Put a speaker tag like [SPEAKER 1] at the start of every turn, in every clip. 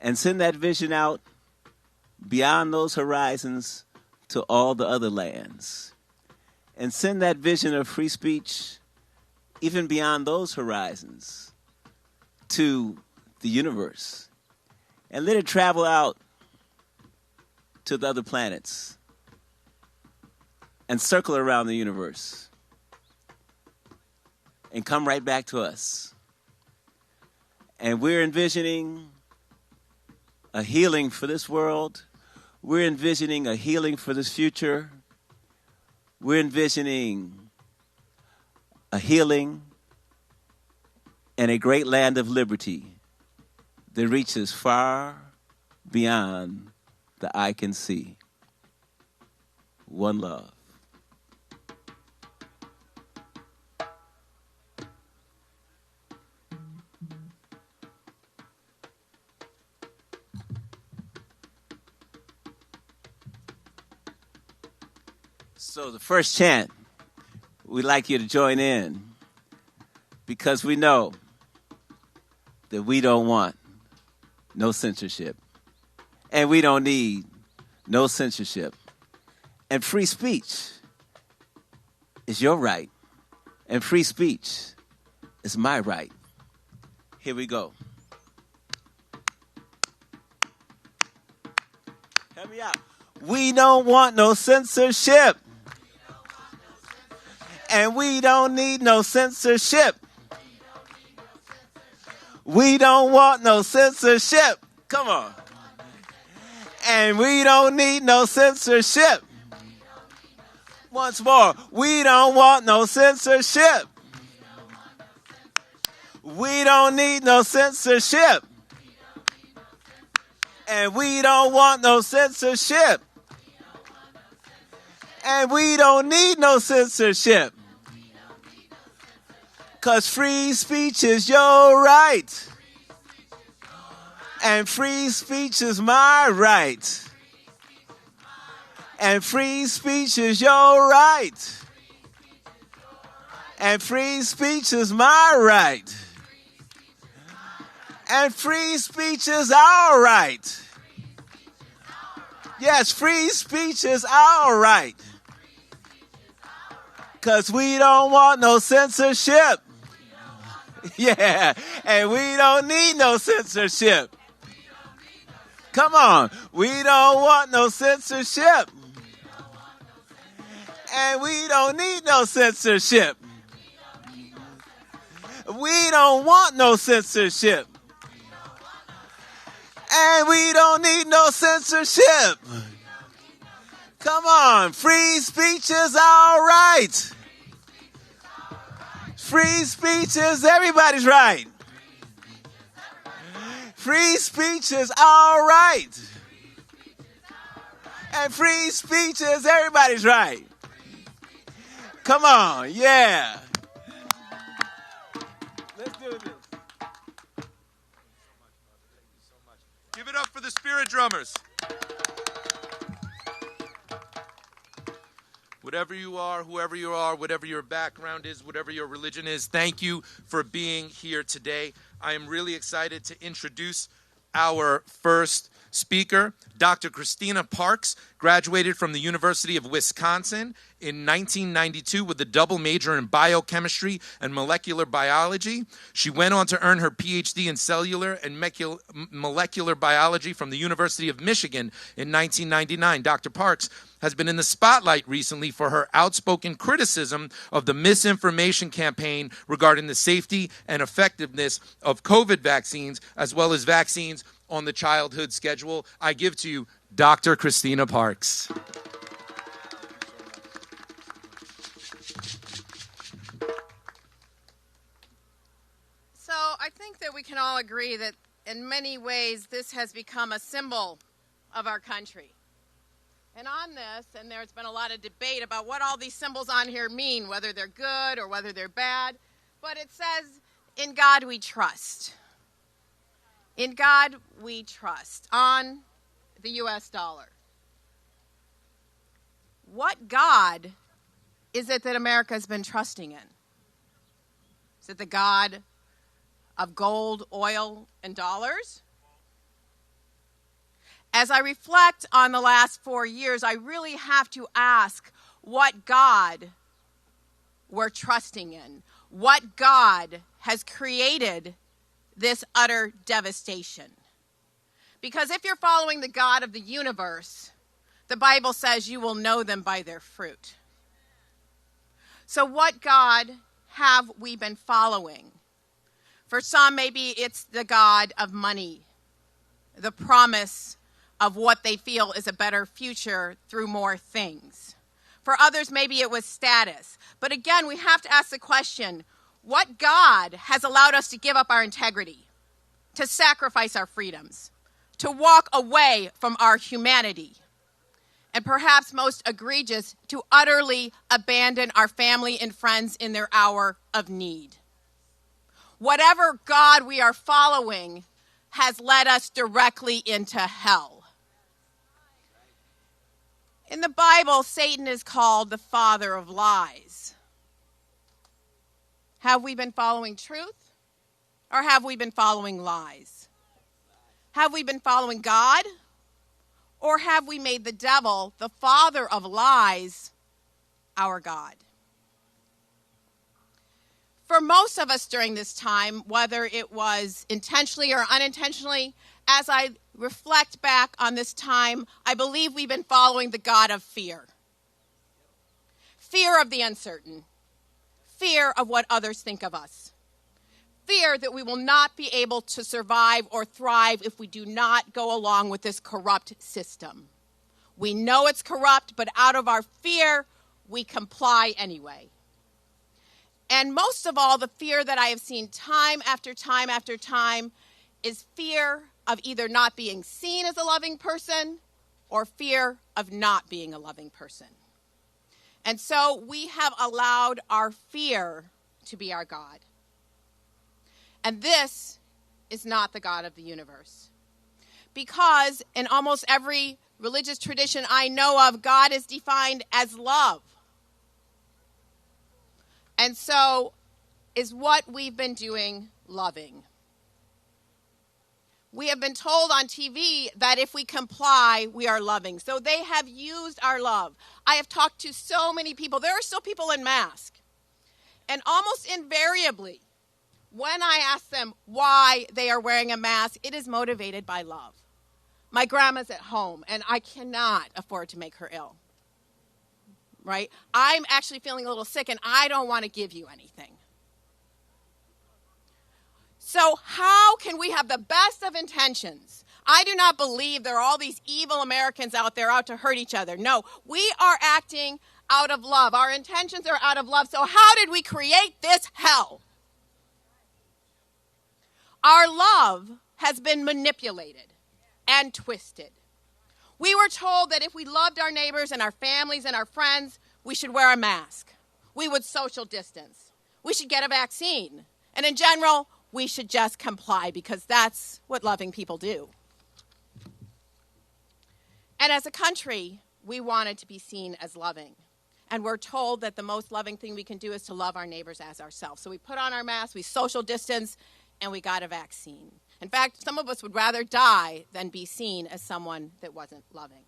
[SPEAKER 1] and send that vision out beyond those horizons to all the other lands. And send that vision of free speech even beyond those horizons to the universe. And let it travel out to the other planets and circle around the universe and come right back to us. And we're envisioning a healing for this world. We're envisioning a healing for this future. We're envisioning a healing and a great land of liberty that reaches far beyond the eye can see. One love. So the first chant, we'd like you to join in because we know that we don't want no censorship. And we don't need no censorship. And free speech is your right. And free speech is my right. Here we go. Help me out. We don't want no censorship. And we don't need no censorship. We don't want no censorship. Come on. And we don't need no censorship. Once more. We don't want no censorship. We don't need no censorship. And we don't want no censorship. And we don't need no censorship. 'Cause free speech is your right. And free speech is my right. And free speech is your right. And free speech is my right. And free speech is our right. Yes, free speech is our right. 'Cause we don't want no censorship. Yeah, and we don't need no censorship. Come on, we don't want no censorship. And we don't need no censorship. We don't want no censorship. And we don't need no censorship. Come on, free speech is our right. Free speech is everybody's right. Free speech is our right. And free speech is everybody's right. Come on, yeah. Let's do this.
[SPEAKER 2] Give it up for the spirit drummers. Whatever you are, whoever you are, whatever your background is, whatever your religion is, thank you for being here today. I am really excited to introduce our first speaker. Dr. Christina Parks graduated from the University of Wisconsin in 1992 with a double major in biochemistry and molecular biology. She went on to earn her PhD in cellular and molecular biology from the University of Michigan in 1999. Dr. Parks has been in the spotlight recently for her outspoken criticism of the misinformation campaign regarding the safety and effectiveness of COVID vaccines, as well as vaccines on the childhood schedule. I give to you Dr. Christina Parks.
[SPEAKER 3] So I think that we can all agree that in many ways this has become a symbol of our country. And on this, and there's been a lot of debate about what all these symbols on here mean, whether they're good or whether they're bad, but it says, "In God we trust." In God we trust, on the U.S. dollar. What God is it that America has been trusting in? Is it the God of gold, oil, and dollars? as I reflect on the last 4 years, I really have to ask what God we're trusting in, what God has created this utter devastation. Because if you're following the God of the universe, the Bible says you will know them by their fruit. So what God have we been following? For some, maybe it's the God of money, the promise of what they feel is a better future through more things. For others, maybe it was status. But again, we have to ask the question, what God has allowed us to give up our integrity, to sacrifice our freedoms, to walk away from our humanity, and perhaps most egregious, to utterly abandon our family and friends in their hour of need? Whatever God we are following has led us directly into hell. In the Bible, Satan is called the father of lies. Have we been following truth, or have we been following lies? Have we been following God, or have we made the devil, the father of lies, our God? For most of us during this time, whether it was intentionally or unintentionally, as I reflect back on this time, I believe we've been following the God of fear. Fear of the uncertain. Fear of what others think of us. Fear that we will not be able to survive or thrive if we do not go along with this corrupt system. We know it's corrupt, but out of our fear, we comply anyway. And most of all, the fear that I have seen time after time after time is fear of either not being seen as a loving person or fear of not being a loving person. And so we have allowed our fear to be our God. And this is not the God of the universe. Because in almost every religious tradition I know of, God is defined as love. And so is what we've been doing loving? We have been told on TV that if we comply, we are loving. So they have used our love. I have talked to so many people. There are still people in masks. And almost invariably, when I ask them why they are wearing a mask, it is motivated by love. My grandma's at home, and I cannot afford to make her ill. Right? I'm actually feeling a little sick, and I don't want to give you anything. So how can we have the best of intentions? I do not believe there are all these evil Americans out there out to hurt each other. No, we are acting out of love. Our intentions are out of love. So how did we create this hell? Our love has been manipulated and twisted. We were told that if we loved our neighbors and our families and our friends, we should wear a mask. We would social distance. We should get a vaccine. And in general, we should just comply because that's what loving people do. And as a country, we wanted to be seen as loving. And we're told that the most loving thing we can do is to love our neighbors as ourselves. So we put on our masks, we social distance, and we got a vaccine. In fact, some of us would rather die than be seen as someone that wasn't loving.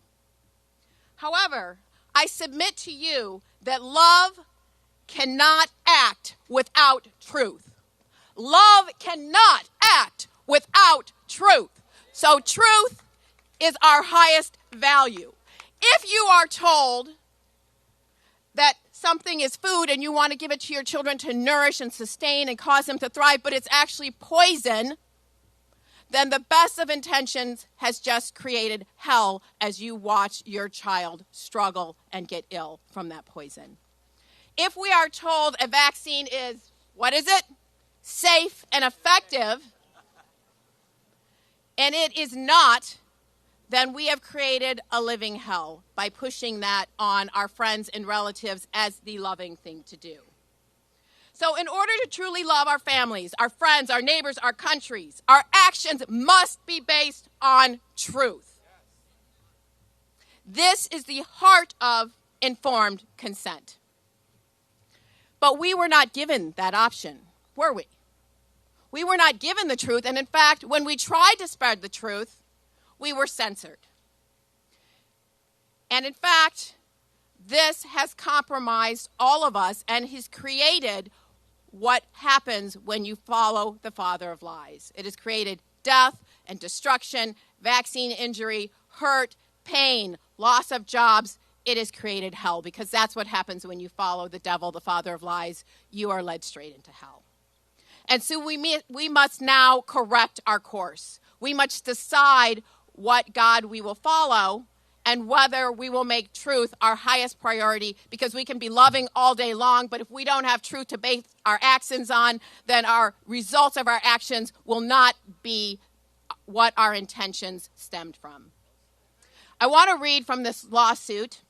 [SPEAKER 3] However, I submit to you that love cannot act without truth. Love cannot act without truth. So truth is our highest value. If you are told that something is food and you want to give it to your children to nourish and sustain and cause them to thrive, but it's actually poison, then the best of intentions has just created hell as you watch your child struggle and get ill from that poison. If we are told a vaccine is, what is it? Safe and effective, and it is not, then we have created a living hell by pushing that on our friends and relatives as the loving thing to do. So in order to truly love our families, our friends, our neighbors, our countries, our actions must be based on truth. This is the heart of informed consent. But we were not given that option, were we? We were not given the truth, and in fact, when we tried to spread the truth, we were censored. And in fact, this has compromised all of us and has created what happens when you follow the father of lies. It has created death and destruction, vaccine injury, hurt, pain, loss of jobs. It has created hell, because that's what happens when you follow the devil, the father of lies. You are led straight into hell. And so we must now correct our course. We must decide what God we will follow and whether we will make truth our highest priority, because we can be loving all day long, but if we don't have truth to base our actions on, then our results of our actions will not be what our intentions stemmed from. I want to read from this lawsuit,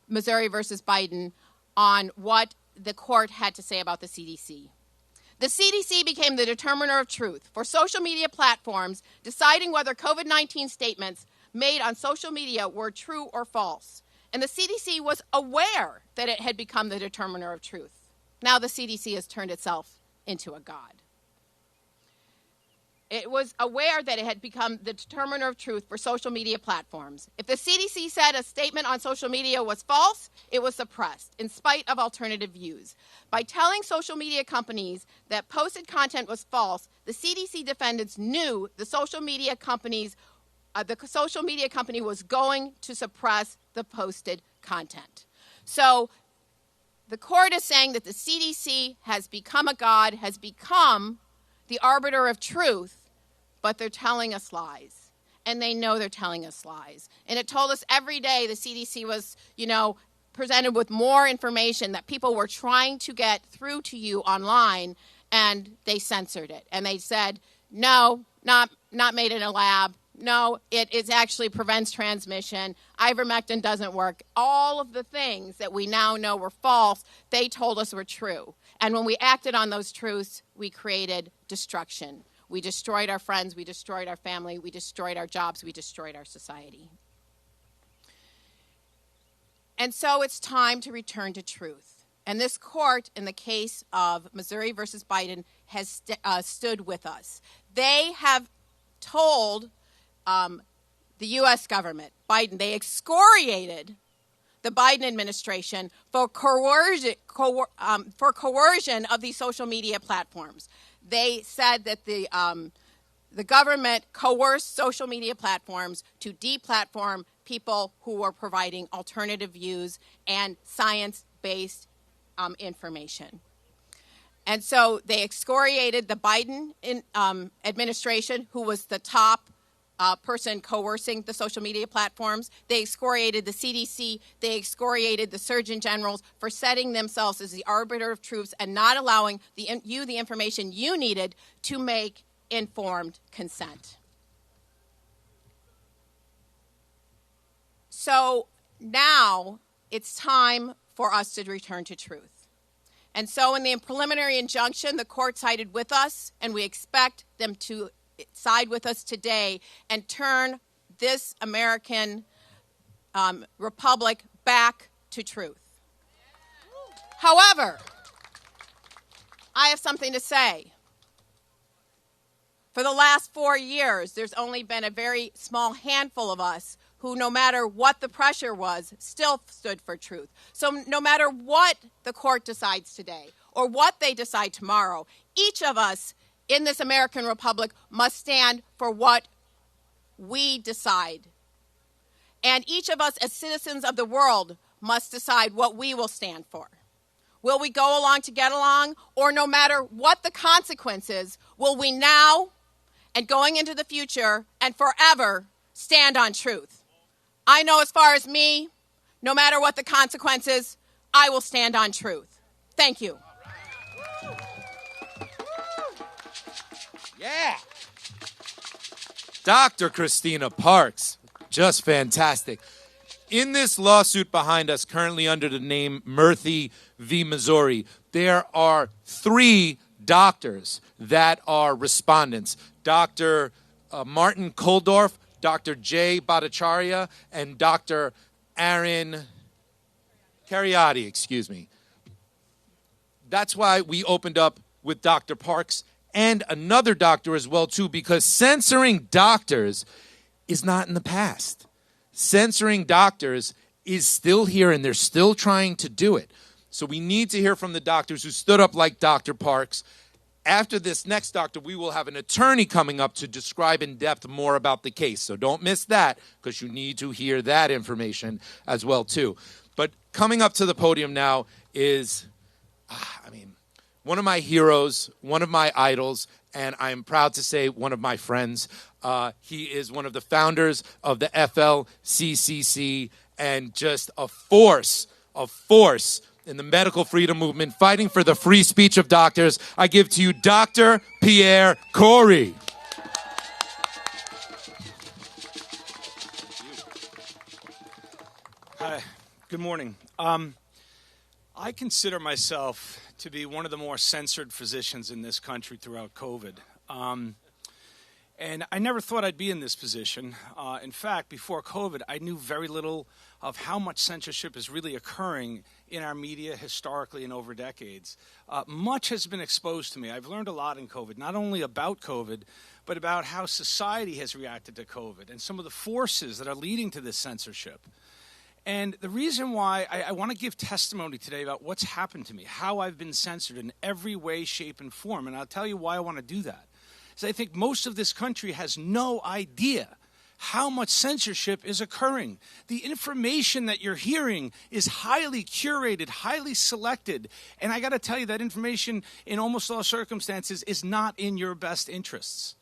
[SPEAKER 3] Missouri versus Biden, on what the court had to say about the CDC. The CDC became the determiner of truth for social media platforms, deciding whether COVID-19 statements made on social media were true or false. And the CDC was aware that it had become the determiner of truth. Now the CDC has turned itself into a god. It was aware that it had become the determiner of truth for social media platforms. If the CDC said a statement on social media was false, it was suppressed, in spite of alternative views. By telling social media companies that posted content was false, the CDC defendants knew the social media company was going to suppress the posted content. So the court is saying that the CDC has become a god, has become the arbiter of truth, but they're telling us lies. And they know they're telling us lies. And it told us every day the CDC was, presented with more information that people were trying to get through to you online, and they censored it. And they said, no, not made in a lab. No, it actually prevents transmission. Ivermectin doesn't work. All of the things that we now know were false, they told us were true. And when we acted on those truths, we created destruction. We destroyed our friends. We destroyed our family. We destroyed our jobs. We destroyed our society. And so it's time to return to truth. And this court, in the case of Missouri versus Biden, has stood with us. They have told the U.S. government, Biden, they excoriated the Biden administration for coercion of these social media platforms. They said that the government coerced social media platforms to deplatform people who were providing alternative views and science-based information. And so they excoriated the Biden administration, who was the top person coercing the social media platforms. They excoriated the CDC. They excoriated the Surgeon Generals for setting themselves as the arbiter of truths and not allowing the information you needed to make informed consent. So now it's time for us to return to truth. And so in the preliminary injunction, the court sided with us, and we expect them to side with us today and turn this American republic back to truth. However, I have something to say. For the last 4 years, there's only been a very small handful of us who, no matter what the pressure was, still stood for truth. So no matter what the court decides today or what they decide tomorrow, each of us in this American republic must stand for what we decide. And each of us as citizens of the world must decide what we will stand for. Will we go along to get along? Or no matter what the consequences, will we now and going into the future and forever stand on truth? I know as far as me, no matter what the consequences, I will stand on truth. Thank you.
[SPEAKER 2] Yeah. Dr. Christina Parks, just fantastic. In this lawsuit behind us, currently under the name Murthy v. Missouri, there are 3 doctors that are respondents. Dr. Martin Koldorf, Dr. Jay Bhattacharya, and Dr. Aaron Cariati, That's why we opened up with Dr. Parks and another doctor as well, too, because censoring doctors is not in the past. censoring doctors is still here, and they're still trying to do it. So we need to hear from the doctors who stood up like Dr. Parks. After this next doctor, we will have an attorney coming up to describe in depth more about the case. So don't miss that, because you need to hear that information as well, too. But coming up to the podium now is, one of my heroes, one of my idols, and I'm proud to say one of my friends. He is one of the founders of the FLCCC and just a force in the medical freedom movement, fighting for the free speech of doctors. I give to you Dr. Pierre Kotti.
[SPEAKER 4] Hi, good morning. I consider myself to be one of the more censored physicians in this country throughout COVID. And I never thought I'd be in this position. In fact, before COVID, I knew very little of how much censorship is really occurring in our media historically and over decades. Much has been exposed to me. I've learned a lot in COVID, not only about COVID, but about how society has reacted to COVID and some of the forces that are leading to this censorship. And the reason why I want to give testimony today about what's happened to me, how I've been censored in every way, shape, and form, and I'll tell you why I want to do that. Is I think most of this country has no idea how much censorship is occurring. The information that you're hearing is highly curated, highly selected, and I got to tell you that information in almost all circumstances is not in your best interests.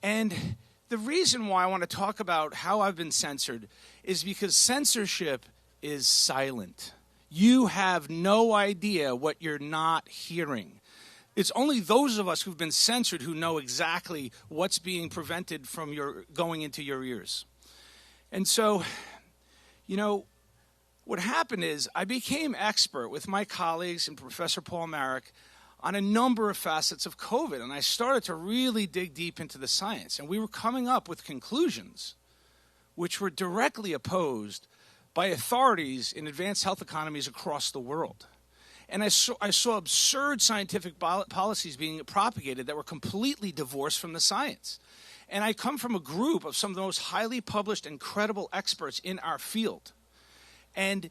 [SPEAKER 4] And the reason why I want to talk about how I've been censored is because censorship is silent. You have no idea what you're not hearing. It's only those of us who've been censored who know exactly what's being prevented from going into your ears. And so, what happened is I became expert with my colleagues and Professor Paul Marik on a number of facets of COVID, and I started to really dig deep into the science. And we were coming up with conclusions which were directly opposed by authorities in advanced health economies across the world. And I saw absurd scientific policies being propagated that were completely divorced from the science. And I come from a group of some of the most highly published and credible experts in our field. And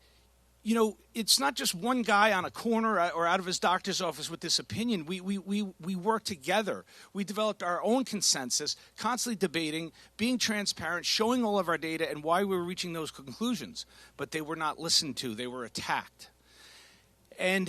[SPEAKER 4] it's not just one guy on a corner or out of his doctor's office with this opinion. We work together. We developed our own consensus, constantly debating, being transparent, showing all of our data and why we were reaching those conclusions. But they were not listened to. They were attacked. And,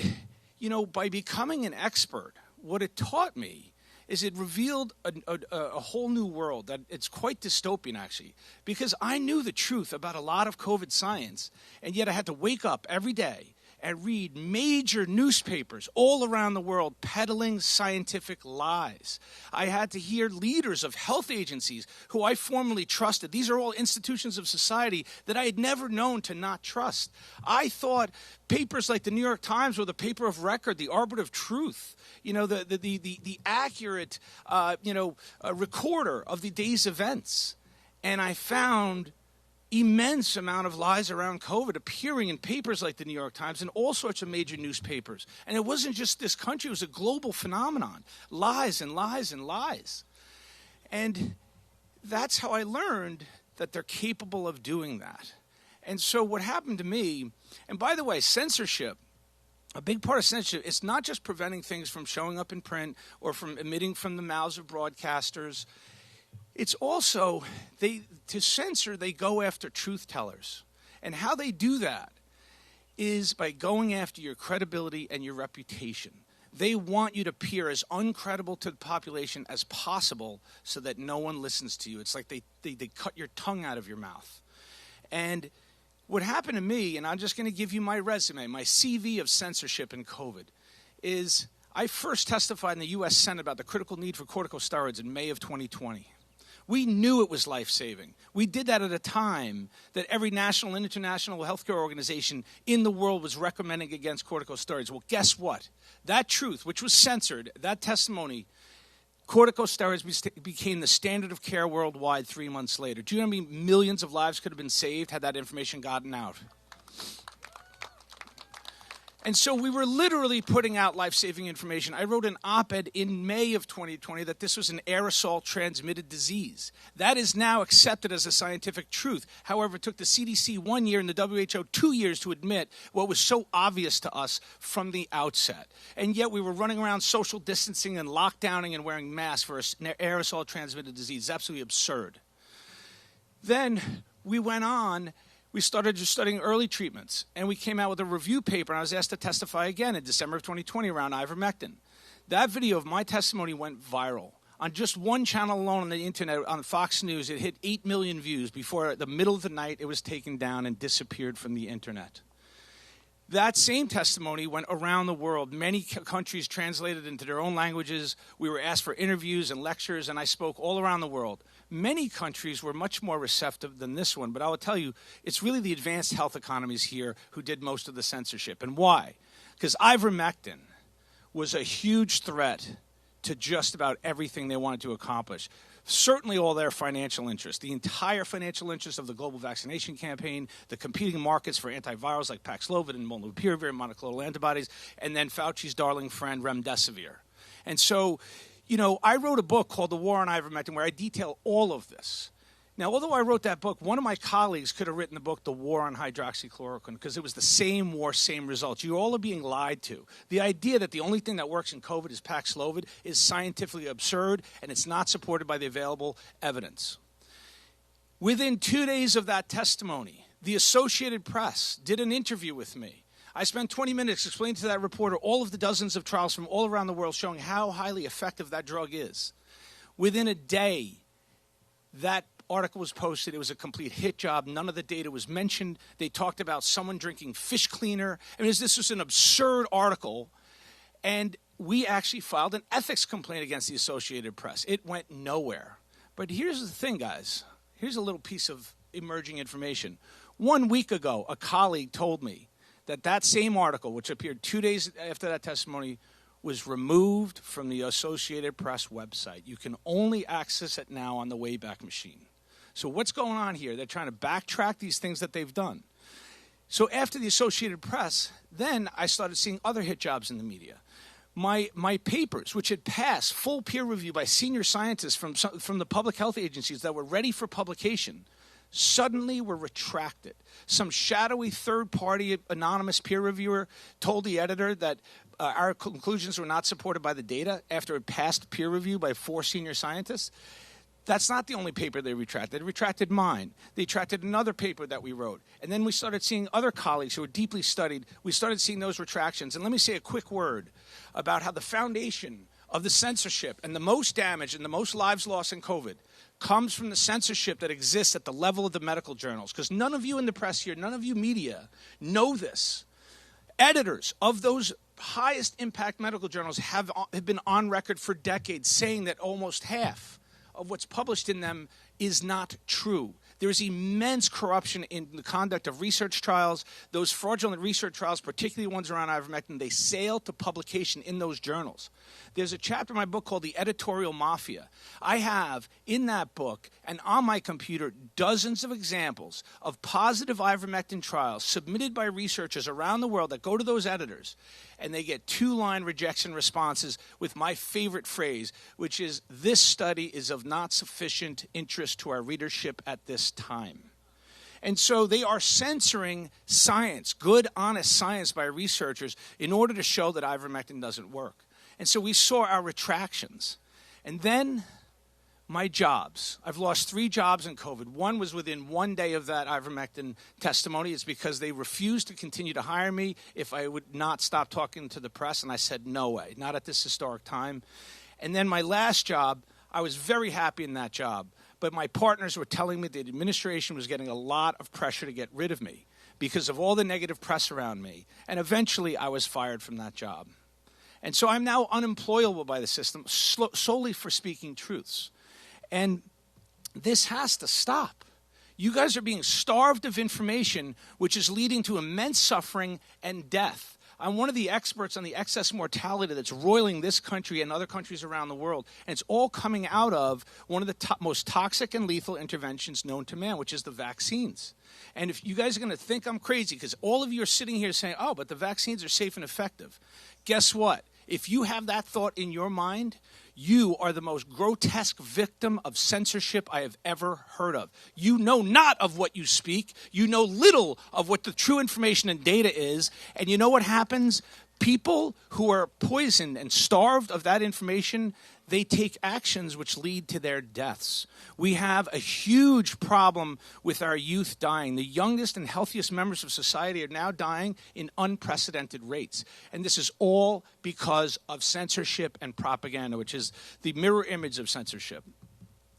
[SPEAKER 4] by becoming an expert, what it taught me is it revealed a whole new world that it's quite dystopian, actually, because I knew the truth about a lot of COVID science, and yet I had to wake up every day and read major newspapers all around the world peddling scientific lies. I had to hear leaders of health agencies who I formerly trusted. These are all institutions of society that I had never known to not trust. I thought papers like the New York Times were the paper of record, the arbiter of truth, the accurate, recorder of the day's events. And I found immense amount of lies around COVID appearing in papers like the New York Times and all sorts of major newspapers. And it wasn't just this country, it was a global phenomenon. Lies and lies and lies. And that's how I learned that they're capable of doing that. And so what happened to me, and by the way, censorship, a big part of censorship, it's not just preventing things from showing up in print or from emitting from the mouths of broadcasters. It's also, to censor, they go after truth tellers. And how they do that is by going after your credibility and your reputation. They want you to appear as uncredible to the population as possible so that no one listens to you. It's like they cut your tongue out of your mouth. And what happened to me, and I'm just going to give you my resume, my CV of censorship in COVID, is I first testified in the U.S. Senate about the critical need for corticosteroids in May of 2020. We knew it was life-saving. We did that at a time that every national and international healthcare organization in the world was recommending against corticosteroids. Well, guess what? That truth, which was censored, that testimony, corticosteroids became the standard of care worldwide 3 months later. Do you know how many millions of lives could have been saved had that information gotten out? And so we were literally putting out life-saving information. I wrote an op-ed in May of 2020 that this was an aerosol-transmitted disease. That is now accepted as a scientific truth. However, it took the CDC 1 year and the WHO 2 years to admit what was so obvious to us from the outset. And yet we were running around social distancing and lockdowning and wearing masks for an aerosol-transmitted disease. It's absolutely absurd. Then we went on. We started just studying early treatments, and we came out with a review paper, and I was asked to testify again in December of 2020 around ivermectin. That video of my testimony went viral. On just one channel alone on the internet, on Fox News, it hit 8 million views. Before the middle of the night, it was taken down and disappeared from the internet. That same testimony went around the world. Many countries translated into their own languages. We were asked for interviews and lectures, and I spoke all around the world. Many countries were much more receptive than this one, but I will tell you, it's really the advanced health economies here who did most of the censorship. And why? Because ivermectin was a huge threat to just about everything they wanted to accomplish. Certainly all their financial interests, the entire financial interest of the global vaccination campaign, the competing markets for antivirals like Paxlovid and molnupiravir and monoclonal antibodies, and then Fauci's darling friend remdesivir. And so, you know, I wrote a book called The War on Ivermectin where I detail all of this. Now, although I wrote that book, one of my colleagues could have written the book The War on Hydroxychloroquine because it was the same war, same results. You all are being lied to. The idea that the only thing that works in COVID is Paxlovid is scientifically absurd, and it's not supported by the available evidence. Within 2 days of that testimony, the Associated Press did an interview with me. I spent 20 minutes explaining to that reporter all of the dozens of trials from all around the world showing how highly effective that drug is. Within a day, that article was posted. It was a complete hit job. None of the data was mentioned. They talked about someone drinking fish cleaner. I mean, this was an absurd article. And we actually filed an ethics complaint against the Associated Press. It went nowhere. But here's the thing, guys. Here's a little piece of emerging information. 1 week ago, a colleague told me that that same article, which appeared 2 days after that testimony, was removed from the Associated Press website. You can only access it now on the Wayback Machine. So what's going on here? They're trying to backtrack these things that they've done. So after the Associated Press, then I started seeing other hit jobs in the media. My papers, which had passed full peer review by senior scientists from the public health agencies that were ready for publication, suddenly were retracted. Some shadowy third-party anonymous peer reviewer told the editor that our conclusions were not supported by the data after it passed peer review by 4 senior scientists. That's not the only paper they retracted. They retracted mine. They retracted another paper that we wrote. And then we started seeing other colleagues who were deeply studied. We started seeing those retractions. And let me say a quick word about how the foundation of the censorship and the most damage and the most lives lost in COVID comes from the censorship that exists at the level of the medical journals. Because none of you in the press here, none of you media know this. Editors of those highest impact medical journals have been on record for decades saying that almost half of what's published in them is not true. There is immense corruption in the conduct of research trials. Those fraudulent research trials, particularly ones around ivermectin, they sail to publication in those journals. There's a chapter in my book called The Editorial Mafia. I have in that book and on my computer dozens of examples of positive ivermectin trials submitted by researchers around the world that go to those editors, and they get 2-line rejection responses with my favorite phrase, which is, "This study is of not sufficient interest to our readership at this time." And so they are censoring science, good, honest science by researchers in order to show that ivermectin doesn't work. And so we saw our retractions. And then my jobs. I've lost 3 jobs in COVID. One was within 1 day of that ivermectin testimony. It's because they refused to continue to hire me if I would not stop talking to the press. And I said, no way, not at this historic time. And then my last job, I was very happy in that job. But my partners were telling me the administration was getting a lot of pressure to get rid of me because of all the negative press around me. And eventually I was fired from that job. And so I'm now unemployable by the system solely for speaking truths. And this has to stop. You guys are being starved of information, which is leading to immense suffering and death. I'm one of the experts on the excess mortality that's roiling this country and other countries around the world. And it's all coming out of one of the most toxic and lethal interventions known to man, which is the vaccines. And if you guys are going to think I'm crazy, because all of you are sitting here saying, oh, but the vaccines are safe and effective. Guess what? If you have that thought in your mind, you are the most grotesque victim of censorship I have ever heard of. You know not of what you speak. You know little of what the true information and data is. And you know what happens? People who are poisoned and starved of that information, they take actions which lead to their deaths. We have a huge problem with our youth dying. The youngest and healthiest members of society are now dying in unprecedented rates. And this is all because of censorship and propaganda, which is the mirror image of censorship.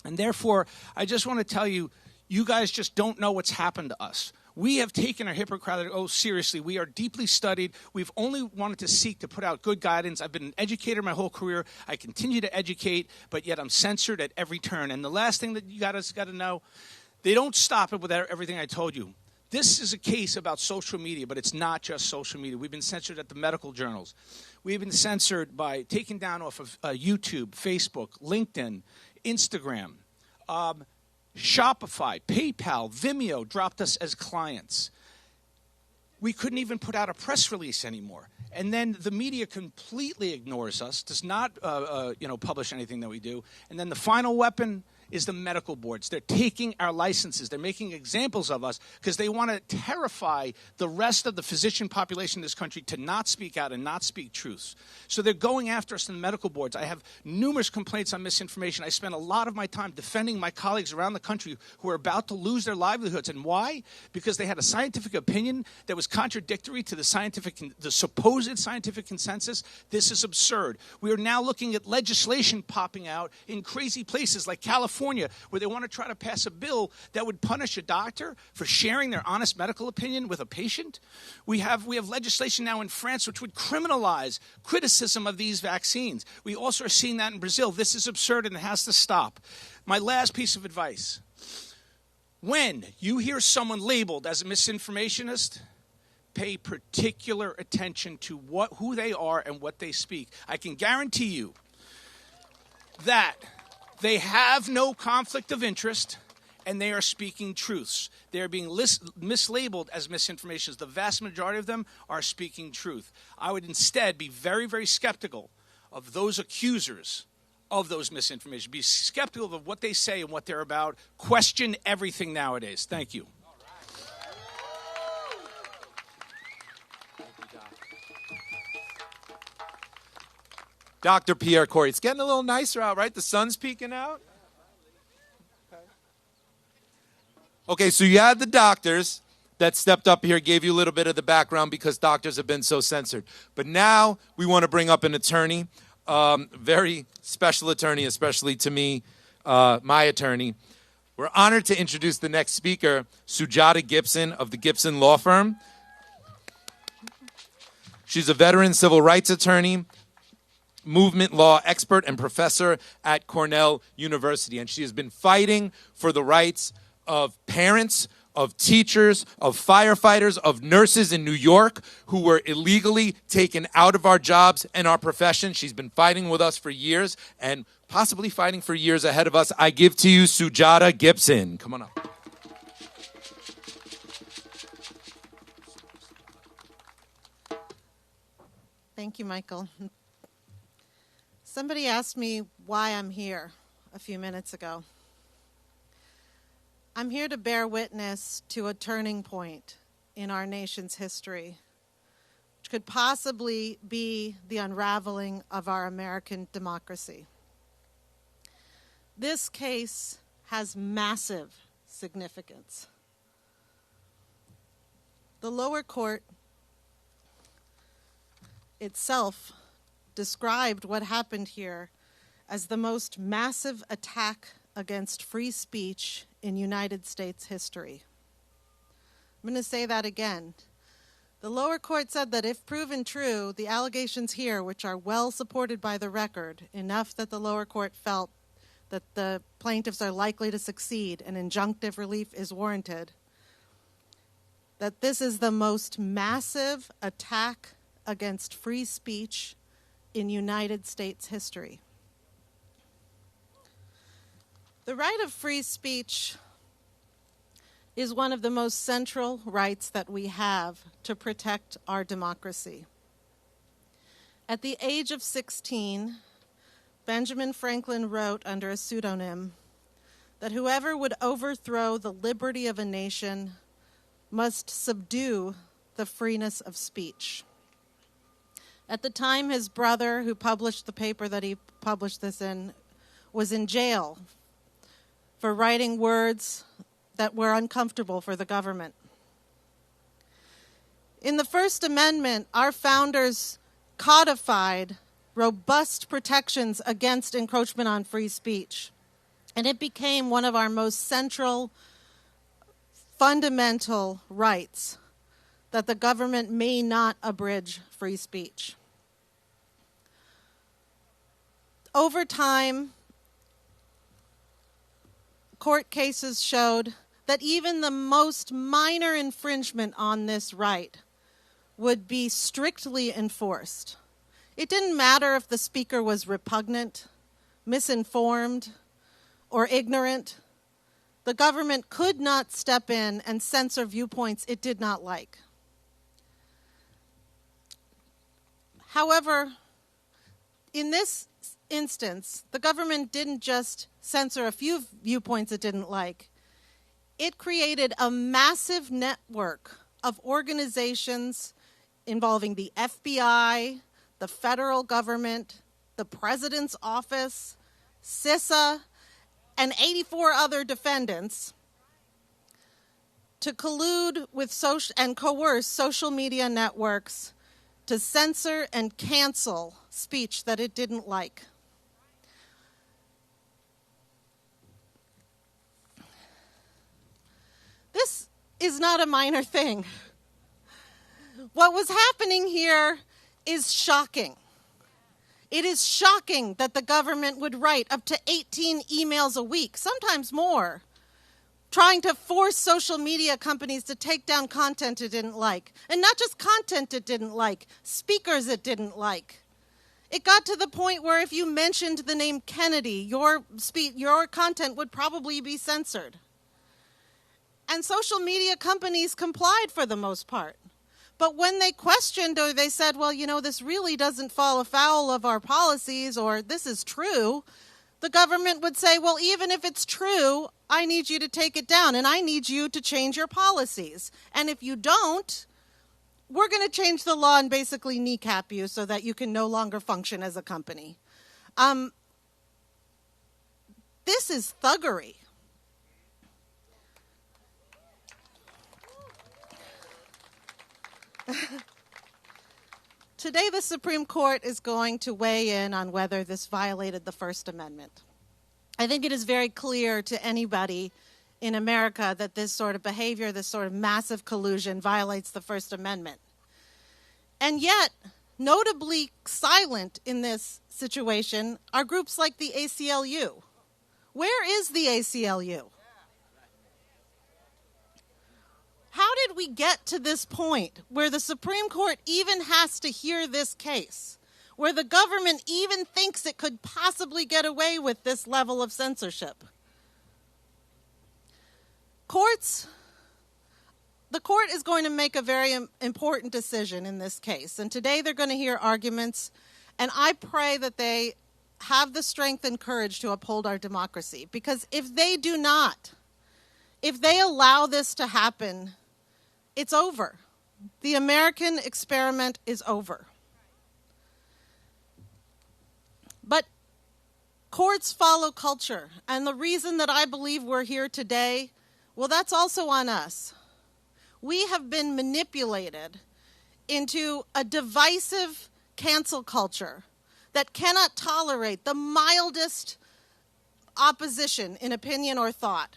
[SPEAKER 4] And therefore, I just want to tell you, you guys just don't know what's happened to us. We have taken our Hippocratic oath seriously. We are deeply studied. We've only wanted to seek to put out good guidance. I've been an educator my whole career. I continue to educate, but yet I'm censored at every turn. And the last thing that you guys got to know, they don't stop it with everything I told you. This is a case about social media, but it's not just social media. We've been censored at the medical journals. We've been censored by taking down off of YouTube, Facebook, LinkedIn, Instagram, Shopify, PayPal, Vimeo dropped us as clients. We couldn't even put out a press release anymore. And then the media completely ignores us, does not publish anything that we do. And then the final weapon is the medical boards. They're taking our licenses. They're making examples of us because they want to terrify the rest of the physician population in this country to not speak out and not speak truths. So they're going after us in the medical boards. I have numerous complaints on misinformation. I spend a lot of my time defending my colleagues around the country who are about to lose their livelihoods. And why? Because they had a scientific opinion that was contradictory to the supposed scientific consensus. This is absurd. We are now looking at legislation popping out in crazy places like California, where they want to try to pass a bill that would punish a doctor for sharing their honest medical opinion with a patient. We have legislation now in France which would criminalize criticism of these vaccines. We also are seeing that in Brazil. This is absurd and it has to stop. My last piece of advice. When you hear someone labeled as a misinformationist, pay particular attention to who they are and what they speak. I can guarantee you that they have no conflict of interest, and they are speaking truths. They are being mislabeled as misinformationists. The vast majority of them are speaking truth. I would instead be very, very skeptical of those accusers of those misinformation. Be skeptical of what they say and what they're about. Question everything nowadays. Thank you.
[SPEAKER 2] Dr. Pierre Kotti. It's getting a little nicer out, right? The sun's peeking out. Okay, so you had the doctors that stepped up here, gave you a little bit of the background because doctors have been so censored. But now we want to bring up an attorney, very special attorney, especially to me, my attorney. We're honored to introduce the next speaker, Sujata Gibson of the Gibson Law Firm. She's a veteran civil rights attorney, movement law expert, and professor at Cornell University. And she has been fighting for the rights of parents, of teachers, of firefighters, of nurses in New York who were illegally taken out of our jobs and our profession. She's been fighting with us for years and possibly fighting for years ahead of us. I give to you Sujata Gibson. Come on up.
[SPEAKER 5] Thank you, Michael. Somebody asked me why I'm here a few minutes ago. I'm here to bear witness to a turning point in our nation's history, which could possibly be the unraveling of our American democracy. This case has massive significance. The lower court itself described what happened here as the most massive attack against free speech in United States history. I'm going to say that again. The lower court said that if proven true, the allegations here, which are well supported by the record, enough that the lower court felt that the plaintiffs are likely to succeed and injunctive relief is warranted, that this is the most massive attack against free speech in United States history. The right of free speech is one of the most central rights that we have to protect our democracy. At the age of 16, Benjamin Franklin wrote under a pseudonym that whoever would overthrow the liberty of a nation must subdue the freeness of speech. At the time, his brother, who published the paper that he published this in, was in jail for writing words that were uncomfortable for the government. In the First Amendment, our founders codified robust protections against encroachment on free speech, and it became one of our most central, fundamental rights that the government may not abridge free speech. Over time, court cases showed that even the most minor infringement on this right would be strictly enforced. It didn't matter if the speaker was repugnant, misinformed, or ignorant. The government could not step in and censor viewpoints it did not like. However, in this instance, the government didn't just censor a few viewpoints it didn't like. It created a massive network of organizations involving the FBI, the federal government, the president's office, CISA, and 84 other defendants to collude with and coerce social media networks to censor and cancel speech that it didn't like. This is not a minor thing. What was happening here is shocking. It is shocking that the government would write up to 18 emails a week, sometimes more, trying to force social media companies to take down content it didn't like. And not just content it didn't like, speakers it didn't like. It got to the point where if you mentioned the name Kennedy, your content would probably be censored. And social media companies complied for the most part. But when they questioned or they said, well, you know, this really doesn't fall afoul of our policies or this is true, the government would say, well, even if it's true, I need you to take it down and I need you to change your policies. And if you don't, we're going to change the law and basically kneecap you so that you can no longer function as a company. This is thuggery. Today, the Supreme Court is going to weigh in on whether this violated the First Amendment. I think it is very clear to anybody in America that this sort of behavior, this sort of massive collusion violates the First Amendment. And yet, notably silent in this situation are groups like the ACLU. Where is the ACLU? How did we get to this point where the Supreme Court even has to hear this case, where the government even thinks it could possibly get away with this level of censorship? The court is going to make a very important decision in this case, and today they're going to hear arguments, and I pray that they have the strength and courage to uphold our democracy, because if they do not, if they allow this to happen, it's over. The American experiment is over. But courts follow culture, and the reason that I believe we're here today, well, that's also on us. We have been manipulated into a divisive cancel culture that cannot tolerate the mildest opposition in opinion or thought.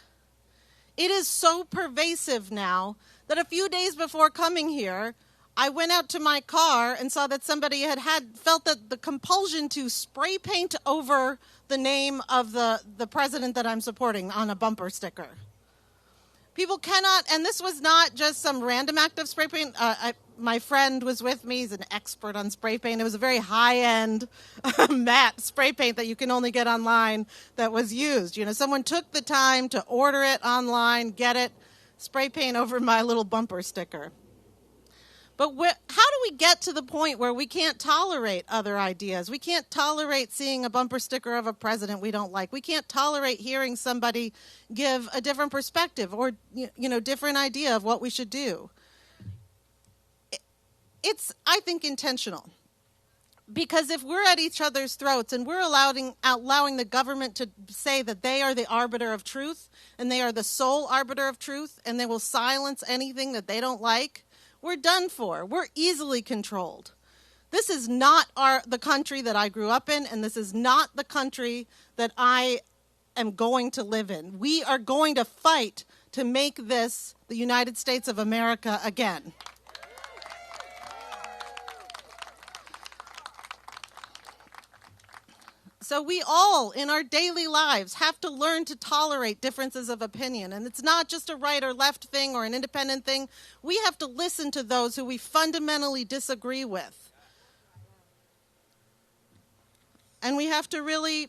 [SPEAKER 5] It is so pervasive now that a few days before coming here, I went out to my car and saw that somebody had felt that the compulsion to spray paint over the name of the president that I'm supporting on a bumper sticker. People cannot, and this was not just some random act of spray paint. my friend was with me. He's an expert on spray paint. It was a very high-end matte spray paint that you can only get online that was used. You know, someone took the time to order it online, get it, spray paint over my little bumper sticker. But how do we get to the point where we can't tolerate other ideas? We can't tolerate seeing a bumper sticker of a president we don't like. We can't tolerate hearing somebody give a different perspective or, different idea of what we should do. It's, I think, intentional. Because if we're at each other's throats and we're allowing the government to say that they are the arbiter of truth and they are the sole arbiter of truth and they will silence anything that they don't like, we're done for. We're easily controlled. This is not the country that I grew up in, and this is not the country that I am going to live in. We are going to fight to make this the United States of America again. So we all, in our daily lives, have to learn to tolerate differences of opinion. And it's not just a right or left thing or an independent thing. We have to listen to those who we fundamentally disagree with. And we have to really,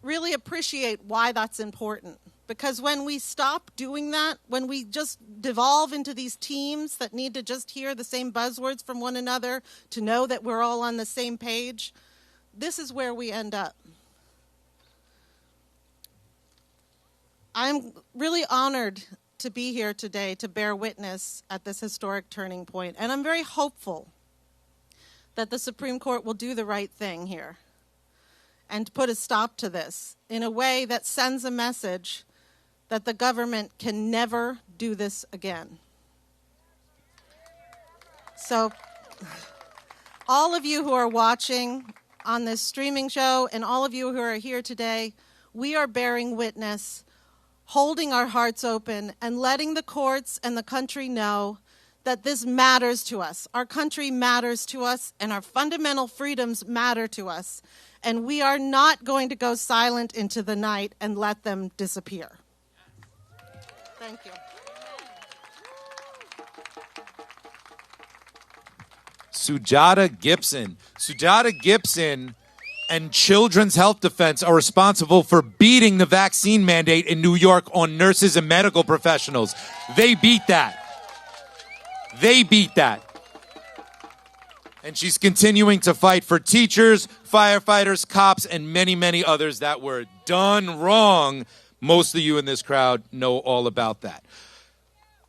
[SPEAKER 5] really appreciate why that's important. Because when we stop doing that, when we just devolve into these teams that need to just hear the same buzzwords from one another to know that we're all on the same page, this is where we end up. I'm really honored to be here today to bear witness at this historic turning point, and I'm very hopeful that the Supreme Court will do the right thing here and put a stop to this in a way that sends a message that the government can never do this again. So, all of you who are watching on this streaming show and all of you who are here today, we are bearing witness, holding our hearts open and letting the courts and the country know that this matters to us. Our country matters to us and our fundamental freedoms matter to us. And we are not going to go silent into the night and let them disappear. Thank you.
[SPEAKER 2] Sujata Gibson. Sujata Gibson and Children's Health Defense are responsible for beating the vaccine mandate in New York on nurses and medical professionals. They beat that. They beat that. And she's continuing to fight for teachers, firefighters, cops, and many, many others that were done wrong. Most of you in this crowd know all about that.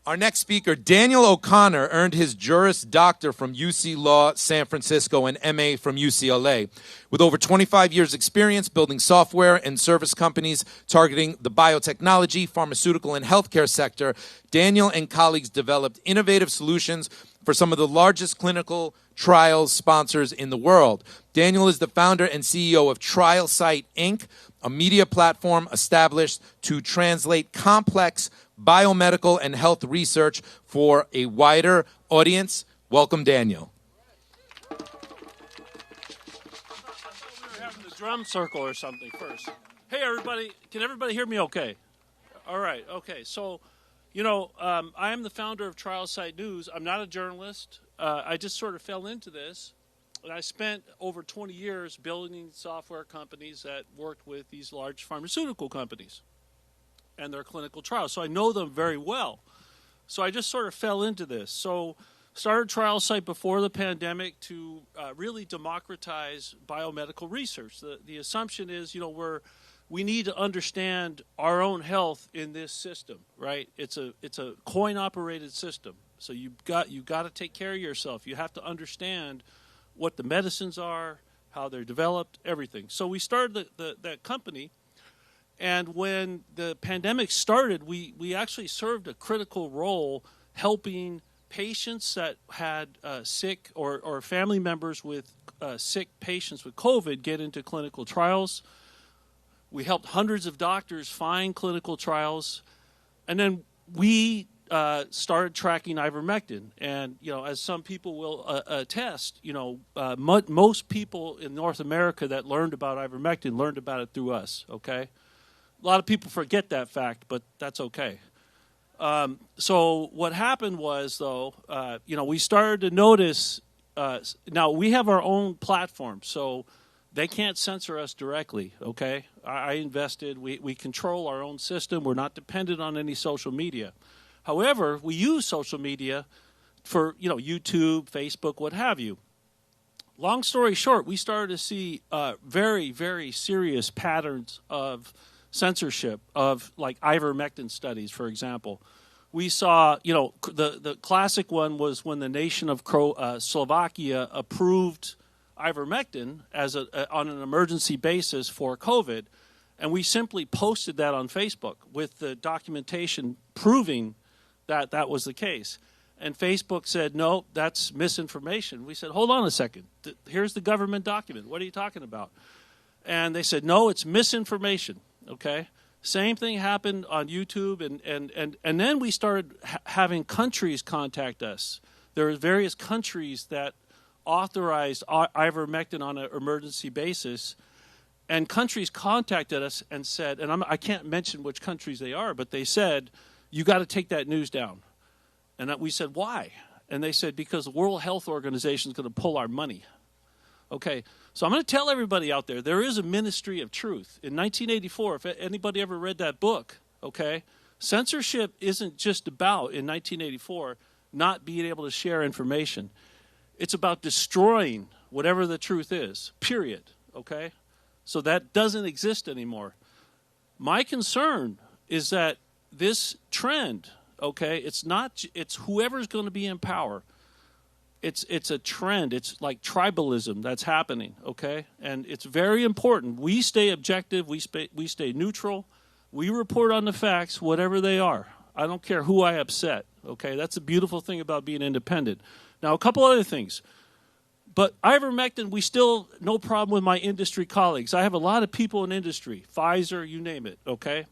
[SPEAKER 2] Our next speaker, Daniel O'Connor, earned his Juris Doctor from UC Law San Francisco and MA from UCLA. With over 25 years' experience building software and service companies targeting the biotechnology, pharmaceutical, and healthcare sector, Daniel and colleagues developed innovative solutions for some of the largest clinical trials sponsors in the world. Daniel is the founder and CEO of Trial Site, Inc., a media platform established to translate complex biomedical and health research for a wider audience. Welcome, Daniel.
[SPEAKER 6] We were having the drum circle or something first. Hey, everybody. Can everybody hear me okay? All right. Okay. So, I am the founder of Trial Site News. I'm not a journalist. I just sort of fell into this. And I spent over 20 years building software companies that worked with these large pharmaceutical companies and their clinical trials. So I know them very well. So I just sort of fell into this. So started Trial Site before the pandemic to really democratize biomedical research. The assumption is, we need to understand our own health in this system, right? It's a coin-operated system. So you've got to take care of yourself. You have to understand what the medicines are, how they're developed, everything. So we started that company, and when the pandemic started, we actually served a critical role helping patients that had sick or family members with sick patients with COVID get into clinical trials. We helped hundreds of doctors find clinical trials, and then we started tracking ivermectin. And, as some people will attest, most people in North America that learned about ivermectin learned about it through us, okay? A lot of people forget that fact, but that's okay. So what happened was, though, we started to notice. Now we have our own platform, so they can't censor us directly. Okay, I invested. We control our own system. We're not dependent on any social media. However, we use social media for YouTube, Facebook, what have you. Long story short, we started to see very, very serious patterns of censorship of like ivermectin studies, for example. We saw, the classic one was when the nation of Slovakia approved ivermectin as on an emergency basis for COVID, and we simply posted that on Facebook with the documentation proving that that was the case. And Facebook said, no, that's misinformation. We said, hold on a second. Here's the government document. What are you talking about? And they said, no, it's misinformation, okay? Same thing happened on YouTube, and then we started having countries contact us. There are various countries that authorized ivermectin on an emergency basis, and countries contacted us and said, and I can't mention which countries they are, but they said, you got to take that news down. And we said, why? And they said, because the World Health Organization is going to pull our money. Okay, so I'm going to tell everybody out there is a ministry of truth. In 1984, if anybody ever read that book, okay, censorship isn't just about, in 1984, not being able to share information. It's about destroying whatever the truth is, period, okay? So that doesn't exist anymore. My concern is that this trend, okay, it's whoever's going to be in power. It's a trend. It's like tribalism that's happening, okay? And it's very important. We stay objective. We stay neutral. We report on the facts, whatever they are. I don't care who I upset, okay? That's the beautiful thing about being independent. Now, a couple other things. But ivermectin, we still, no problem with my industry colleagues. I have a lot of people in industry, Pfizer, you name it, okay?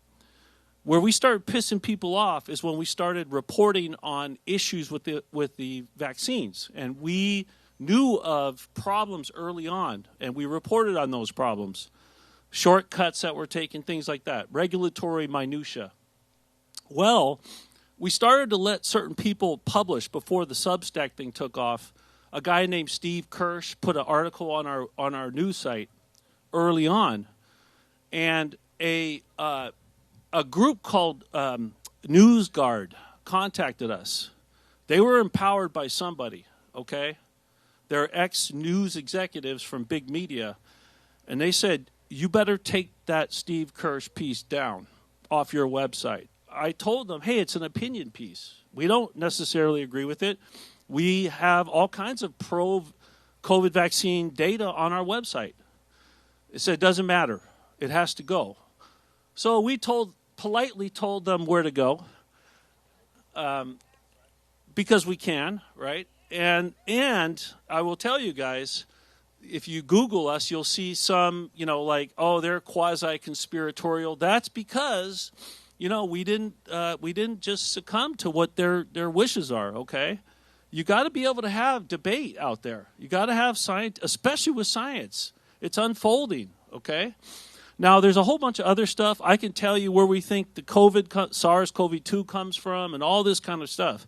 [SPEAKER 6] Where we started pissing people off is when we started reporting on issues with the vaccines. And we knew of problems early on, and we reported on those problems. Shortcuts that were taken, things like that. Regulatory minutia. Well, we started to let certain people publish before the Substack thing took off. A guy named Steve Kirsch put an article on our news site early on. And a group called NewsGuard contacted us. They were empowered by somebody, okay? They're ex-news executives from big media. And they said, you better take that Steve Kirsch piece down off your website. I told them, hey, it's an opinion piece. We don't necessarily agree with it. We have all kinds of pro-COVID vaccine data on our website. It said, it doesn't matter. It has to go. So we politely told them where to go, because we can, right? And I will tell you guys, if you Google us, you'll see some, they're quasi-conspiratorial. That's because, we didn't just succumb to what their wishes are, okay? You got to be able to have debate out there. You got to have science, especially with science. It's unfolding, okay? Now, there's a whole bunch of other stuff. I can tell you where we think the SARS-CoV-2 comes from and all this kind of stuff.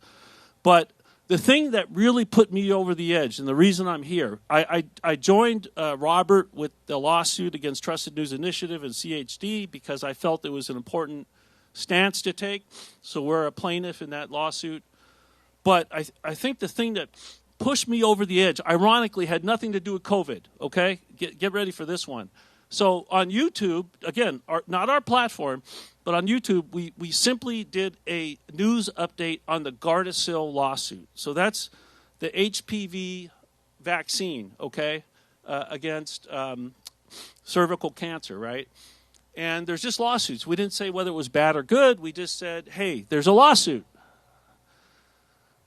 [SPEAKER 6] But the thing that really put me over the edge, and the reason I'm here, I joined Robert with the lawsuit against Trusted News Initiative and CHD because I felt it was an important stance to take. So we're a plaintiff in that lawsuit. But I think the thing that pushed me over the edge, ironically, had nothing to do with COVID, okay? Get ready for this one. So on YouTube, again, not our platform, but on YouTube, we simply did a news update on the Gardasil lawsuit. So that's the HPV vaccine, okay, against cervical cancer, right? And there's just lawsuits. We didn't say whether it was bad or good. We just said, hey, there's a lawsuit.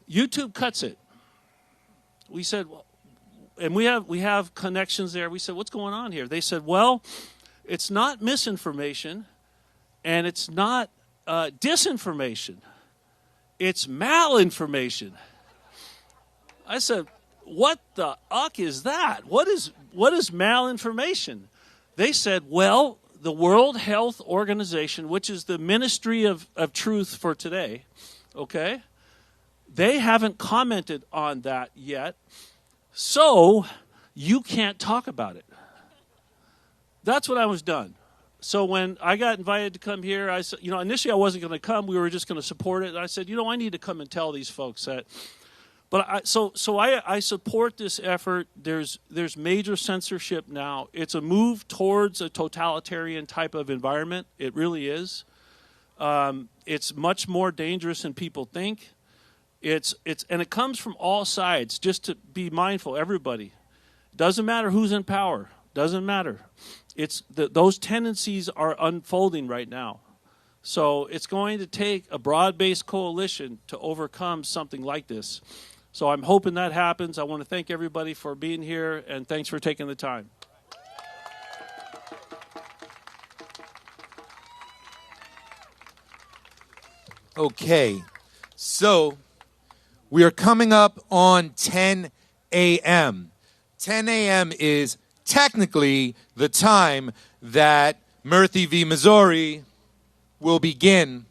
[SPEAKER 6] YouTube cuts it. We said, well, and we have connections there. We said, what's going on here? They said, well, it's not misinformation, and it's not disinformation. It's malinformation. I said, what the uck is that? What is malinformation? They said, well, the World Health Organization, which is the ministry of truth for today, okay, they haven't commented on that yet, so you can't talk about it. That's what I was done. So when I got invited to come here, I said, initially I wasn't going to come. We were just going to support it. And I said, I need to come and tell these folks that. But I support this effort. There's major censorship now. It's a move towards a totalitarian type of environment. It really is. It's much more dangerous than people think. And it comes from all sides. Just to be mindful, everybody. Doesn't matter who's in power. Doesn't matter. Those tendencies are unfolding right now. So it's going to take a broad-based coalition to overcome something like this. So I'm hoping that happens. I want to thank everybody for being here, and thanks for taking the time.
[SPEAKER 2] Okay, so we are coming up on 10 a.m. 10 a.m. is technically the time that Murthy v. Missouri will begin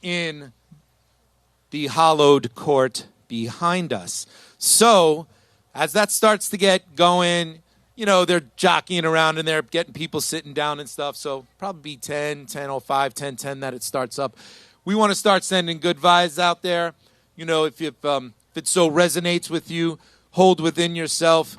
[SPEAKER 2] in the hollowed court behind us. So, as that starts to get going, they're jockeying around in there, getting people sitting down and stuff. So, probably 10:05, 10:10 that it starts up. We want to start sending good vibes out there. If it so resonates with you, hold within yourself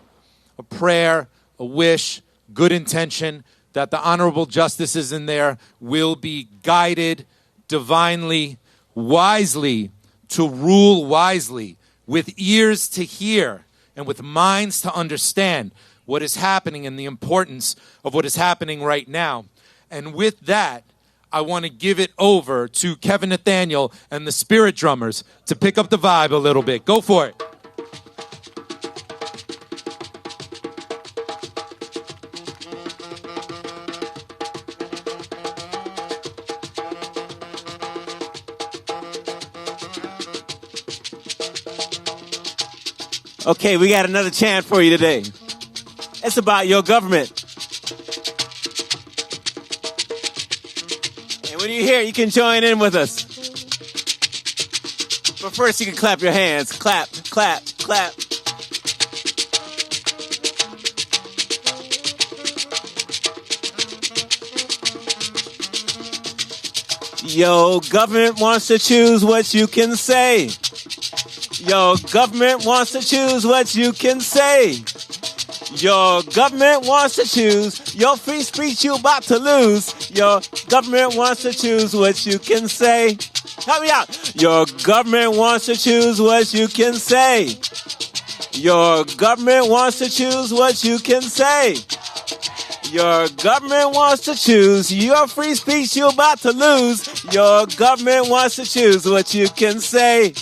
[SPEAKER 2] a prayer, a wish, good intention that the honorable justices in there will be guided divinely, wisely, to rule wisely, with ears to hear and with minds to understand what is happening and the importance of what is happening right now. And with that, I want to give it over to Kevin Nathaniel and the Spirit Drummers to pick up the vibe a little bit. Go for it.
[SPEAKER 1] Okay, we got another chant for you today. It's about your government. And when you hear it, you can join in with us. But first, you can clap your hands. Clap, clap, clap. Your government wants to choose what you can say. Your government wants to choose what you can say. Your government wants to choose your free speech you about to lose. Your government wants to choose what you can say. Help me out. Your government wants to choose what you can say. Your government wants to choose what you can say. Your government wants to choose your free speech you about to lose. Your government wants to choose what you can say.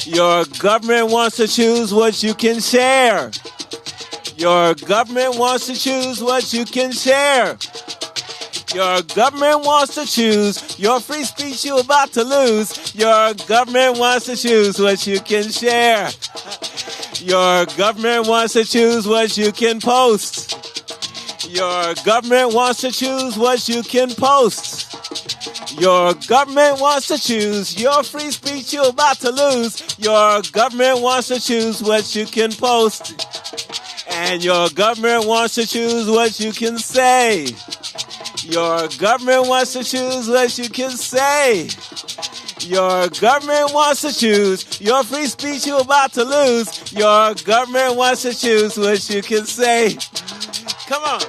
[SPEAKER 1] Your government wants to choose what you can share. Your government wants to choose what you can share. Your government wants to choose your free speech you're about to lose. Your government wants to choose what you can share. Your government wants to choose what you can post. Your government wants to choose what you can post. Your government wants to choose your free speech you're about to lose. Your government wants to choose what you can post. And your government wants to choose what you can say. Your government wants to choose what you can say. Your government wants to choose your free speech you're about to lose. Your government wants to choose what you can say. Come on.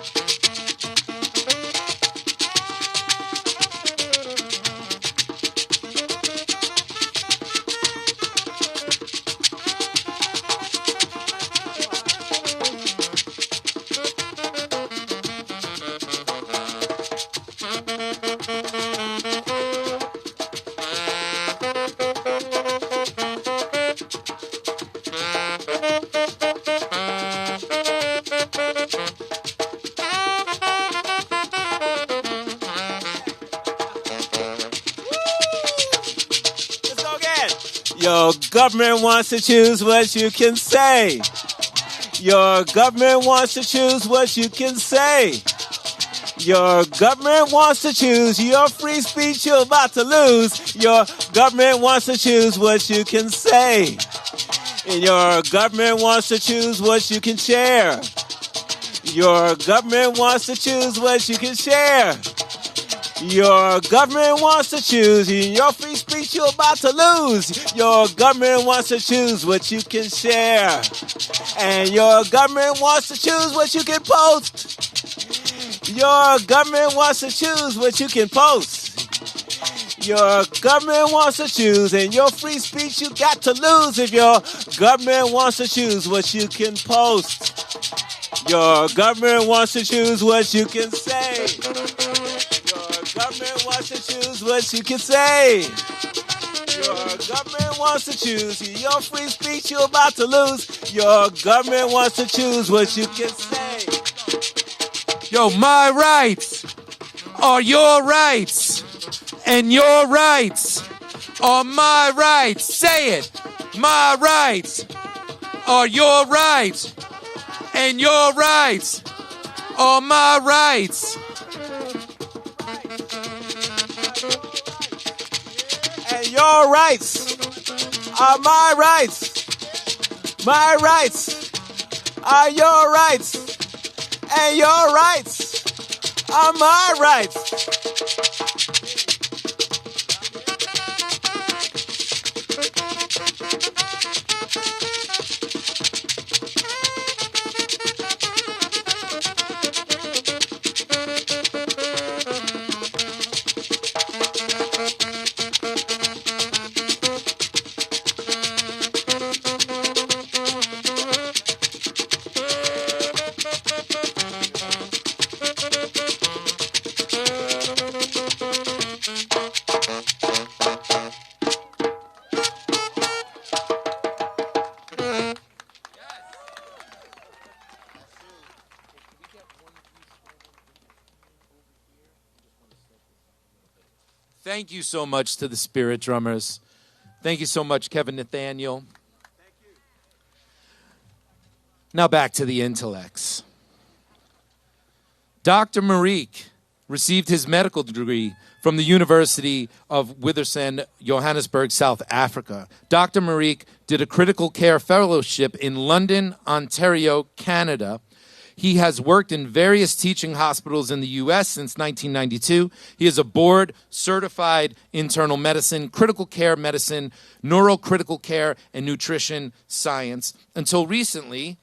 [SPEAKER 1] Your government wants to choose what you can say. Your government wants to choose what you can say. Your government wants to choose your free speech you're about to lose. Your government wants to choose what you can say. And your government wants to choose what you can share. Your government wants to choose what you can share. Your government wants to choose your free speech you're about to lose. Your government wants to choose what you can share. And your government wants to choose what you can post. Your government wants to choose what you can post. Your government wants to choose, and your free speech you got to lose if your government wants to choose what you can post. Your government wants to choose what you can say. Government wants to choose what you can say. Your government wants to choose your free speech you're about to lose. Your government wants to choose what you can say.
[SPEAKER 2] Yo, my rights are your rights, and your rights are my rights. Say it. My rights are your rights, and your rights are my rights.
[SPEAKER 1] Your rights are my rights. My rights are your rights. And your rights are my rights.
[SPEAKER 2] Thank you so much to the Spirit Drummers. Thank you so much, Kevin Nathaniel. Thank you. Now back to the intellects. Dr. Marik received his medical degree from the University of Witwatersrand, Johannesburg, South Africa. Dr. Marik did a critical care fellowship in London, Ontario, Canada. He has worked in various teaching hospitals in the U.S. since 1992. He is a board-certified internal medicine, critical care medicine, neurocritical care, and nutrition science. Until recently,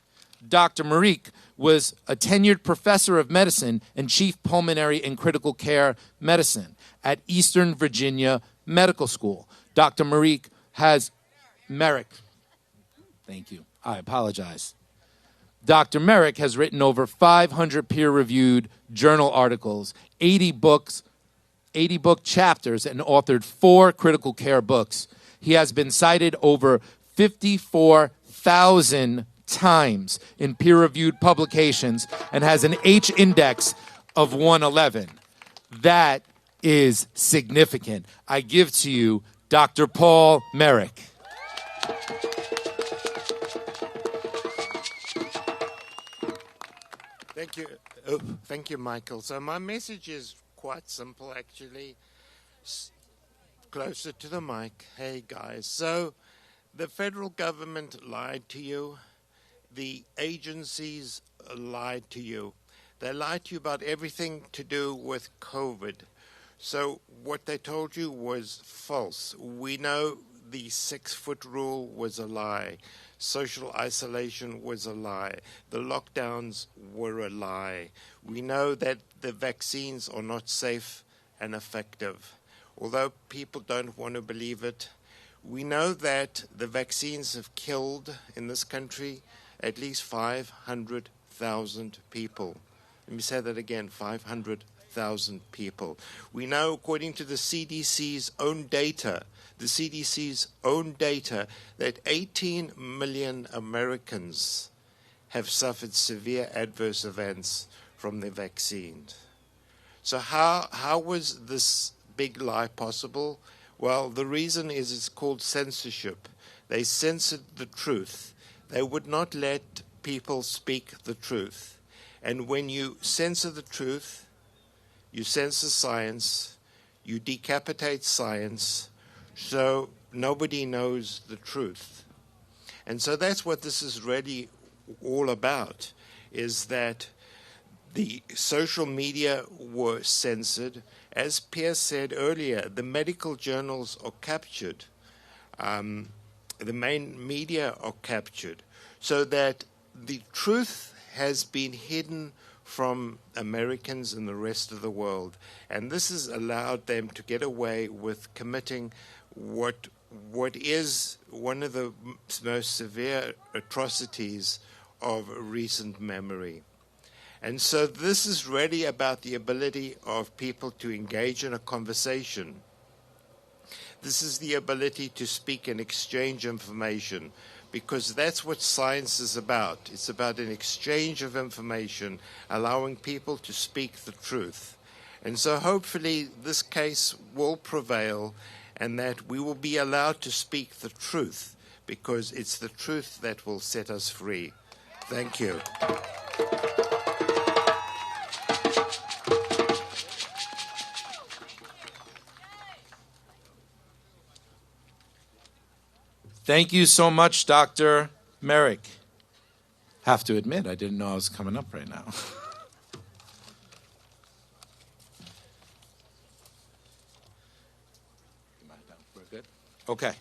[SPEAKER 2] Dr. Marik was a tenured professor of medicine and chief pulmonary and critical care medicine at Eastern Virginia Medical School. Dr. Marik has Marik. Thank you. I apologize. Dr. Marik has written over 500 peer-reviewed journal articles, 80 book chapters, and authored 4 critical care books. He has been cited over 54,000 times in peer-reviewed publications and has an H index of 111. That is significant. I give to you Dr. Paul Marik.
[SPEAKER 7] Thank you. Thank you, Michael. So my message is quite simple, actually. Closer to the mic. Hey, guys. So the federal government lied to you. The agencies lied to you. They lied to you about everything to do with COVID. So what they told you was false. We know the 6-foot rule was a lie. Social isolation was a lie. The lockdowns were a lie. We know that the vaccines are not safe and effective. Although people don't want to believe it, we know that the vaccines have killed in this country at least 500,000 people. Let me say that again, 500,000 people. We know, according to the CDC's own data, that 18 million Americans have suffered severe adverse events from the vaccine. So how was this big lie possible? Well, the reason is it's called censorship. They censored the truth. They would not let people speak the truth. And when you censor the truth, you censor science, you decapitate science, so nobody knows the truth. And so that's what this is really all about, is that the social media were censored. As Pierre said earlier, the medical journals are captured. The main media are captured, so that the truth has been hidden from Americans and the rest of the world. And this has allowed them to get away with committing what is one of the most severe atrocities of recent memory. And so this is really about the ability of people to engage in a conversation. This is the ability to speak and exchange information, because that's what science is about. It's about an exchange of information, allowing people to speak the truth. And so hopefully this case will prevail, and that we will be allowed to speak the truth, because it's the truth that will set us free. Thank you.
[SPEAKER 2] Thank you so much, Dr. Marik. Have to admit, I didn't know I was coming up right now. We're good? Okay.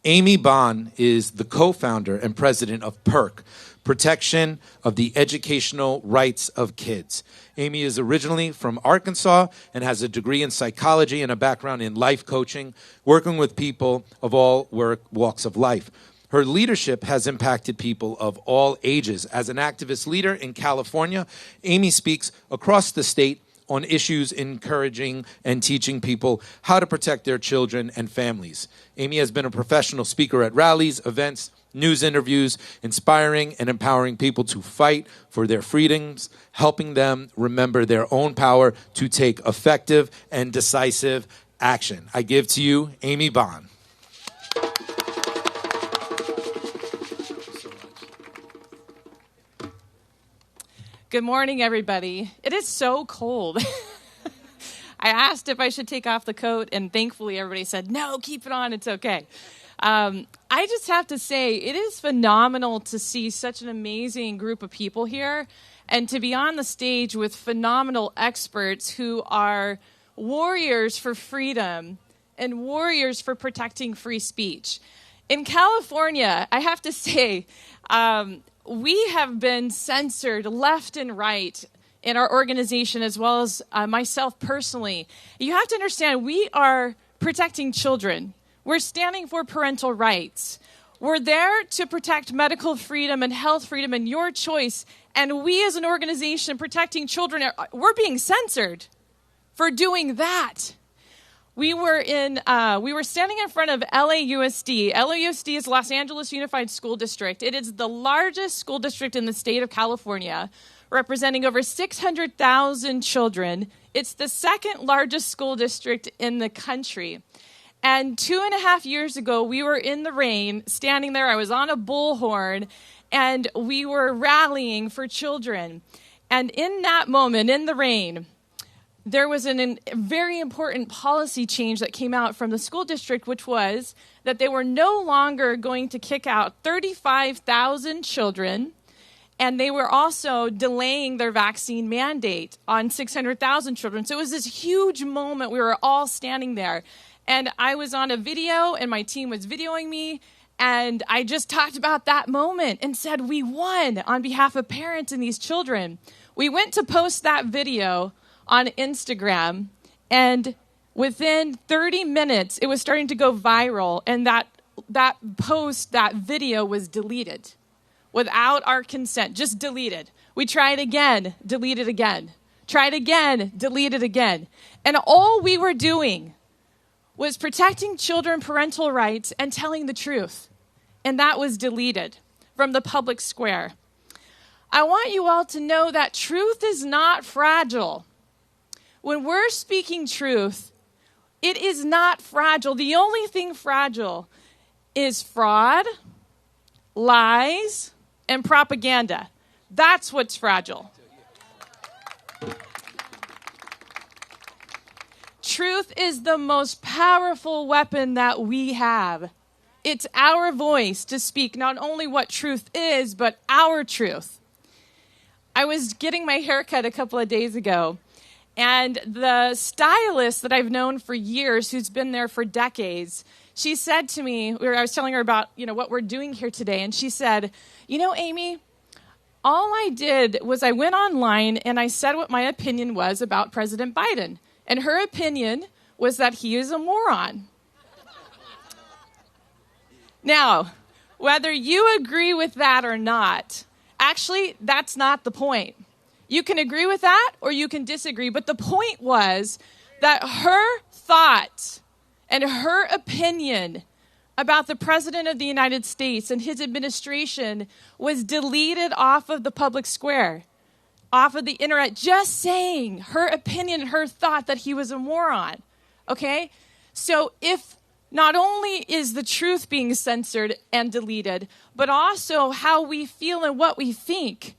[SPEAKER 2] Amy Bond is the co-founder and president of PERC, Protection of the Educational Rights of Kids. Amy is originally from Arkansas and has a degree in psychology and a background in life coaching, working with people of all walks of life. Her leadership has impacted people of all ages. As an activist leader in California, Amy speaks across the state on issues encouraging and teaching people how to protect their children and families. Amy has been a professional speaker at rallies, events, news interviews, inspiring and empowering people to fight for their freedoms, helping them remember their own power to take effective and decisive action. I give to you Amy Bond.
[SPEAKER 8] Good morning, everybody. It is so cold. I asked if I should take off the coat, and thankfully everybody said, no, keep it on, it's okay. I just have to say, it is phenomenal to see such an amazing group of people here and to be on the stage with phenomenal experts who are warriors for freedom and warriors for protecting free speech. In California, I have to say, we have been censored left and right in our organization, as well as myself personally. You have to understand, we are protecting children. We're standing for parental rights. We're there to protect medical freedom and health freedom and your choice. And we as an organization protecting children, we're being censored for doing that. We were standing in front of LAUSD. LAUSD is Los Angeles Unified School District. It is the largest school district in the state of California, representing over 600,000 children. It's the second largest school district in the country. And 2.5 years ago, we were in the rain, standing there. I was on a bullhorn, and we were rallying for children. And in that moment, in the rain, there was a very important policy change that came out from the school district, which was that they were no longer going to kick out 35,000 children, and they were also delaying their vaccine mandate on 600,000 children. So it was this huge moment. We were all standing there. And I was on a video, and my team was videoing me, and I just talked about that moment and said, we won on behalf of parents and these children. We went to post that video on Instagram, and within 30 minutes, it was starting to go viral, and that post, that video was deleted without our consent, just deleted. We tried again, deleted again. Tried again, deleted again. And all we were doing was protecting children parental rights and telling the truth. And that was deleted from the public square. I want you all to know that truth is not fragile. When we're speaking truth, it is not fragile. The only thing fragile is fraud, lies, and propaganda. That's what's fragile. truth is the most powerful weapon that we have. It's our voice to speak not only what truth is, but our truth. I was getting my haircut a couple of days ago, and the stylist that I've known for years, who's been there for decades, she said to me, I was telling her about, what we're doing here today, and she said, Amy, all I did was I went online and I said what my opinion was about President Biden. And her opinion was that he is a moron. Now, whether you agree with that or not, actually, that's not the point. You can agree with that or you can disagree. But the point was that her thought and her opinion about the President of the United States and his administration was deleted off of the public square, off of the internet, just saying her opinion, her thought that he was a moron. Okay? So if not only is the truth being censored and deleted, but also how we feel and what we think,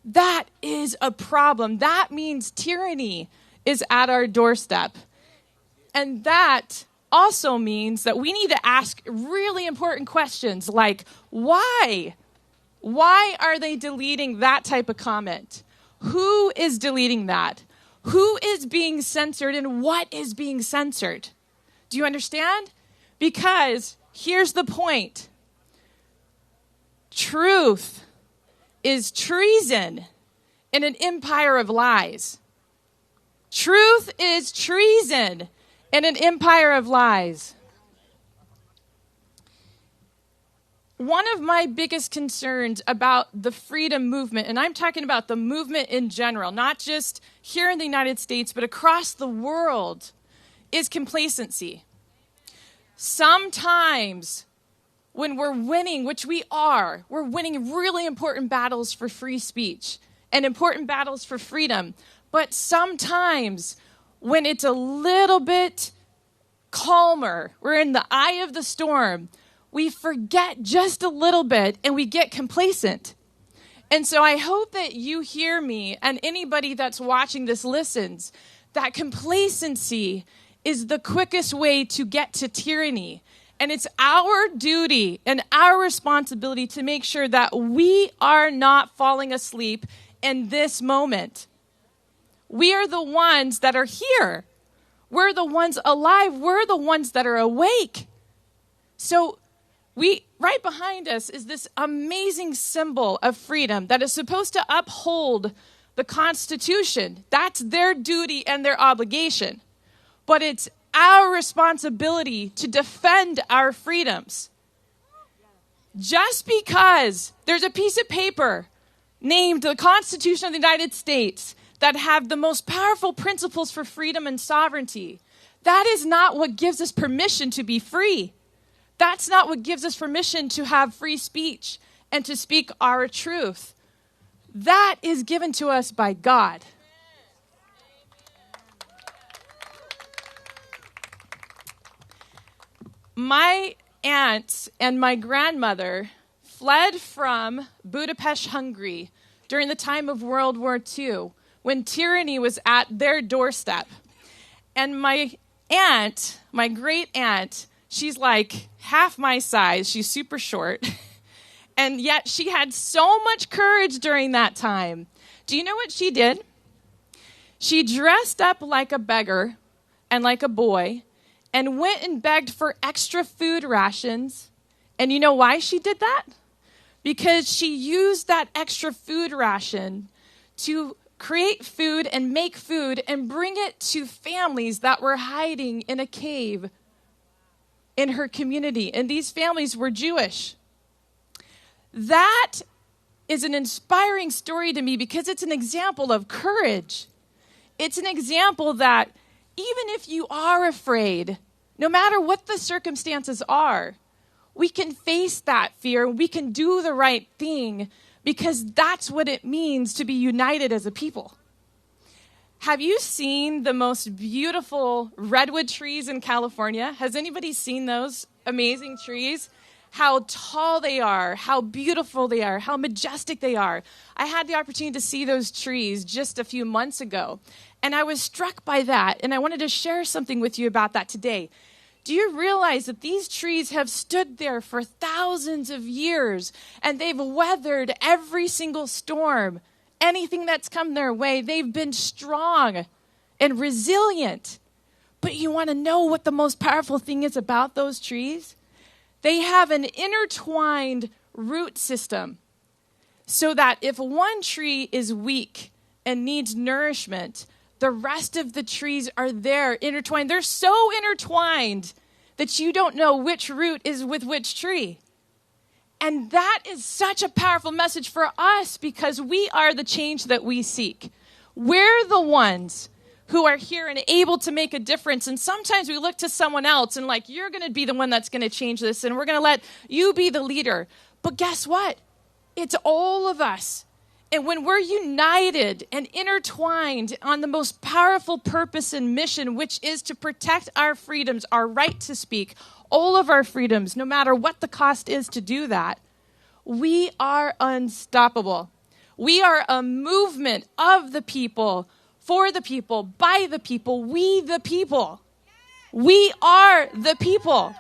[SPEAKER 8] that is a problem. That means tyranny is at our doorstep. And that also means that we need to ask really important questions like, why? Why are they deleting that type of comment? Who is deleting that? Who is being censored and what is being censored? Do you understand? Because here's the point. Truth is treason in an empire of lies. Truth is treason in an empire of lies. One of my biggest concerns about the freedom movement, and I'm talking about the movement in general, not just here in the United States, but across the world, is complacency. Sometimes when we're winning, which we are, we're winning really important battles for free speech and important battles for freedom. But sometimes when it's a little bit calmer, we're in the eye of the storm, we forget just a little bit and we get complacent. And so I hope that you hear me and anybody that's watching this listens, that complacency is the quickest way to get to tyranny. And it's our duty and our responsibility to make sure that we are not falling asleep in this moment. We are the ones that are here. We're the ones alive. We're the ones that are awake. So right behind us is this amazing symbol of freedom that is supposed to uphold the Constitution. That's their duty and their obligation. But it's our responsibility to defend our freedoms. Just because there's a piece of paper named the Constitution of the United States that have the most powerful principles for freedom and sovereignty, that is not what gives us permission to be free. That's not what gives us permission to have free speech and to speak our truth. That is given to us by God. My aunt and my grandmother fled from Budapest, Hungary during the time of World War II when tyranny was at their doorstep. And my aunt, my great aunt, she's like half my size. She's super short. And yet she had so much courage during that time. Do you know what she did? She dressed up like a beggar and like a boy and went and begged for extra food rations. And you know why she did that? Because she used that extra food ration to create food and make food and bring it to families that were hiding in a cave in her community. And these families were Jewish. That is an inspiring story to me because it's an example of courage. It's an example that even if you are afraid, no matter what the circumstances are, we can face that fear. We can do the right thing because that's what it means to be united as a people. Have you seen the most beautiful redwood trees in California? Has anybody seen those amazing trees? how tall they are, how beautiful they are, how majestic they are. I had the opportunity to see those trees just a few months ago, and I was struck by that, and I wanted to share something with you about that today. Do you realize that these trees have stood there for thousands of years, and they've weathered every single storm, anything that's come their way? They've been strong and resilient. But you want to know what the most powerful thing is about those trees? They have an intertwined root system, so that if one tree is weak and needs nourishment, the rest of the trees are there intertwined. They're so intertwined that you don't know which root is with which tree. And that is such a powerful message for us, because we are the change that we seek. We're the ones who are here and able to make a difference. And sometimes we look to someone else and like, you're going to be the one that's going to change this, and we're going to let you be the leader. But guess what? It's all of us. And when we're united and intertwined on the most powerful purpose and mission, which is to protect our freedoms, our right to speak, all of our freedoms, no matter what the cost is to do that, we are unstoppable. We are a movement of the people, for the people, by the people, we the people. We are the people.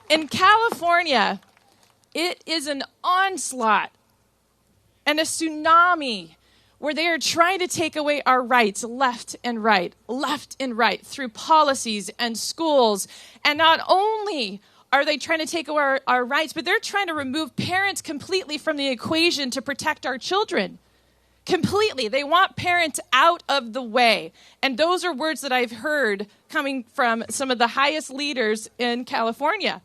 [SPEAKER 8] In California, it is an onslaught and a tsunami where they are trying to take away our rights left and right through policies and schools. And not only are they trying to take away our rights, but they're trying to remove parents completely from the equation to protect our children. Completely. They want parents out of the way. And those are words that I've heard coming from some of the highest leaders in California.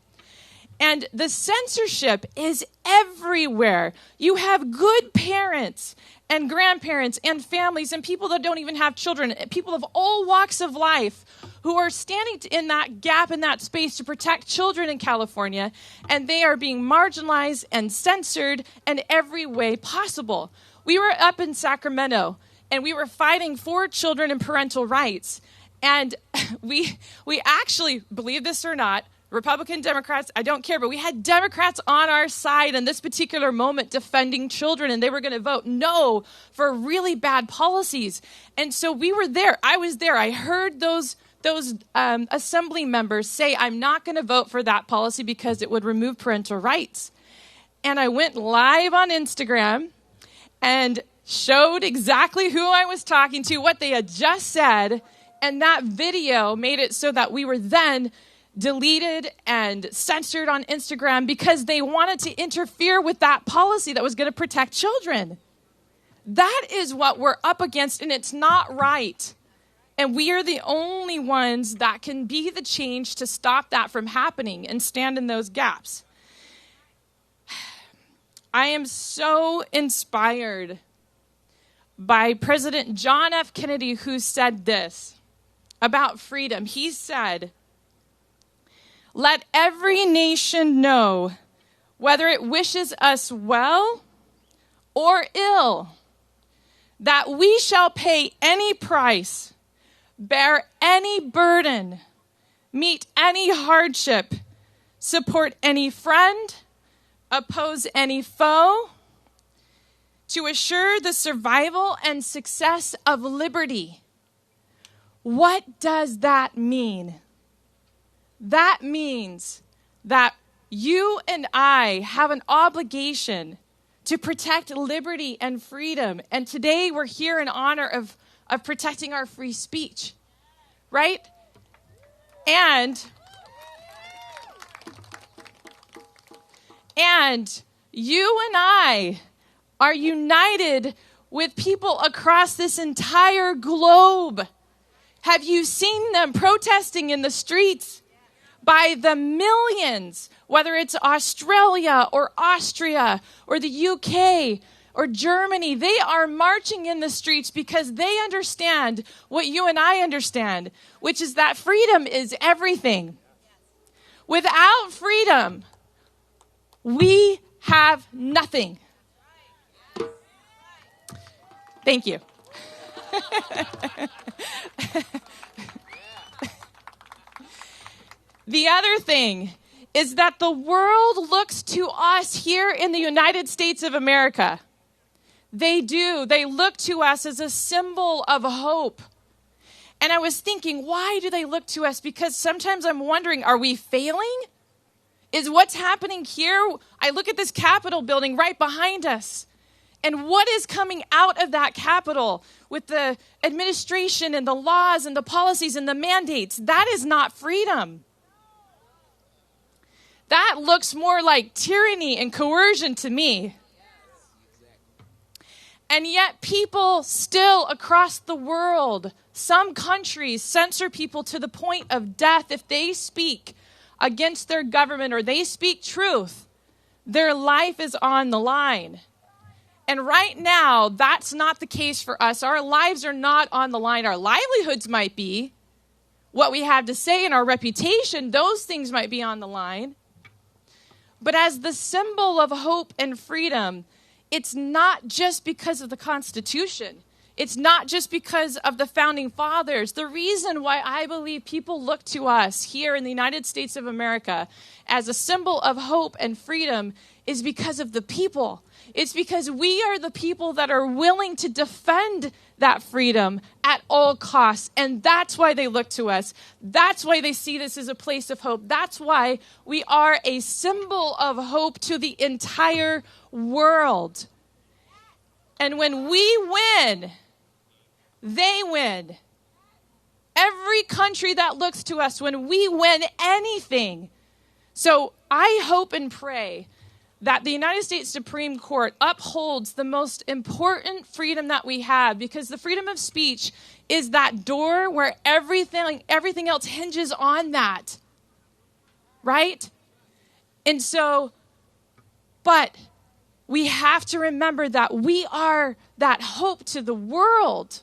[SPEAKER 8] And the censorship is everywhere. You have good parents and grandparents and families and people that don't even have children, people of all walks of life who are standing in that gap, in that space to protect children in California, and they are being marginalized and censored in every way possible. We were up in Sacramento, and we were fighting for children and parental rights. And we actually, believe this or not, Republican, Democrats, I don't care, but we had Democrats on our side in this particular moment defending children, and they were going to vote no for really bad policies. And so we were there. I was there. I heard those assembly members say, I'm not going to vote for that policy because it would remove parental rights. And I went live on Instagram and showed exactly who I was talking to, what they had just said, and that video made it so that we were then deleted and censored on Instagram because they wanted to interfere with that policy that was going to protect children. That is what we're up against, and it's not right. And we are the only ones that can be the change to stop that from happening and stand in those gaps. I am so inspired by President John F. Kennedy, who said this about freedom. He said, "Let every nation know, whether it wishes us well or ill, that we shall pay any price, bear any burden, meet any hardship, support any friend, oppose any foe, to assure the survival and success of liberty." What does that mean? That means that you and I have an obligation to protect liberty and freedom. And today we're here in honor of protecting our free speech, right? And you and I are united with people across this entire globe. Have you seen them protesting in the streets? By the millions, whether it's Australia or Austria or the UK or Germany, they are marching in the streets because they understand what you and I understand, which is that freedom is everything. Without freedom, we have nothing. Thank you. The other thing is that the world looks to us here in the United States of America. They do. They look to us as a symbol of hope. And I was thinking, why do they look to us? Because sometimes I'm wondering, are we failing? Is what's happening here? I look at this Capitol building right behind us. And what is coming out of that Capitol with the administration and the laws and the policies and the mandates? That is not freedom. That looks more like tyranny and coercion to me. And yet people still across the world, some countries censor people to the point of death if they speak against their government or they speak truth. Their life is on the line. And right now, that's not the case for us. Our lives are not on the line. Our livelihoods might be. What we have to say and our reputation, those things might be on the line. But as the symbol of hope and freedom, it's not just because of the Constitution. It's not just because of the founding fathers. The reason why I believe people look to us here in the United States of America as a symbol of hope and freedom is because of the people. It's because we are the people that are willing to defend that freedom at all costs. And that's why they look to us. That's why they see this as a place of hope. That's why we are a symbol of hope to the entire world. And when we win, they win. Every country that looks to us, when we win anything. So I hope and pray that the United States Supreme Court upholds the most important freedom that we have, because the freedom of speech is that door where everything else hinges on that, right? And so, but we have to remember that we are that hope to the world,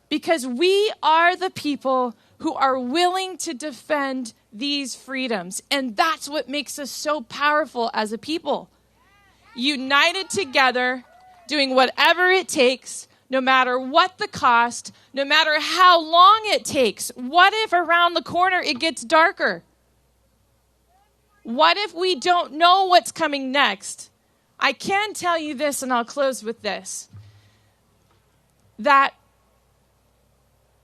[SPEAKER 8] because we are the people who are willing to defend these freedoms. And that's what makes us so powerful as a people. United together, doing whatever it takes, no matter what the cost, no matter how long it takes. What if around the corner it gets darker? What if we don't know what's coming next? I can tell you this, and I'll close with this, that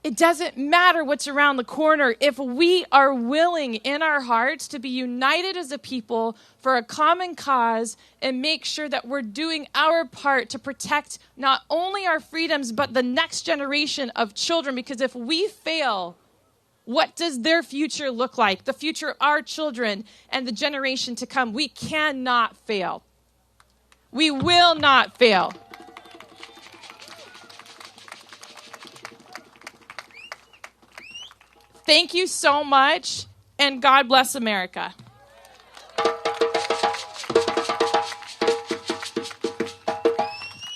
[SPEAKER 8] it doesn't matter what's around the corner if we are willing in our hearts to be united as a people for a common cause and make sure that we're doing our part to protect not only our freedoms, but the next generation of children. Because if we fail, what does their future look like? The future of our children and the generation to come. We cannot fail. We will not fail. Thank you so much, and God bless America.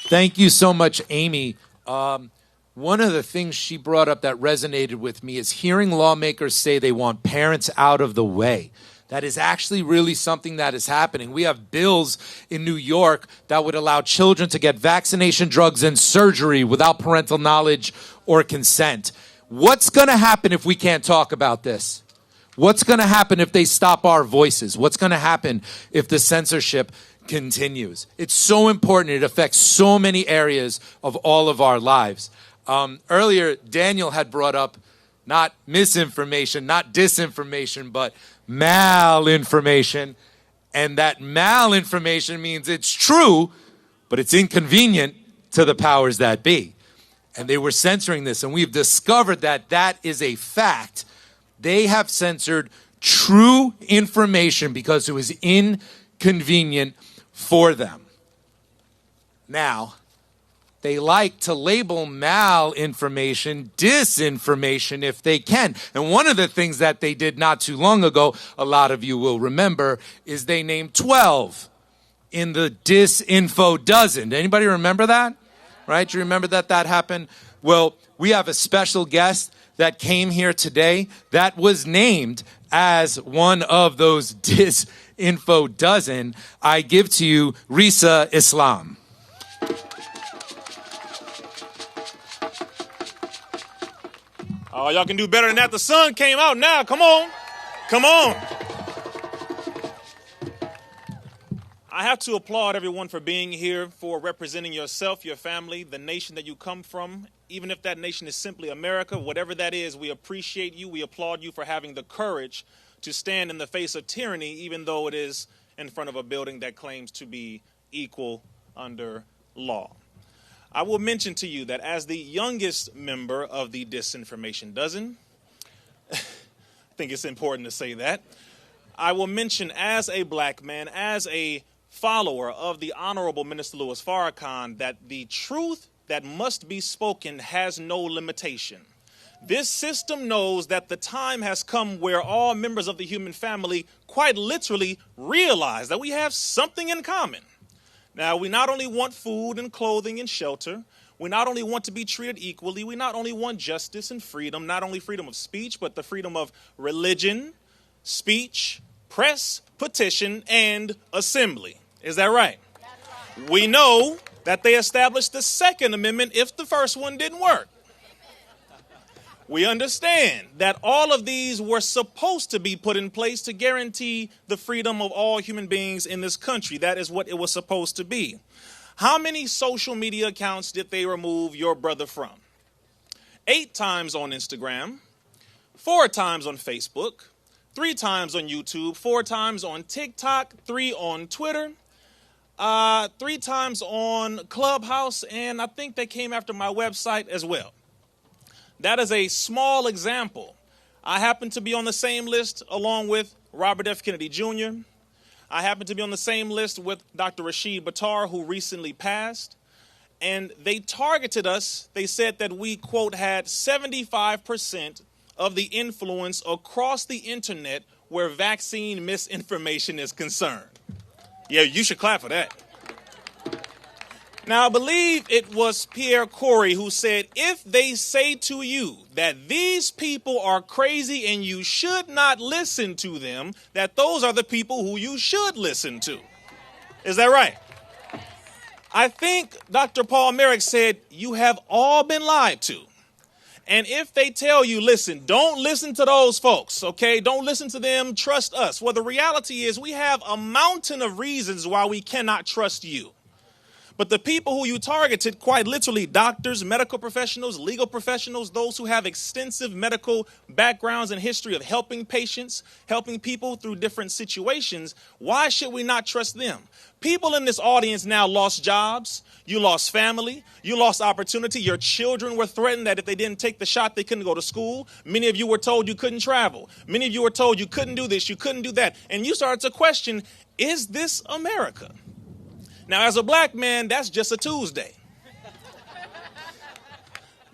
[SPEAKER 2] Thank you so much, Amy. One of the things she brought up that resonated with me is hearing lawmakers say they want parents out of the way. That is actually really something that is happening. We have bills in New York that would allow children to get vaccination, drugs, and surgery without parental knowledge or consent. What's going to happen if we can't talk about this? What's going to happen if they stop our voices? What's going to happen if the censorship continues? It's so important. It affects so many areas of all of our lives. Earlier, Daniel had brought up not misinformation, not disinformation, but malinformation. And that malinformation means it's true, but it's inconvenient to the powers that be. And they were censoring this, and we've discovered that that is a fact. They have censored true information because it was inconvenient for them. Now, they like to label malinformation disinformation if they can. And one of the things that they did not too long ago, a lot of you will remember, is they named 12 in the disinfo dozen. Anybody remember that? Right? Do you remember that happened? Well, we have a special guest that came here today that was named as one of those disinfo dozen. I give to you Risa Islam.
[SPEAKER 9] Oh, y'all can do better than that. The sun came out now. Come on. Come on. I have to applaud everyone for being here, for representing yourself, your family, the nation that you come from. Even if that nation is simply America, whatever that is, we appreciate you. We applaud you for having the courage to stand in the face of tyranny, even though it is in front of a building that claims to be equal under law. I will mention to you that as the youngest member of the disinformation dozen, I think it's important to say that, I will mention as a black man, as a follower of the Honorable Minister Louis Farrakhan, that the truth that must be spoken has no limitation. This system knows that the time has come where all members of the human family quite literally realize that we have something in common. Now, we not only want food and clothing and shelter, we not only want to be treated equally, we not only want justice and freedom, not only freedom of speech, but the freedom of religion, speech, press, petition, and assembly. Is that right? We know that they established the Second Amendment if the first one didn't work. We understand that all of these were supposed to be put in place to guarantee the freedom of all human beings in this country. That is what it was supposed to be. How many social media accounts did they remove your brother from? 8 times on Instagram, 4 times on Facebook, 3 times on YouTube, 4 times on TikTok, 3 on Twitter, 3 times on Clubhouse, and I think they came after my website as well. That is a small example. I happen to be on the same list along with Robert F. Kennedy Jr. I happen to be on the same list with Dr. Rashid Buttar, who recently passed. And they targeted us. They said that we, quote, had 75% of the influence across the internet where vaccine misinformation is concerned. Yeah, you should clap for that. Now, I believe it was Pierre Corey who said, if they say to you that these people are crazy and you should not listen to them, that those are the people who you should listen to. Is that right? I think Dr. Paul Marik said, you have all been lied to. And if they tell you, listen, don't listen to those folks, okay? Don't listen to them, trust us. Well, the reality is we have a mountain of reasons why we cannot trust you. But the people who you targeted, quite literally, doctors, medical professionals, legal professionals, those who have extensive medical backgrounds and history of helping patients, helping people through different situations, why should we not trust them? People in this audience now lost jobs. You lost family. You lost opportunity. Your children were threatened that if they didn't take the shot, they couldn't go to school. Many of you were told you couldn't travel. Many of you were told you couldn't do this, you couldn't do that. And you started to question, is this America? Now, as a black man, that's just a Tuesday.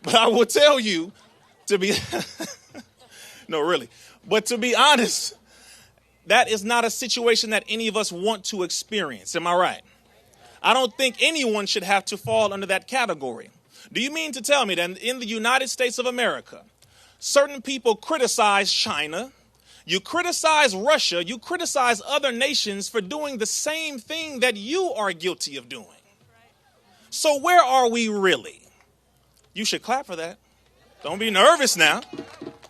[SPEAKER 9] But I will tell you, to be, no, really, but to be honest, that is not a situation that any of us want to experience. Am I right? I don't think anyone should have to fall under that category. Do you mean to tell me that in the United States of America, certain people criticize China, you criticize Russia, you criticize other nations for doing the same thing that you are guilty of doing? So where are we really? You should clap for that. Don't be nervous now.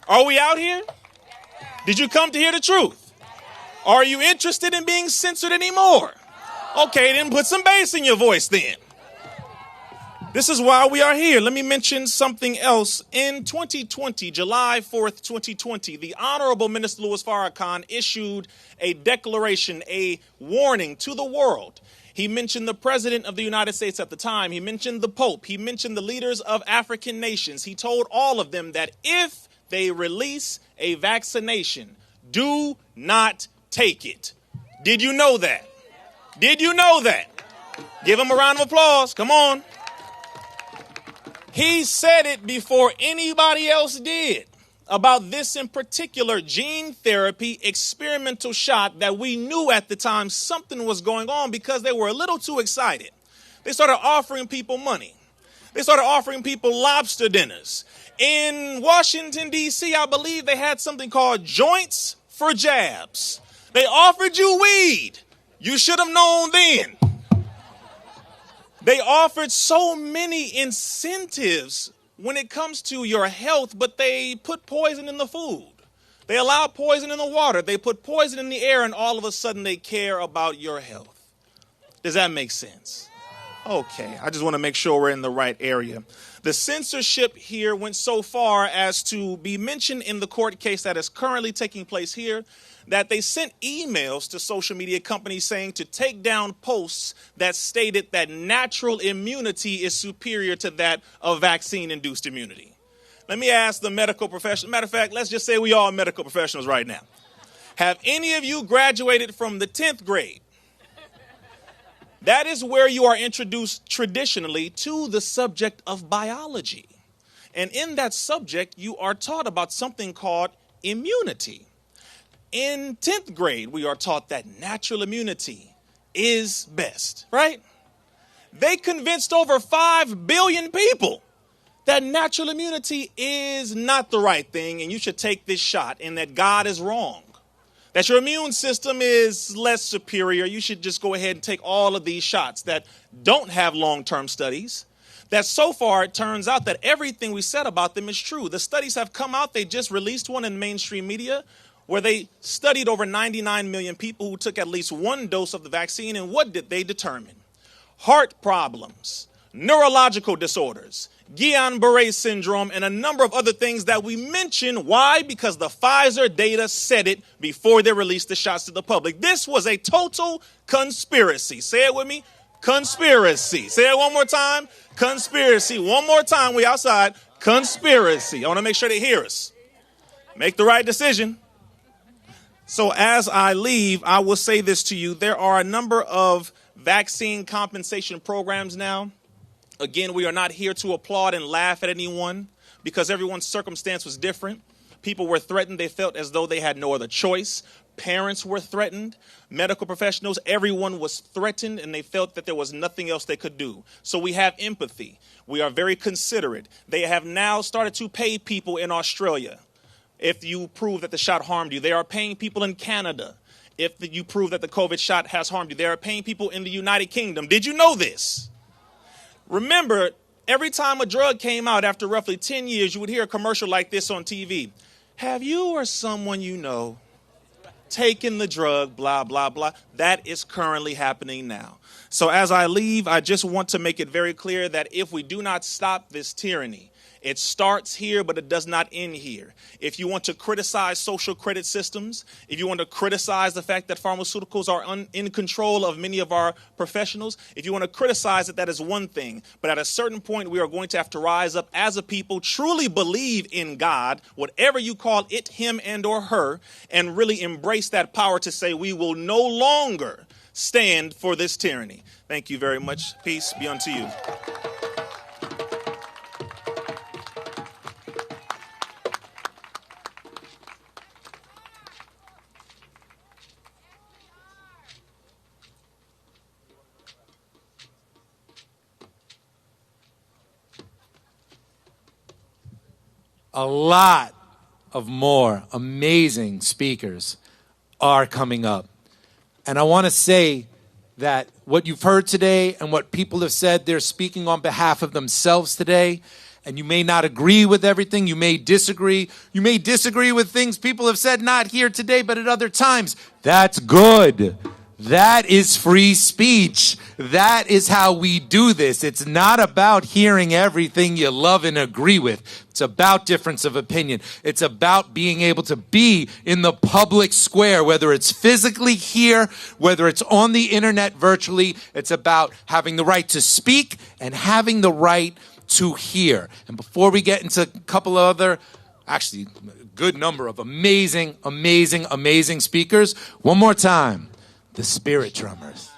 [SPEAKER 9] Are we out here? Did you come to hear the truth? Are you interested in being censored anymore? Okay, then put some bass in your voice then. This is why we are here. Let me mention something else. In 2020, July 4th, 2020, the Honorable Minister Louis Farrakhan issued a declaration, a warning to the world. He mentioned the President of the United States at the time. He mentioned the Pope. He mentioned the leaders of African nations. He told all of them that if they release a vaccination, do not take it. Did you know that? Did you know that? Give him a round of applause. Come on. He said it before anybody else did about this in particular gene therapy experimental shot that we knew at the time something was going on because they were a little too excited. They started offering people money. They started offering people lobster dinners. In Washington, D.C., I believe they had something called joints for jabs. They offered you weed. You should have known then. They offered so many incentives when it comes to your health, but they put poison in the food. They allow poison in the water. They put poison in the air, and all of a sudden they care about your health. Does that make sense? Okay, I just want to make sure we're in the right area. The censorship here went so far as to be mentioned in the court case that is currently taking place here, that they sent emails to social media companies saying to take down posts that stated that natural immunity is superior to that of vaccine-induced immunity. Let me ask the medical professional. Matter of fact, let's just say we all are medical professionals right now. Have any of you graduated from the 10th grade? That is where you are introduced traditionally to the subject of biology. And in that subject, you are taught about something called immunity. In 10th grade, we are taught that natural immunity is best, right? They convinced over 5 billion people that natural immunity is not the right thing and you should take this shot, and that God is wrong. That your immune system is less superior. You should just go ahead and take all of these shots that don't have long-term studies. That so far it turns out that everything we said about them is true. The studies have come out. They just released one in mainstream media where they studied over 99 million people who took at least one dose of the vaccine. And what did they determine? Heart problems, neurological disorders, Guillain-Barré syndrome, and a number of other things that we mentioned. Why? Because the Pfizer data said it before they released the shots to the public. This was a total conspiracy. Say it with me. Conspiracy. Say it one more time. Conspiracy. One more time. We outside. Conspiracy. I want to make sure they hear us. Make the right decision. So as I leave, I will say this to you. There are a number of vaccine compensation programs now. Again, we are not here to applaud and laugh at anyone because everyone's circumstance was different. People were threatened. They felt as though they had no other choice. Parents were threatened. Medical professionals, everyone was threatened, and they felt that there was nothing else they could do. So we have empathy. We are very considerate. They have now started to pay people in Australia if you prove that the shot harmed you. They are paying people in Canada if you prove that the COVID shot has harmed you. They are paying people in the United Kingdom. Did you know this? Remember, every time a drug came out after roughly 10 years, you would hear a commercial like this on TV. Have you or someone you know taken the drug, blah, blah, blah? That is currently happening now. So as I leave, I just want to make it very clear that if we do not stop this tyranny, it starts here, but it does not end here. If you want to criticize social credit systems, if you want to criticize the fact that pharmaceuticals are in control of many of our professionals, if you want to criticize it, that is one thing. But at a certain point, we are going to have to rise up as a people, truly believe in God, whatever you call it, him and or her, and really embrace that power to say we will no longer stand for this tyranny. Thank you very much. Peace be unto you.
[SPEAKER 2] A lot of more amazing speakers are coming up. And I want to say that what you've heard today and what people have said, they're speaking on behalf of themselves today. And you may not agree with everything. You may disagree. You may disagree with things people have said, not here today, but at other times. That's good. That is free speech. That is how we do this. It's not about hearing everything you love and agree with. It's about difference of opinion. It's about being able to be in the public square, whether it's physically here, whether it's on the internet virtually. It's about having the right to speak and having the right to hear. And before we get into a couple of other, actually a good number of amazing, amazing, amazing speakers, one more time. The Spirit Drummers.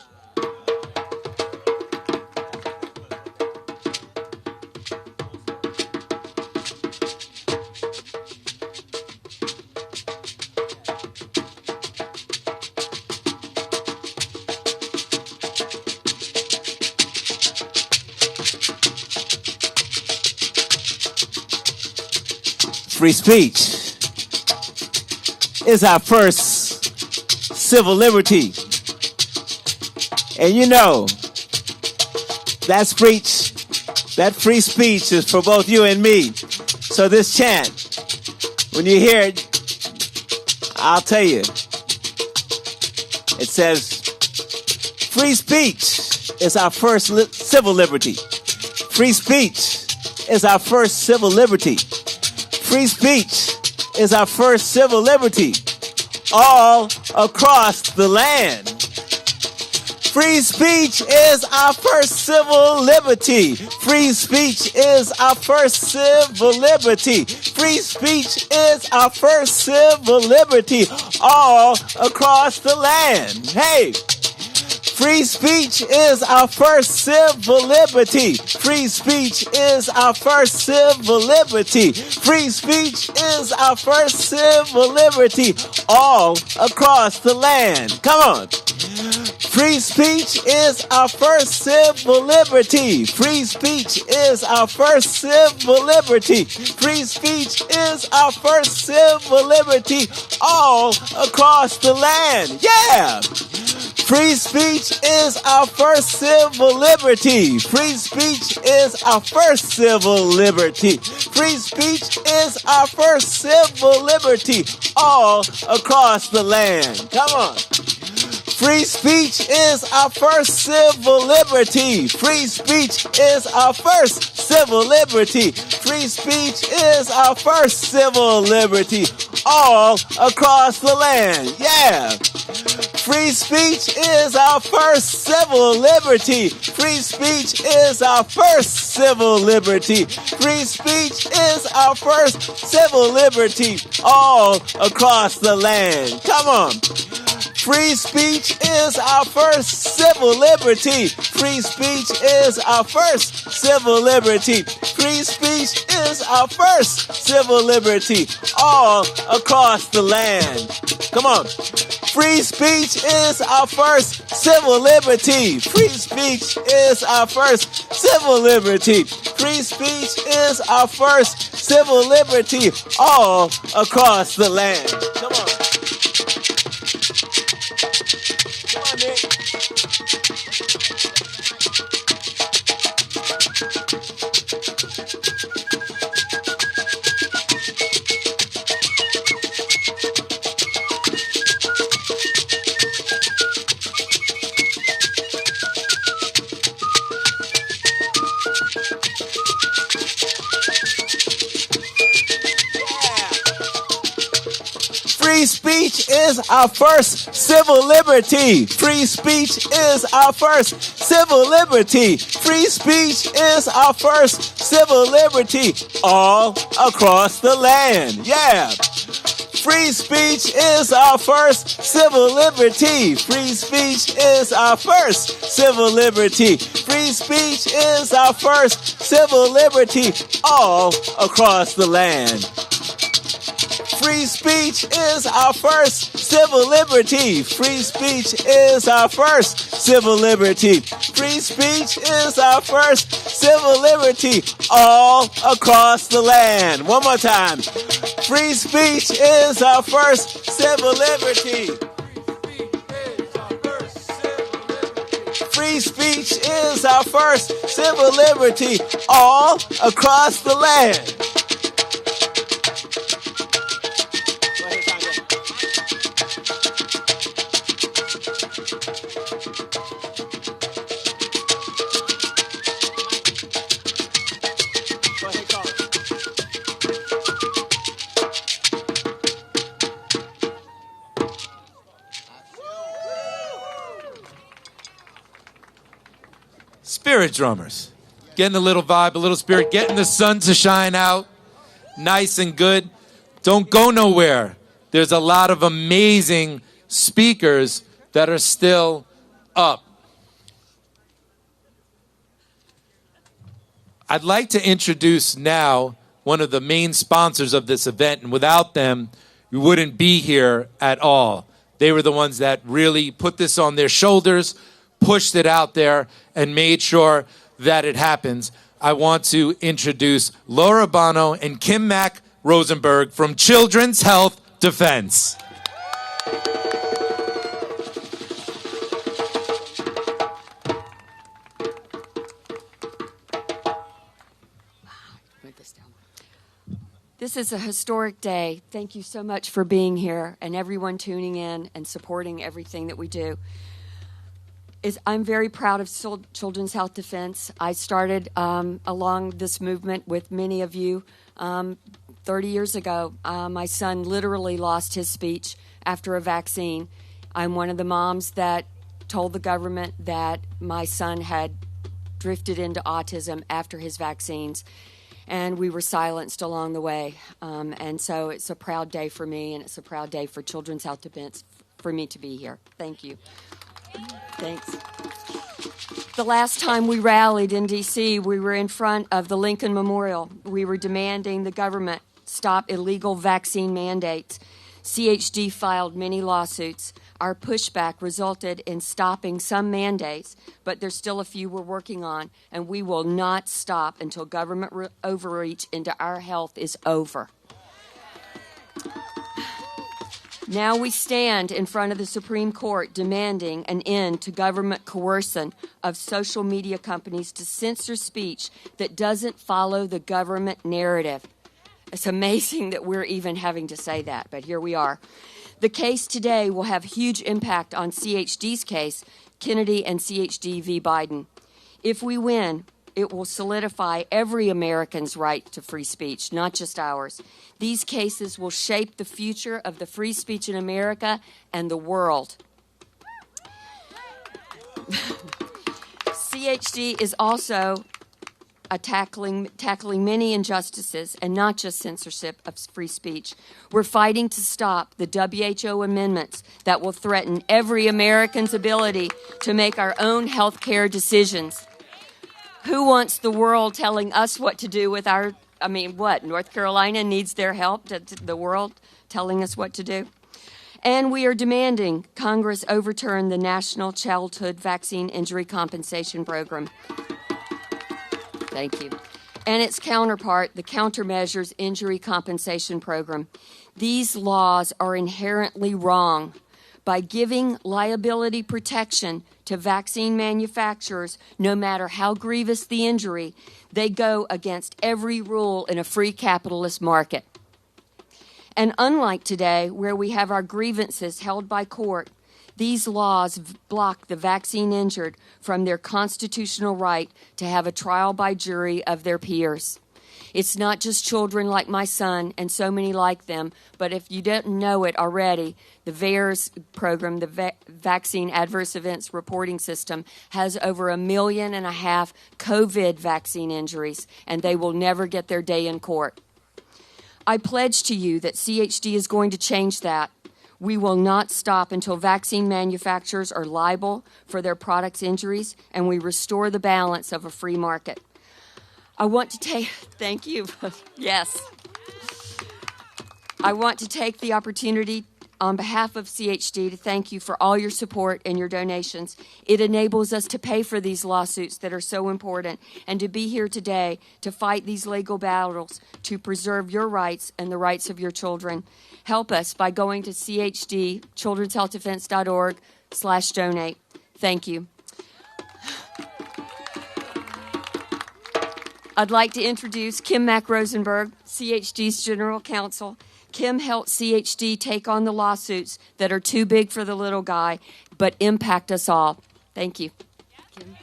[SPEAKER 1] Free speech is our first civil liberty. And you know, that free speech is for both you and me. So this chant, when you hear it, I'll tell you. It says, free speech is our first civil liberty. Free speech is our first civil liberty. Free speech is our first civil liberty all across the land. Free speech is our first civil liberty. Free speech is our first civil liberty. Free speech is our first civil liberty all across the land. Hey! Free speech is our first civil liberty. Free speech is our first civil liberty. Free speech is our first civil liberty all across the land. Come on. Free speech is our first civil liberty. Free speech is our first civil liberty. Free speech is our first civil liberty all across the land. Yeah! Free speech is our first civil liberty. Free speech is our first civil liberty. Free speech is our first civil liberty all across the land. Come on. Free speech is our first civil liberty. Free speech is our first civil liberty. Free speech is our first civil liberty all across the land. Yeah. Free speech is our first civil liberty. Free speech is our first civil liberty. Free speech is our first civil liberty all across the land. Come on. Free speech is our first civil liberty. Free speech is our first civil liberty. Free speech is our first civil liberty all across the land. Come on. Free speech is our first civil liberty. Free speech is our first civil liberty. Free speech is our first civil liberty all across the land. Come on. Come on, Nick. Free speech is our first civil liberty. Free speech is our first civil liberty. Free speech is our first civil liberty all across the land. Yeah. Free speech is our first civil liberty. Free speech is our first civil liberty. Free speech is our first civil liberty all across the land. Free speech is our first civil liberty. Free speech is our first civil liberty. Free speech is our first civil liberty all across the land. One more time. Free speech is our first civil liberty. Free speech is our first civil liberty all across the land.
[SPEAKER 2] Spirit drummers. Getting a little vibe, a little spirit, getting the sun to shine out. Nice and good. Don't go nowhere. There's a lot of amazing speakers that are still up. I'd like to introduce now one of the main sponsors of this event, and without them, we wouldn't be here at all. They were the ones that really put this on their shoulders, pushed it out there, and made sure that it happens. I want to introduce Laura Bono and Kim Mack Rosenberg from Children's Health Defense.
[SPEAKER 10] This is a historic day. Thank you so much for being here and everyone tuning in and supporting everything that we do. I'm very proud of Children's Health Defense. I started along this movement with many of you 30 years ago. My son literally lost his speech after a vaccine. I'm one of the moms that told the government that my son had drifted into autism after his vaccines, and we were silenced along the way. And so it's a proud day for me, and it's a proud day for Children's Health Defense for me to be here. Thank you. Thanks. The last time we rallied in D.C., we were in front of the Lincoln Memorial. We were demanding the government stop illegal vaccine mandates. CHD filed many lawsuits. Our pushback resulted in stopping some mandates, but there's still a few we're working on, and we will not stop until government overreach into our health is over. Now we stand in front of the Supreme Court demanding an end to government coercion of social media companies to censor speech that doesn't follow the government narrative. It's amazing that we're even having to say that, but here we are. The case today will have huge impact on CHD's case, Kennedy and CHD v. Bowden. If we win, it will solidify every American's right to free speech, not just ours. These cases will shape the future of the free speech in America and the world. CHD is also tackling many injustices and not just censorship of free speech. We're fighting to stop the WHO amendments that will threaten every American's ability to make our own health care decisions. Who wants the world telling us what to do with our, North Carolina needs their help, the world telling us what to do? And we are demanding Congress overturn the National Childhood Vaccine Injury Compensation Program. Thank you. And its counterpart, the Countermeasures Injury Compensation Program. These laws are inherently wrong. By giving liability protection to vaccine manufacturers, no matter how grievous the injury, they go against every rule in a free capitalist market. And unlike today, where we have our grievances held by court, these laws block the vaccine injured from their constitutional right to have a trial by jury of their peers. It's not just children like my son and so many like them, but if you didn't know it already, the VAERS program, the Vaccine Adverse Events Reporting System, has over 1.5 million COVID vaccine injuries, and they will never get their day in court. I pledge to you that CHD is going to change that. We will not stop until vaccine manufacturers are liable for their products' injuries and we restore the balance of a free market. I want to take, thank you, yes. I want to take the opportunity on behalf of CHD to thank you for all your support and your donations. It enables us to pay for these lawsuits that are so important and to be here today to fight these legal battles to preserve your rights and the rights of your children. Help us by going to childrenshealthdefense.org/donate. Thank you. I'd like to introduce Kim Mack-Rosenberg, CHD's General Counsel. Kim helped CHD take on the lawsuits that are too big for the little guy, but impact us all. Thank you. Kim.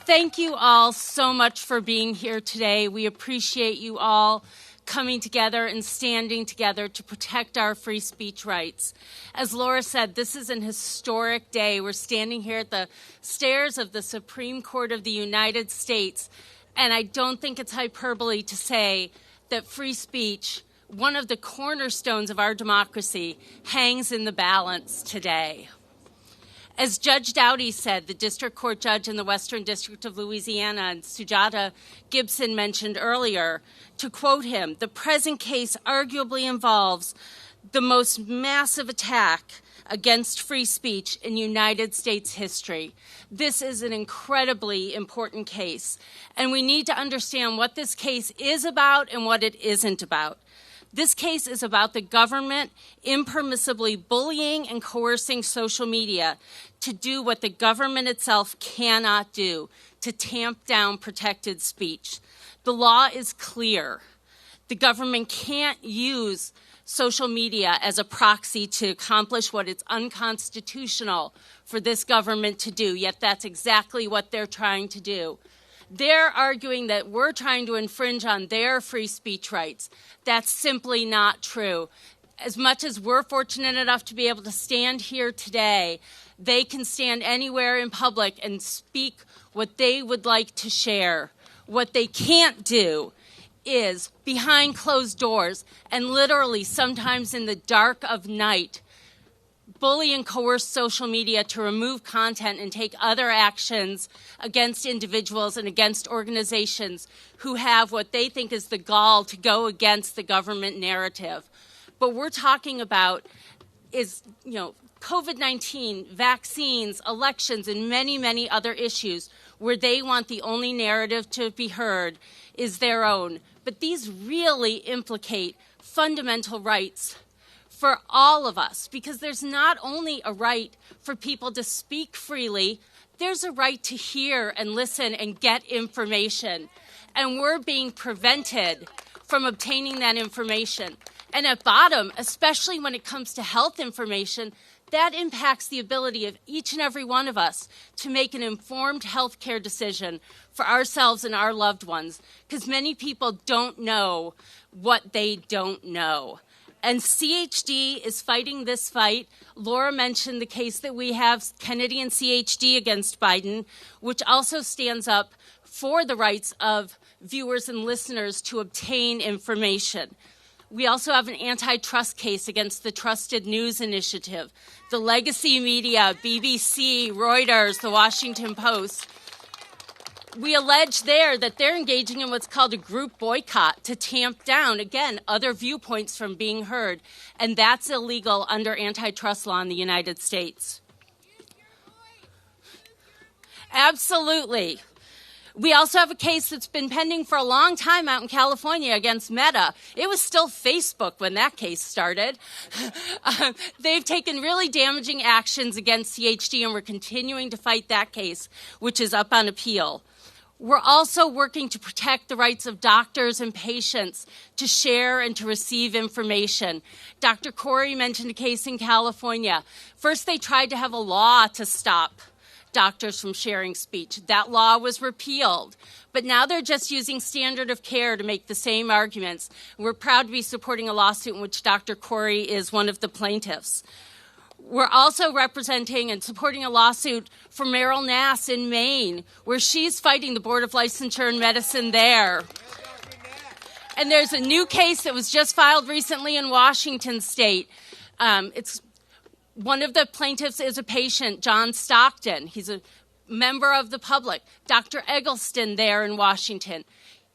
[SPEAKER 11] Thank you all so much for being here today. We appreciate you all coming together and standing together to protect our free speech rights. As Laura said, this is an historic day. We're standing here at the stairs of the Supreme Court of the United States, and I don't think it's hyperbole to say that free speech, one of the cornerstones of our democracy, hangs in the balance today. As Judge Doughty said, the district court judge in the Western District of Louisiana, and Sujata Gibson mentioned earlier, to quote him, the present case arguably involves the most massive attack against free speech in United States history. This is an incredibly important case, and we need to understand what this case is about and what it isn't about. This case is about the government impermissibly bullying and coercing social media to do what the government itself cannot do, to tamp down protected speech. The law is clear. The government can't use social media as a proxy to accomplish what it's unconstitutional for this government to do, yet that's exactly what they're trying to do. They're arguing that we're trying to infringe on their free speech rights. That's simply not true. As much as we're fortunate enough to be able to stand here today, they can stand anywhere in public and speak what they would like to share. What they can't do is behind closed doors and literally sometimes in the dark of night bully and coerce social media to remove content and take other actions against individuals and against organizations who have what they think is the gall to go against the government narrative. What we're talking about is, COVID-19, vaccines, elections, and many, many other issues where they want the only narrative to be heard is their own. But these really implicate fundamental rights for all of us, because there's not only a right for people to speak freely, there's a right to hear and listen and get information. And we're being prevented from obtaining that information. And at bottom, especially when it comes to health information, that impacts the ability of each and every one of us to make an informed healthcare decision for ourselves and our loved ones, because many people don't know what they don't know. And CHD is fighting this fight. Laura mentioned the case that we have, Kennedy and CHD against Biden, which also stands up for the rights of viewers and listeners to obtain information. We also have an antitrust case against the Trusted News Initiative, the legacy media, BBC, Reuters, the Washington Post. We allege there that they're engaging in what's called a group boycott to tamp down, again, other viewpoints from being heard. And that's illegal under antitrust law in the United States. Absolutely. We also have a case that's been pending for a long time out in California against Meta. It was still Facebook when that case started. They've taken really damaging actions against CHD, and we're continuing to fight that case, which is up on appeal. We're also working to protect the rights of doctors and patients to share and to receive information. Dr. Corey mentioned a case in California. First, they tried to have a law to stop doctors from sharing speech. That law was repealed. But now they're just using standard of care to make the same arguments. We're proud to be supporting a lawsuit in which Dr. Corey is one of the plaintiffs. We're also representing and supporting a lawsuit for Meryl Nass in Maine, where she's fighting the Board of Licensure in Medicine there. And there's a new case that was just filed recently in Washington State. One of the plaintiffs is a patient, John Stockton. He's a member of the public. Dr. Eggleston there in Washington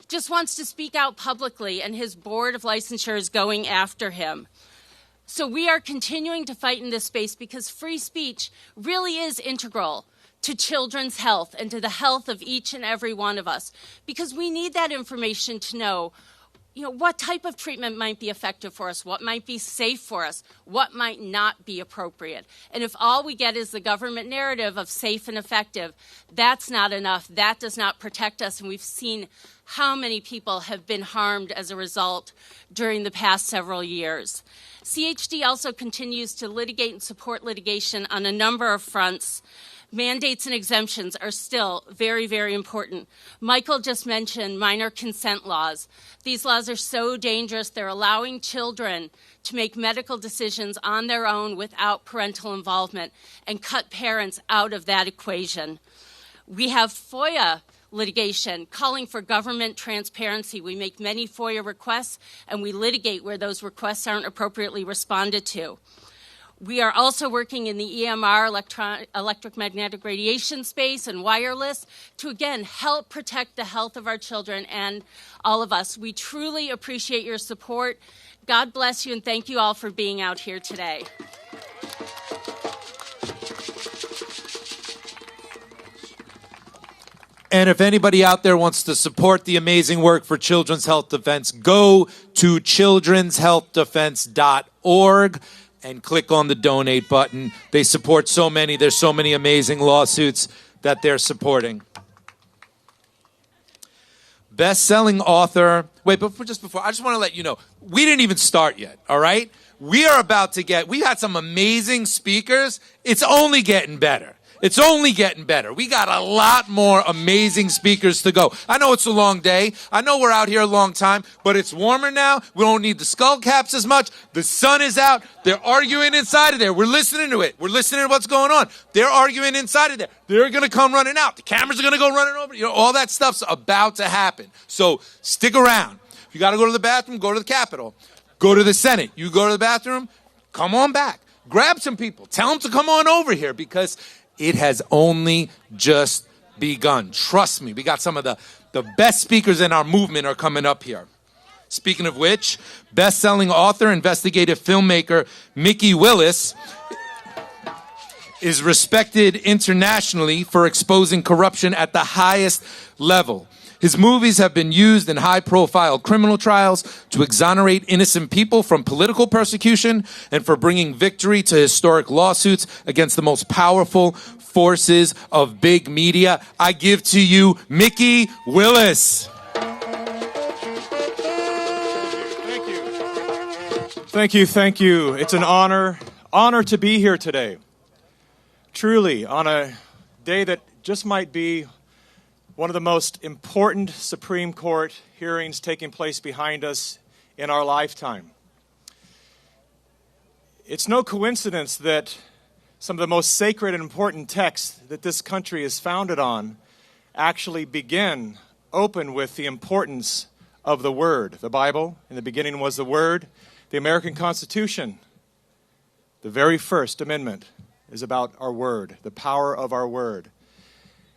[SPEAKER 11] just wants to speak out publicly, and his Board of Licensure is going after him. So we are continuing to fight in this space because free speech really is integral to children's health and to the health of each and every one of us, because we need that information to know, what type of treatment might be effective for us, what might be safe for us, what might not be appropriate. And if all we get is the government narrative of safe and effective, that's not enough. That does not protect us. And we've seen how many people have been harmed as a result during the past several years. CHD also continues to litigate and support litigation on a number of fronts. Mandates and exemptions are still very, very important. Michael just mentioned minor consent laws. These laws are so dangerous. They're allowing children to make medical decisions on their own without parental involvement and cut parents out of that equation. We have FOIA litigation calling for government transparency. We make many FOIA requests, and we litigate where those requests aren't appropriately responded to. We are also working in the EMR, electromagnetic radiation space, and wireless to, again, help protect the health of our children and all of us. We truly appreciate your support. God bless you, and thank you all for being out here today.
[SPEAKER 12] And if anybody out there wants to support the amazing work for Children's Health Defense, go to childrenshealthdefense.org. and click on the donate button. They support so many. There's so many amazing lawsuits that they're supporting. best-selling author. Wait, but just before, I just want to let you know, we didn't even start yet, all right? We had some amazing speakers. It's only getting better. It's only getting better. We got a lot more amazing speakers to go. I know it's a long day. I know we're out here a long time, but it's warmer now. We don't need the skull caps as much. The sun is out. They're arguing inside of there. We're listening to it. We're listening to what's going on. They're arguing inside of there. They're going to come running out. The cameras are going to go running over. You know, all that stuff's about to happen. So stick around. If you got to go to the bathroom, go to the Capitol. Go to the Senate. You go to the bathroom, come on back. Grab some people. Tell them to come on over here because it has only just begun. Trust me, we got some of the best speakers in our movement are coming up here. Speaking of which, best-selling author, investigative filmmaker Mickey Willis is respected internationally for exposing corruption at the highest level. His movies have been used in high-profile criminal trials to exonerate innocent people from political persecution and for bringing victory to historic lawsuits against the most powerful forces of big media. I give to you Mickey Willis.
[SPEAKER 13] Thank you. It's an honor to be here today. Truly, on a day that just might be one of the most important Supreme Court hearings taking place behind us in our lifetime. It's no coincidence that some of the most sacred and important texts that this country is founded on actually open with the importance of the Word. The Bible, in the beginning was the Word. The American Constitution, the very first amendment, is about our Word, the power of our Word.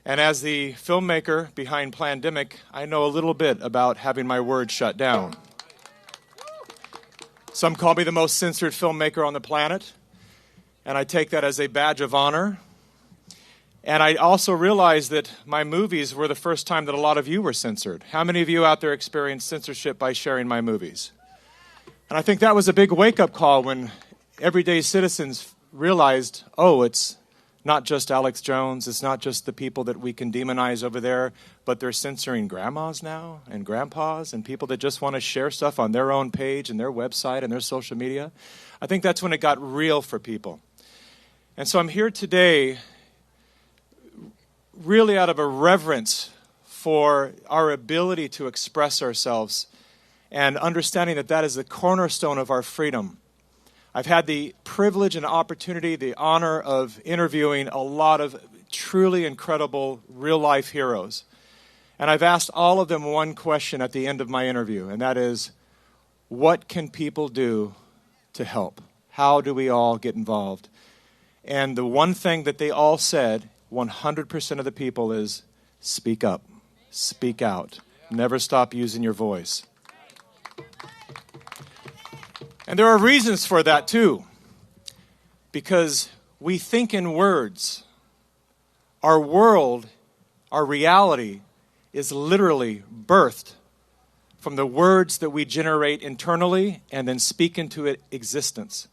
[SPEAKER 13] And as the filmmaker behind Plandemic, I know a little bit about having my word shut down. Some call me the most censored filmmaker on the planet, and I take that as a badge of honor. And I also realize that my movies were the first time that a lot of you were censored. How many of you out there experienced censorship by sharing my movies? And I think that was a big wake-up call when everyday citizens realized, oh, it's not just Alex Jones, it's not just the people that we can demonize over there, but they're censoring grandmas now and grandpas and people that just want to share stuff on their own page and their website and their social media. I think that's when it got real for people. And so I'm here today really out of a reverence for our ability to express ourselves and understanding that that is the cornerstone of our freedom. I've had the privilege and opportunity, the honor of interviewing a lot of truly incredible real-life heroes. And I've asked all of them one question at the end of my interview, and that is, what can people do to help? How do we all get involved? And the one thing that they all said, 100% of the people, is speak up, speak out, never stop using your voice. And there are reasons for that too, because we think in words. Our world, our reality, is literally birthed from the words that we generate internally and then speak into existence.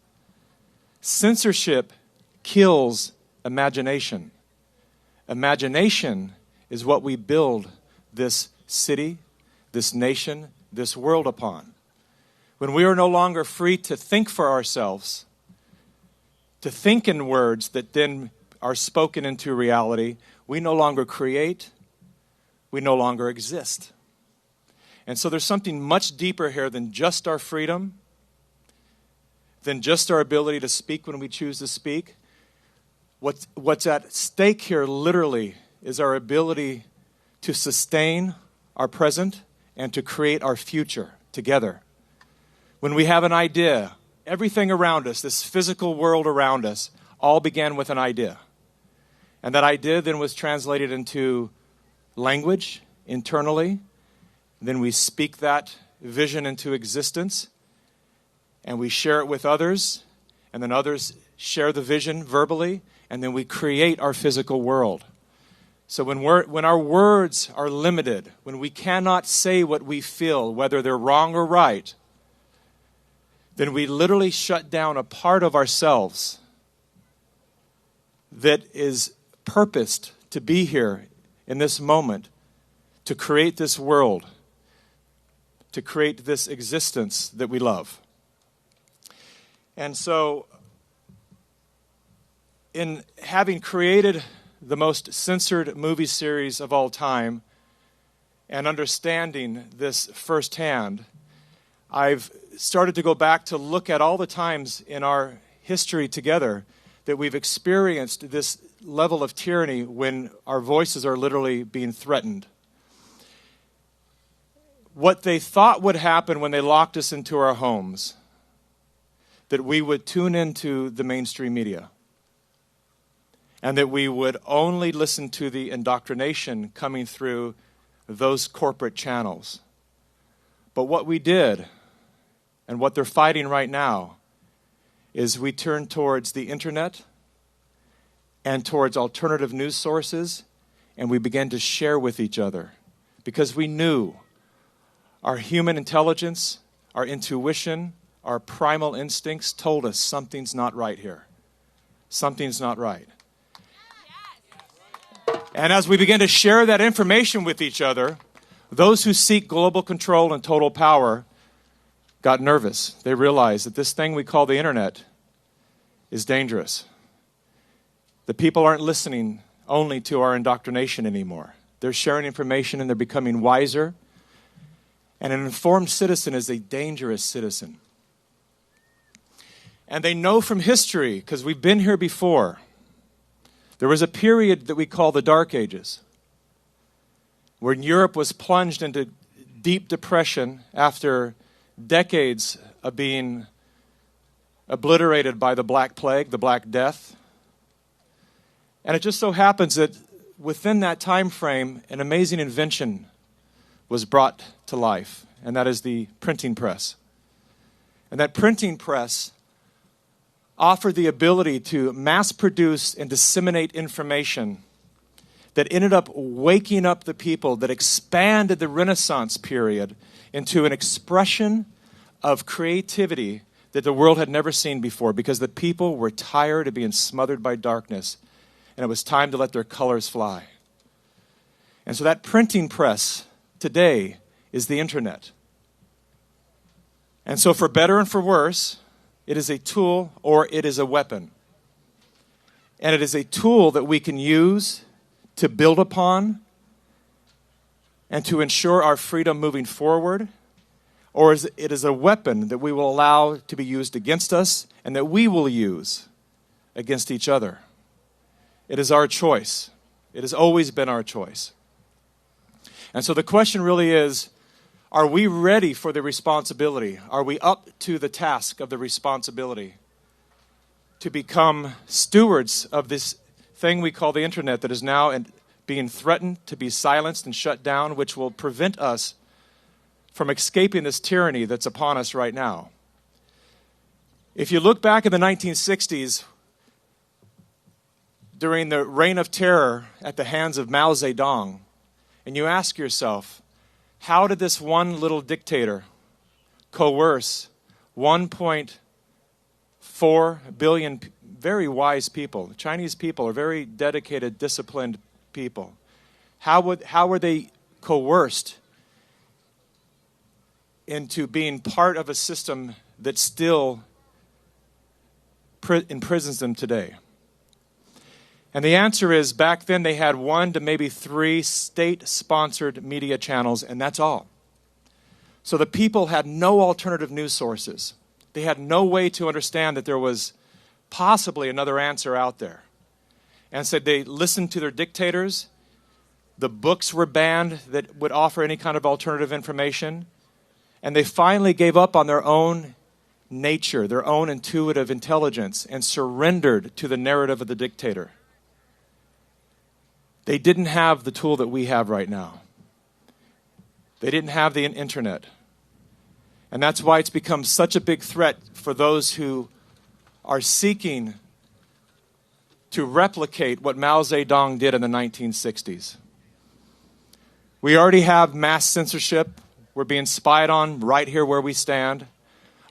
[SPEAKER 13] Censorship kills imagination. Imagination is what we build this city, this nation, this world upon. When we are no longer free to think for ourselves, to think in words that then are spoken into reality, we no longer create, we no longer exist. And so there's something much deeper here than just our freedom, than just our ability to speak when we choose to speak. What's at stake here literally is our ability to sustain our present and to create our future together. When we have an idea, everything around us, this physical world around us, all began with an idea. And that idea then was translated into language internally. Then we speak that vision into existence. And we share it with others. And then others share the vision verbally. And then we create our physical world. So when our words are limited, when we cannot say what we feel, whether they're wrong or right, then we literally shut down a part of ourselves that is purposed to be here in this moment, to create this world to create this existence that we love. And so, in having created the most censored movie series of all time and understanding this firsthand, I've started to go back to look at all the times in our history together that we've experienced this level of tyranny when our voices are literally being threatened. What they thought would happen when they locked us into our homes, that we would tune into the mainstream media and that we would only listen to the indoctrination coming through those corporate channels. But what we did, and what they're fighting right now, is we turned towards the internet and towards alternative news sources, and we began to share with each other because we knew our human intelligence, our intuition, our primal instincts told us something's not right here. Something's not right. And as we began to share that information with each other, those who seek global control and total power got nervous. They realized that this thing we call the internet is dangerous. The people aren't listening only to our indoctrination anymore. They're sharing information and they're becoming wiser. And an informed citizen is a dangerous citizen. And they know from history, because we've been here before, there was a period that we call the Dark Ages, when Europe was plunged into deep depression after decades of being obliterated by the Black Plague, the Black Death. And it just so happens that within that time frame, an amazing invention was brought to life, and that is the printing press. And that printing press offered the ability to mass produce and disseminate information that ended up waking up the people, that expanded the Renaissance period into an expression of creativity that the world had never seen before, because the people were tired of being smothered by darkness, and it was time to let their colors fly. And so that printing press today is the internet. And so for better and for worse, it is a tool or it is a weapon. And it is a tool that we can use to build upon and to ensure our freedom moving forward, or it is a weapon that we will allow to be used against us and that we will use against each other. It is our choice. It has always been our choice. And so the question really is, are we ready for the responsibility? Are we up to the task of the responsibility to become stewards of this thing we call the internet that is now being threatened to be silenced and shut down, which will prevent us from escaping this tyranny that's upon us right now? If you look back in the 1960s, during the reign of terror at the hands of Mao Zedong, and you ask yourself, how did this one little dictator coerce 1.4 billion very wise people? The Chinese people are very dedicated, disciplined people. How were they coerced into being part of a system that still imprisons them today? And the answer is, back then they had 1 to maybe 3 state-sponsored media channels, and that's all. So the people had no alternative news sources. They had no way to understand that there was possibly another answer out there. And so they listened to their dictators. The books were banned that would offer any kind of alternative information. And they finally gave up on their own nature, their own intuitive intelligence, and surrendered to the narrative of the dictator. They didn't have the tool that we have right now. They didn't have the internet. And that's why it's become such a big threat for those who are seeking to replicate what Mao Zedong did in the 1960s. We already have mass censorship. We're being spied on right here where we stand.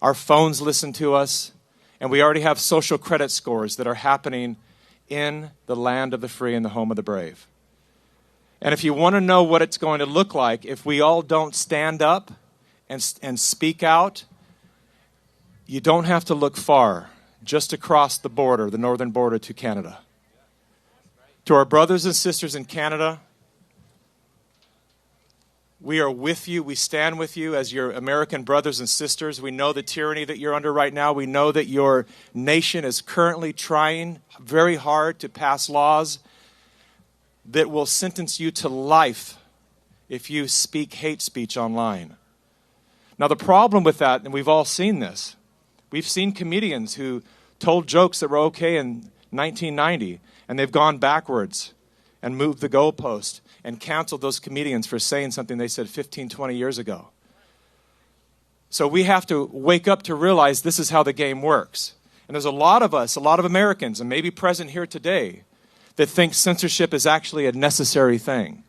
[SPEAKER 13] Our phones listen to us. And we already have social credit scores that are happening in the land of the free and the home of the brave. And if you want to know what it's going to look like if we all don't stand up and speak out, you don't have to look far, just across the border, the northern border to Canada. To our brothers and sisters in Canada, we are with you. We stand with you as your American brothers and sisters. We know the tyranny that you're under right now. We know that your nation is currently trying very hard to pass laws that will sentence you to life if you speak hate speech online. Now, the problem with that, and we've all seen this, we've seen comedians who told jokes that were okay in 1990, and they've gone backwards and moved the goalpost and canceled those comedians for saying something they said 15, 20 years ago. So we have to wake up to realize this is how the game works. And there's a lot of us, a lot of Americans, and maybe present here today, that think censorship is actually a necessary thing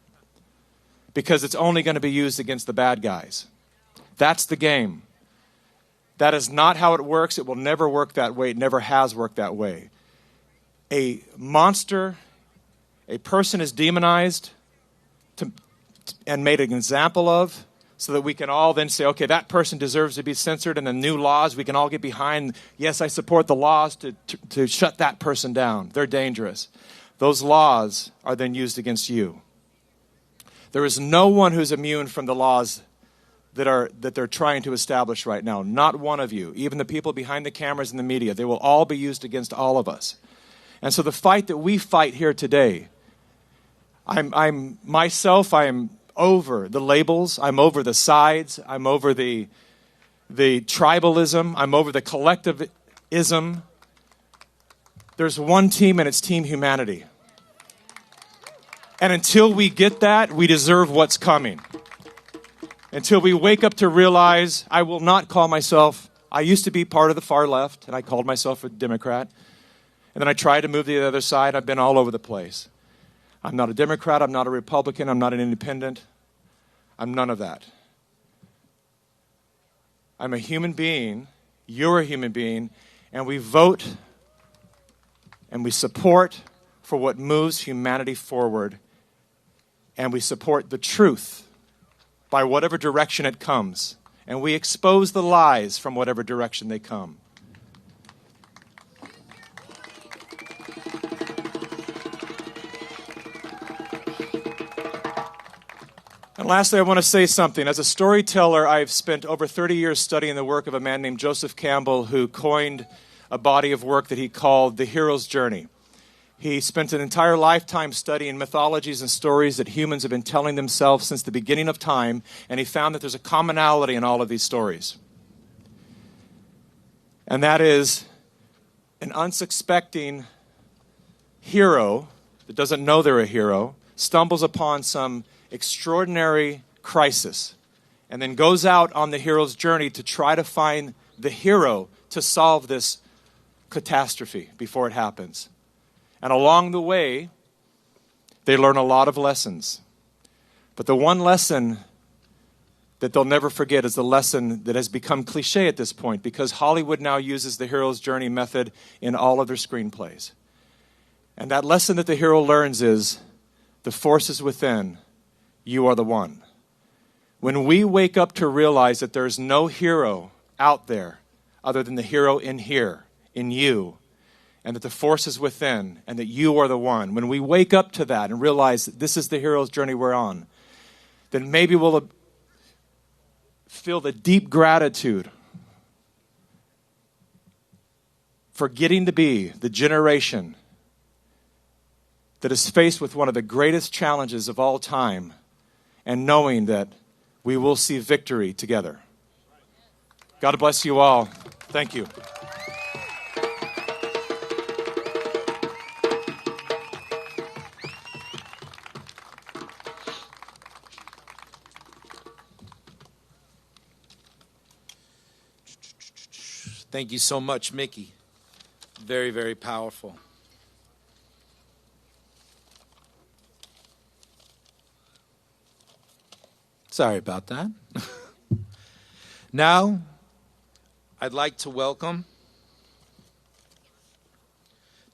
[SPEAKER 13] because it's only going to be used against the bad guys. That's the game. That is not how it works. It will never work that way. It never has worked that way. A monster, a person is demonized and made an example of so that we can all then say, okay, that person deserves to be censored, and the new laws, we can all get behind, yes, I support the laws to shut that person down. They're dangerous. Those laws are then used against you. There is no one who's immune from the laws that they're trying to establish right now. Not one of you. Even the people behind the cameras and the media, they will all be used against all of us. And so the fight that we fight here today, I'm over the labels, I'm over the sides, I'm over the tribalism, I'm over the collectivism. There's one team, and it's Team Humanity. And until we get that, we deserve what's coming. Until we wake up to realize, I will not call myself, I used to be part of the far left, and I called myself a Democrat. And then I tried to move to the other side. I've been all over the place. I'm not a Democrat, I'm not a Republican, I'm not an independent. I'm none of that. I'm a human being, you're a human being, and we vote and we support for what moves humanity forward, and we support the truth by whatever direction it comes, and we expose the lies from whatever direction they come. And lastly, I want to say something. As a storyteller, I've spent over 30 years studying the work of a man named Joseph Campbell, who coined a body of work that he called The Hero's Journey. He spent an entire lifetime studying mythologies and stories that humans have been telling themselves since the beginning of time, and he found that there's a commonality in all of these stories. And that is an unsuspecting hero that doesn't know they're a hero, stumbles upon some extraordinary crisis, and then goes out on the hero's journey to try to find the hero to solve this catastrophe before it happens. And along the way, they learn a lot of lessons. But the one lesson that they'll never forget is the lesson that has become cliche at this point, because Hollywood now uses the hero's journey method in all of their screenplays. And that lesson that the hero learns is, the force is within. You are the one. When we wake up to realize that there's no hero out there other than the hero in here, in you, and that the force is within, and that you are the one, when we wake up to that and realize that this is the hero's journey we're on, then maybe we'll feel the deep gratitude for getting to be the generation that is faced with one of the greatest challenges of all time, and knowing that we will see victory together. God bless you all. Thank you.
[SPEAKER 12] Thank you so much, Mickey. Very, very powerful. Sorry about that. Now, I'd like to welcome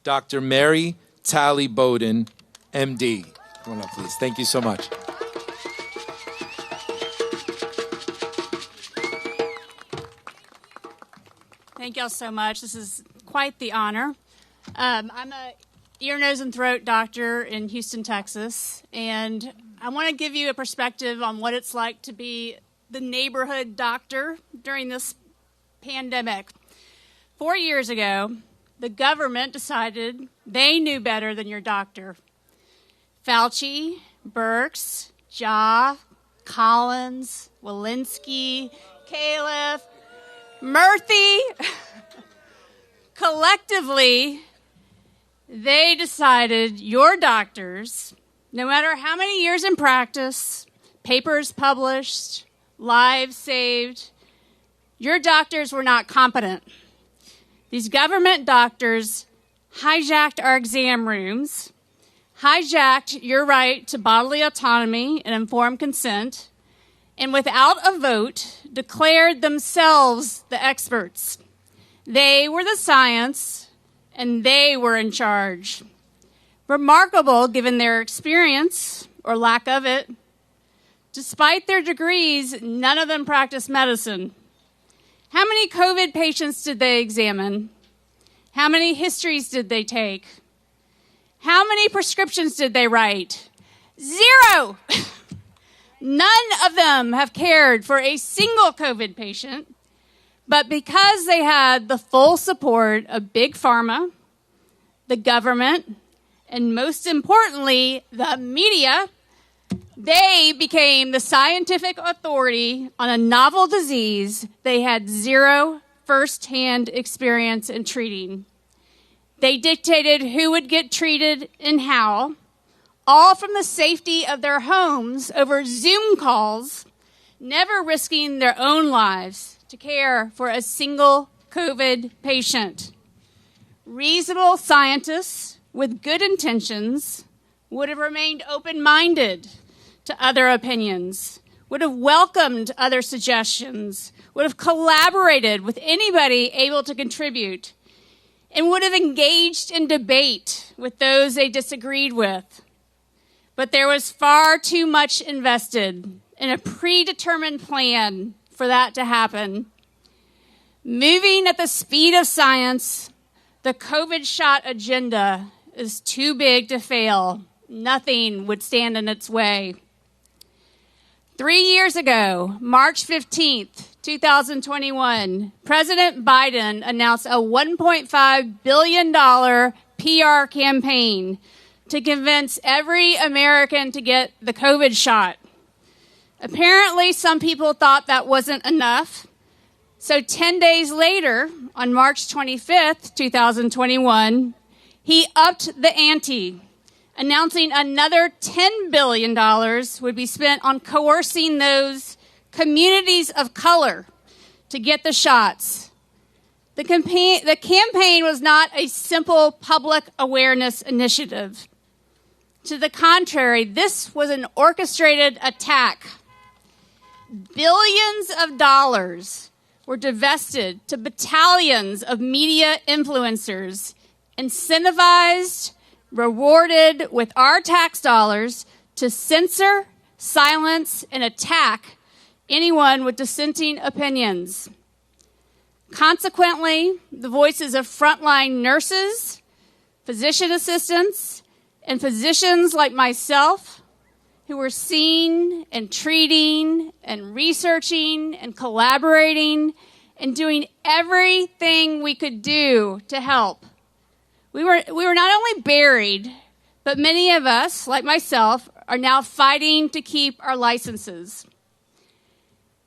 [SPEAKER 12] Dr. Mary Tally Bowden, MD. Come on up, please. Thank you so much.
[SPEAKER 11] Thank y'all so much. This is quite the honor. I'm a ear, nose, and throat doctor in Houston, Texas, and I want to give you a perspective on what it's like to be the neighborhood doctor during this pandemic. 4 years ago, the government decided they knew better than your doctor. Fauci, Birx, Ja, Collins, Walensky, Califf, Murthy, collectively, they decided your doctors, no matter how many years in practice, papers published, lives saved, your doctors were not competent. These government doctors hijacked our exam rooms, hijacked your right to bodily autonomy and informed consent, and without a vote, declared themselves the experts. They were the science, and they were in charge. Remarkable given their experience, or lack of it. Despite their degrees, none of them practiced medicine. How many COVID patients did they examine? How many histories did they take? How many prescriptions did they write? 0! None of them have cared for a single COVID patient, but because they had the full support of Big Pharma, the government, and most importantly, the media, they became the scientific authority on a novel disease they had 0 firsthand experience in treating. They dictated who would get treated and how, all from the safety of their homes over Zoom calls, never risking their own lives to care for a single COVID patient. Reasonable scientists with good intentions would have remained open-minded to other opinions, would have welcomed other suggestions, would have collaborated with anybody able to contribute, and would have engaged in debate with those they disagreed with. But there was far too much invested in a predetermined plan for that to happen. Moving at the speed of science, the COVID shot agenda is too big to fail. Nothing would stand in its way. 3 years ago, March 15th, 2021, President Biden announced a $1.5 billion PR campaign to convince every American to get the COVID shot. Apparently, some people thought that wasn't enough. So 10 days later, on March 25th, 2021, he upped the ante, announcing another $10 billion would be spent on coercing those communities of color to get the shots. The campaign was not a simple public awareness initiative. To the contrary, this was an orchestrated attack. Billions of dollars were divested to battalions of media influencers, incentivized, rewarded with our tax dollars to censor, silence, and attack anyone with dissenting opinions. Consequently, the voices of frontline nurses, physician assistants, and physicians like myself who were seeing and treating and researching and collaborating and doing everything we could do to help. We were not only buried, but many of us, like myself, are now fighting to keep our licenses.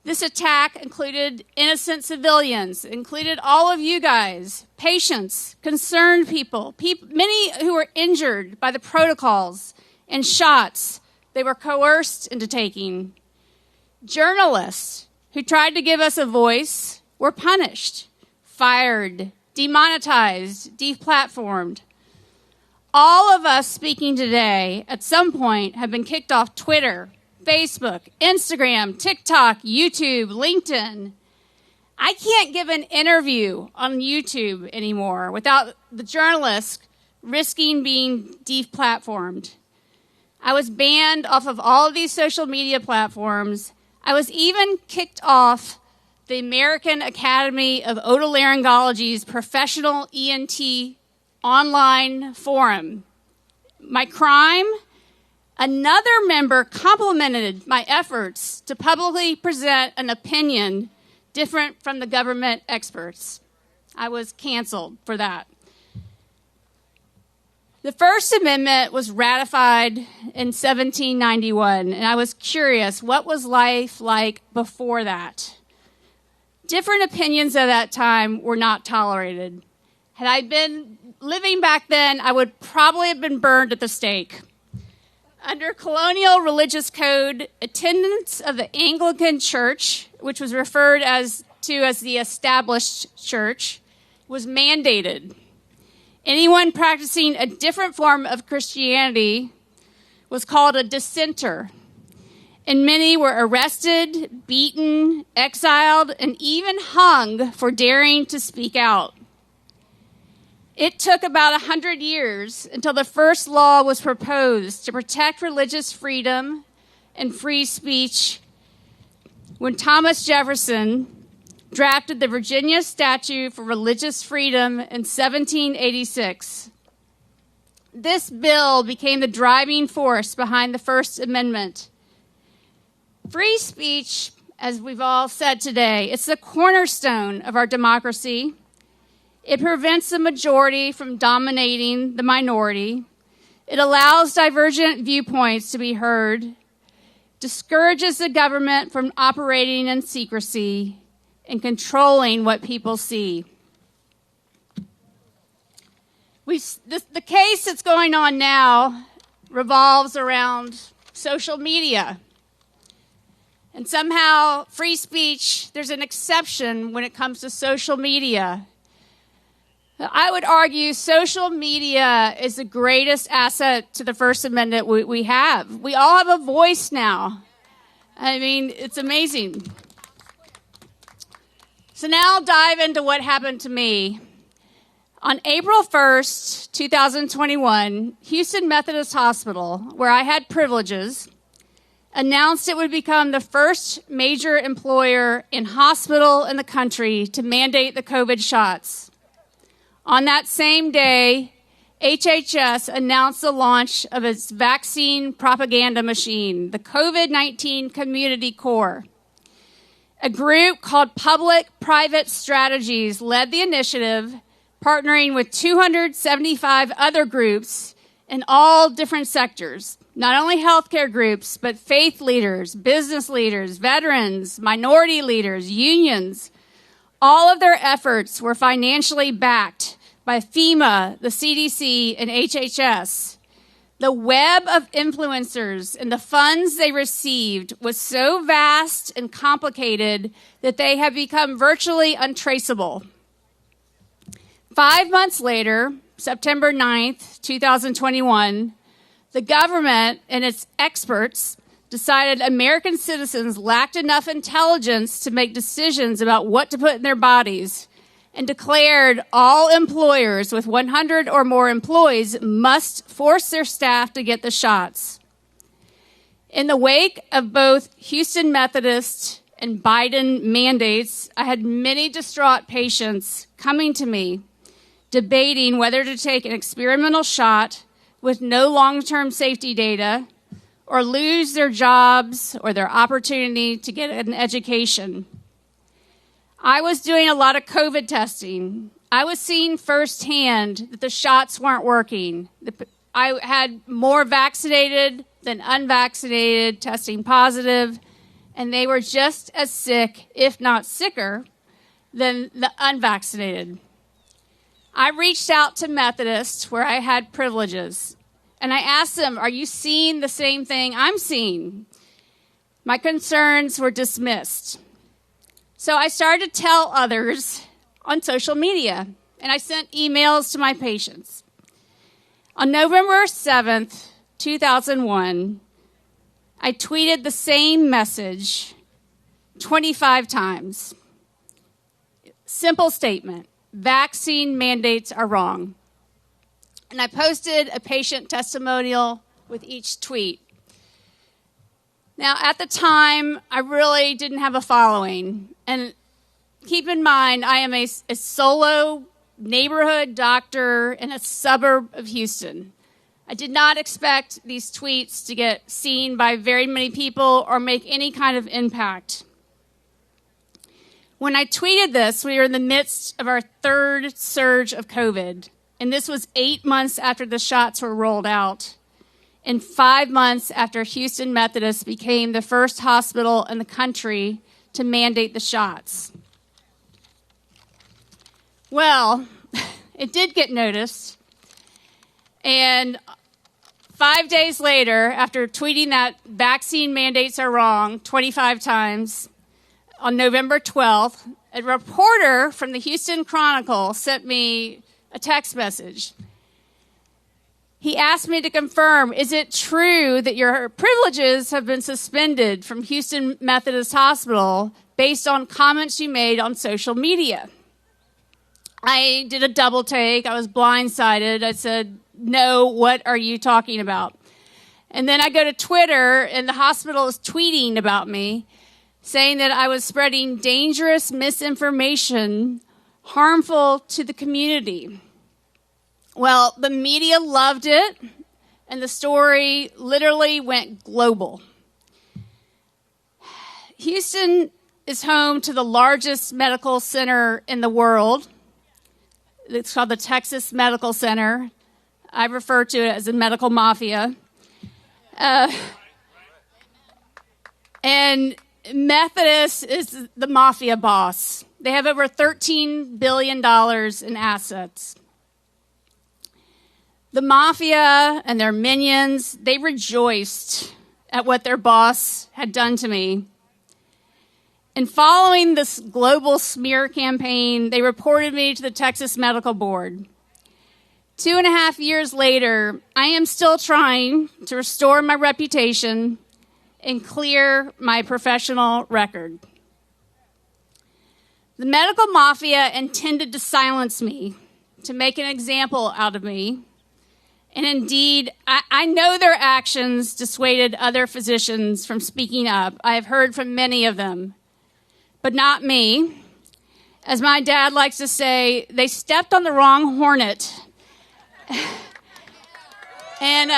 [SPEAKER 11] This attack included innocent civilians, included all of you guys, patients, concerned people, many who were injured by the protocols and shots they were coerced into taking. Journalists who tried to give us a voice were punished, fired, demonetized, deplatformed. All of us speaking today at some point have been kicked off Twitter, Facebook, Instagram, TikTok, YouTube, LinkedIn. I can't give an interview on YouTube anymore without the journalist risking being deplatformed. I was banned off of all of these social media platforms. I was even kicked off the American Academy of Otolaryngology's professional ENT online forum. My crime? Another member complimented my efforts to publicly present an opinion different from the government experts. I was canceled for that. The First Amendment was ratified in 1791, and I was curious, what was life like before that? Different opinions at that time were not tolerated. Had I been living back then, I would probably have been burned at the stake. Under colonial religious code, attendance of the Anglican Church, which was referred to as the established church, was mandated. Anyone practicing a different form of Christianity was called a dissenter, and many were arrested, beaten, exiled, and even hung for daring to speak out. It took about 100 years until the first law was proposed to protect religious freedom and free speech when Thomas Jefferson drafted the Virginia Statute for Religious Freedom in 1786. This bill became the driving force behind the First Amendment. Free speech, as we've all said today, it's the cornerstone of our democracy. It prevents the majority from dominating the minority. It allows divergent viewpoints to be heard, discourages the government from operating in secrecy, and controlling what people see. The case that's going on now revolves around social media. And somehow, free speech, there's an exception when it comes to social media. I would argue social media is the greatest asset to the First Amendment we have. We all have a voice now. I mean, it's amazing. So now I'll dive into what happened to me. On April 1st, 2021, Houston Methodist Hospital, where I had privileges, announced it would become the first major employer in hospital in the country to mandate the COVID shots. On that same day, HHS announced the launch of its vaccine propaganda machine, the COVID-19 Community Corps. A group called Public-Private Strategies led the initiative, partnering with 275 other groups in all different sectors, not only healthcare groups, but faith leaders, business leaders, veterans, minority leaders, unions. All of their efforts were financially backed by FEMA, the CDC, and HHS. The web of influencers and the funds they received was so vast and complicated that they have become virtually untraceable. 5 months later, September 9th, 2021, the government and its experts decided American citizens lacked enough intelligence to make decisions about what to put in their bodies, and declared all employers with 100 or more employees must force their staff to get the shots. In the wake of both Houston Methodist and Biden mandates, I had many distraught patients coming to me debating whether to take an experimental shot with no long-term safety data or lose their jobs or their opportunity to get an education. I was doing a lot of COVID testing. I was seeing firsthand that the shots weren't working. I had more vaccinated than unvaccinated testing positive, and they were just as sick, if not sicker, than the unvaccinated. I reached out to Methodists where I had privileges, and I asked them, are you seeing the same thing I'm seeing? My concerns were dismissed. So I started to tell others on social media, and I sent emails to my patients. On November 7th, 2001, I tweeted the same message 25 times. Simple statement: vaccine mandates are wrong. And I posted a patient testimonial with each tweet. Now, at the time, I really didn't have a following. And keep in mind, I am a solo neighborhood doctor in a suburb of Houston. I did not expect these tweets to get seen by very many people or make any kind of impact. When I tweeted this, we were in the midst of our third surge of COVID, and this was 8 months after the shots were rolled out, and 5 months after Houston Methodist became the first hospital in the country to mandate the shots. Well, it did get noticed, and 5 days later, after tweeting that vaccine mandates are wrong 25 times, on November 12th, a reporter from the Houston Chronicle sent me a text message. He asked me to confirm, is it true that your privileges have been suspended from Houston Methodist Hospital based on comments you made on social media? I did a double take. I was blindsided. I said, no, what are you talking about? And then I go to Twitter, and the hospital is tweeting about me, saying that I was spreading dangerous misinformation harmful to the community. Well, the media loved it, and the story literally went global. Houston is home to the largest medical center in the world. It's called the Texas Medical Center. I refer to it as a medical mafia. And Methodist is the mafia boss. They have over $13 billion in assets. The mafia and their minions, they rejoiced at what their boss had done to me. And following this global smear campaign, they reported me to the Texas Medical Board. 2.5 years later, I am still trying to restore my reputation and clear my professional record. The medical mafia intended to silence me, to make an example out of me. And indeed, I know their actions dissuaded other physicians from speaking up. I have heard from many of them, but not me. As my dad likes to say, they stepped on the wrong hornet. And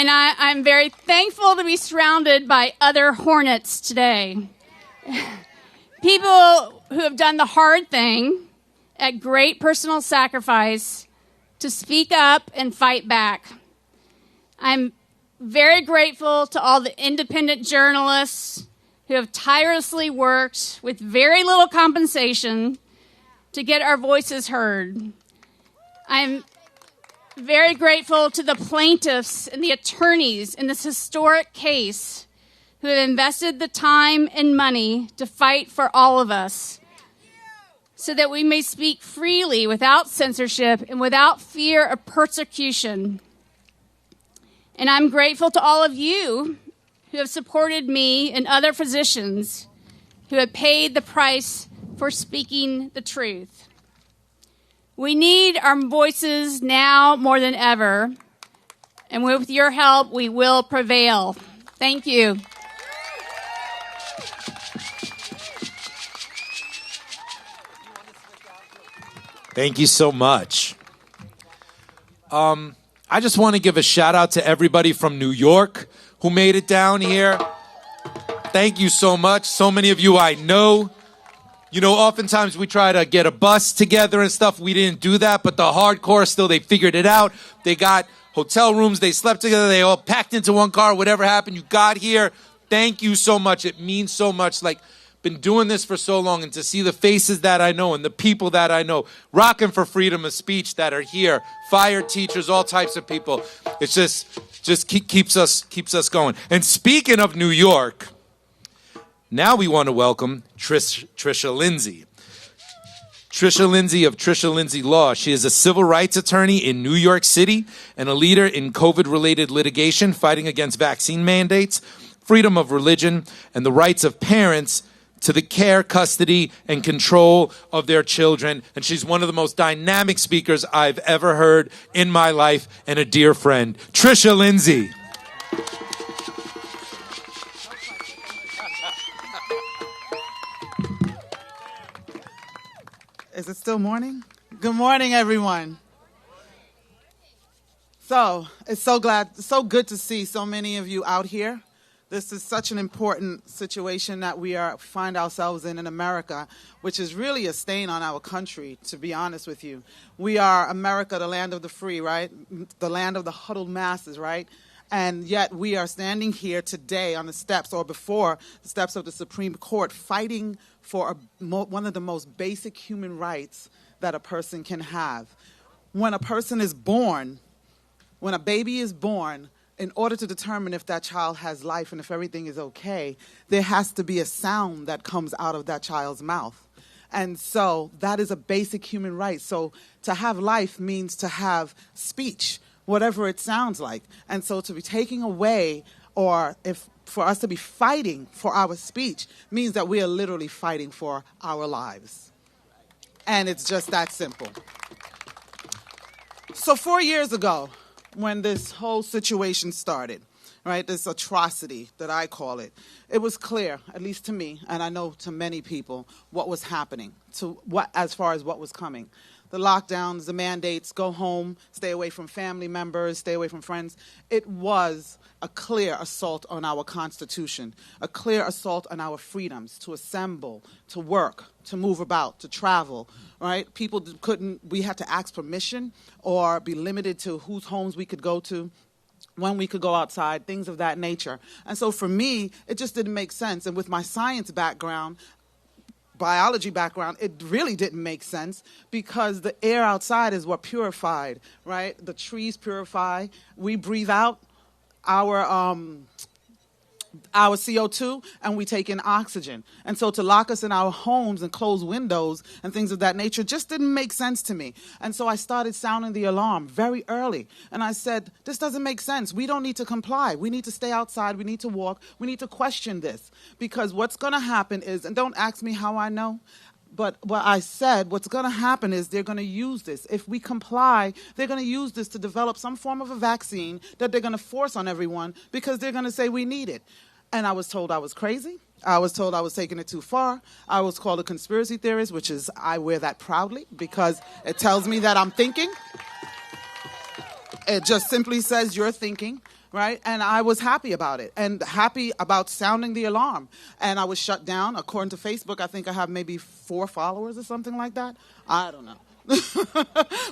[SPEAKER 11] I'm very thankful to be surrounded by other hornets today. People who have done the hard thing at great personal sacrifice to speak up and fight back. I'm very grateful to all the independent journalists who have tirelessly worked with very little compensation to get our voices heard. I'm very grateful to the plaintiffs and the attorneys in this historic case who have invested the time and money to fight for all of us so that we may speak freely without censorship and without fear of persecution. And I'm grateful to all of you who have supported me and other physicians who have paid the price for speaking the truth. We need our voices now more than ever, and with your help, we will prevail. Thank you.
[SPEAKER 12] Thank you so much. I just want to give a shout out to everybody from New York who made it down here. Thank you so much. So many of you I know. You know, oftentimes we try to get a bus together and stuff. We didn't do that, but the hardcore still, they figured it out. They got hotel rooms. They slept together. They all packed into one car. Whatever happened, you got here. Thank you so much. It means so much. Like, been doing this for so long, and to see the faces that I know and the people that I know rocking for freedom of speech that are here, fire teachers, all types of people. It's just keeps us going. And speaking of New York, now we want to welcome Trisha Lindsay. Trisha Lindsay of Trisha Lindsay Law. She is a civil rights attorney in New York City and a leader in COVID-related litigation fighting against vaccine mandates, freedom of religion, and the rights of parents to the care, custody, and control of their children. And she's one of the most dynamic speakers I've ever heard in my life, and a dear friend. Trisha Lindsay.
[SPEAKER 14] Is it still morning? Good morning, everyone. So, it's so good to see so many of you out here. This is such an important situation that we find ourselves in America, which is really a stain on our country, to be honest with you. We are America, the land of the free, right? The land of the huddled masses, right? And yet we are standing here today on the steps or before the steps of the Supreme Court fighting for one of the most basic human rights that a person can have. When a person is born, when a baby is born, in order to determine if that child has life and if everything is okay, there has to be a sound that comes out of that child's mouth. And so that is a basic human right. So to have life means to have speech, whatever it sounds like. And so to be taking away, or for us to be fighting for our speech, means that we are literally fighting for our lives. And it's just that simple. So 4 years ago, when this whole situation started, right, this atrocity that I call it, it was clear, at least to me, and I know to many people, what was happening, as far as what was coming. The lockdowns, the mandates, go home, stay away from family members, stay away from friends. It was a clear assault on our Constitution, a clear assault on our freedoms to assemble, to work, to move about, to travel, right? People we had to ask permission or be limited to whose homes we could go to, when we could go outside, things of that nature. And so for me, it just didn't make sense. And with my science background, biology background, it really didn't make sense because the air outside is what purified, right? The trees purify. We breathe out our CO2 and we take in oxygen. And so to lock us in our homes and close windows and things of that nature just didn't make sense to me. And so I started sounding the alarm very early. And I said, this doesn't make sense. We don't need to comply. We need to stay outside. We need to walk. We need to question this. Because what's going to happen is, and don't ask me how I know, but what I said, what's going to happen is they're going to use this. If we comply, they're going to use this to develop some form of a vaccine that they're going to force on everyone because they're going to say we need it. And I was told I was crazy. I was told I was taking it too far. I was called a conspiracy theorist, which is, I wear that proudly because it tells me that I'm thinking. It just simply says you're thinking. Right? And I was happy about it and happy about sounding the alarm. And I was shut down. According to Facebook, I think I have maybe 4 followers or something like that. I don't know.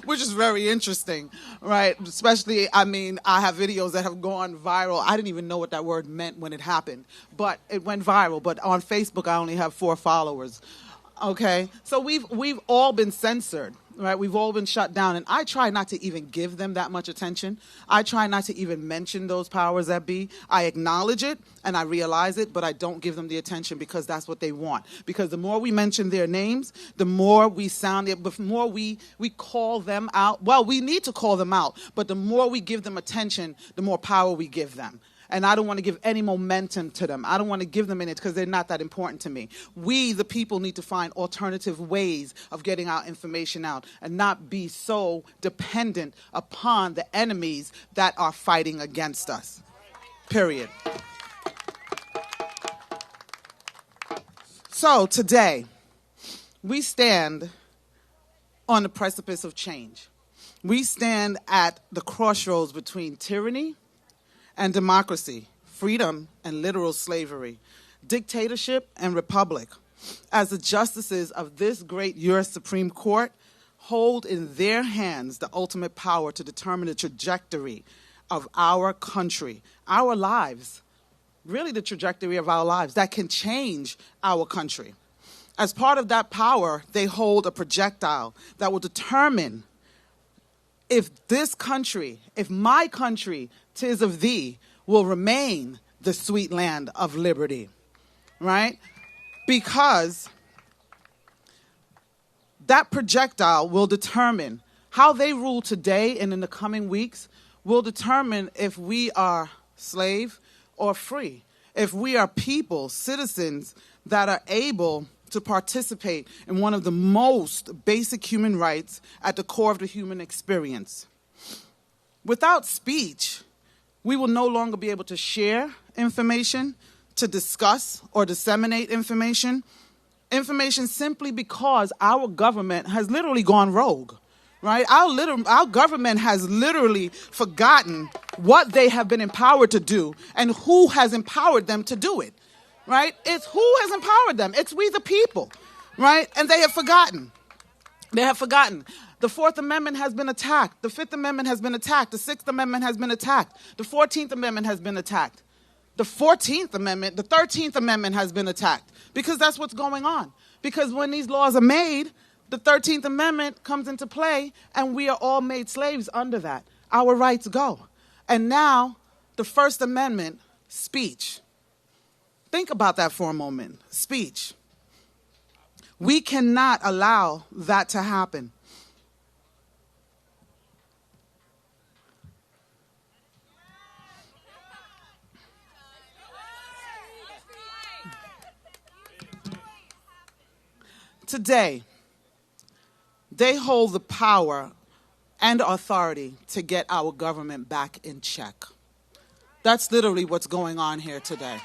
[SPEAKER 14] Which is very interesting, right? Especially, I mean, I have videos that have gone viral. I didn't even know what that word meant when it happened, but it went viral. But on Facebook, I only have 4 followers. Okay? So we've all been censored. Right, we've all been shut down, and I try not to even give them that much attention. I try not to even mention those powers that be. I acknowledge it, and I realize it, but I don't give them the attention because that's what they want. Because the more we mention their names, the more we sound it, the more we call them out. Well, we need to call them out, but the more we give them attention, the more power we give them. And I don't want to give any momentum to them. I don't want to give them in it because they're not that important to me. We, the people, need to find alternative ways of getting our information out and not be so dependent upon the enemies that are fighting against us. Period. So today, we stand on the precipice of change. We stand at the crossroads between tyranny and democracy, freedom and literal slavery, dictatorship and republic, as the justices of this great U.S. Supreme Court hold in their hands the ultimate power to determine the trajectory of our country, our lives, really the trajectory of our lives that can change our country. As part of that power, they hold a projectile that will determine if this country, if my country, 'tis of thee, will remain the sweet land of liberty, right? Because that projectile will determine how they rule today and in the coming weeks will determine if we are slave or free, if we are people, citizens that are able to participate in one of the most basic human rights at the core of the human experience. Without speech, we will no longer be able to share information, to discuss or disseminate information, Information simply because our government has literally gone rogue, right? Our government has literally forgotten what they have been empowered to do and who has empowered them to do it, right? It's who has empowered them. It's we the people, right? And they have forgotten. They have forgotten. The Fourth Amendment has been attacked. The Fifth Amendment has been attacked. The Sixth Amendment has been attacked. The 14th Amendment has been attacked. The 14th Amendment, the 13th Amendment has been attacked because that's what's going on. Because when these laws are made, the 13th Amendment comes into play and we are all made slaves under that. Our rights go. And now the First Amendment, speech. Think about that for a moment. Speech. We cannot allow that to happen. Today, they hold the power and authority to get our government back in check. That's literally what's going on here today.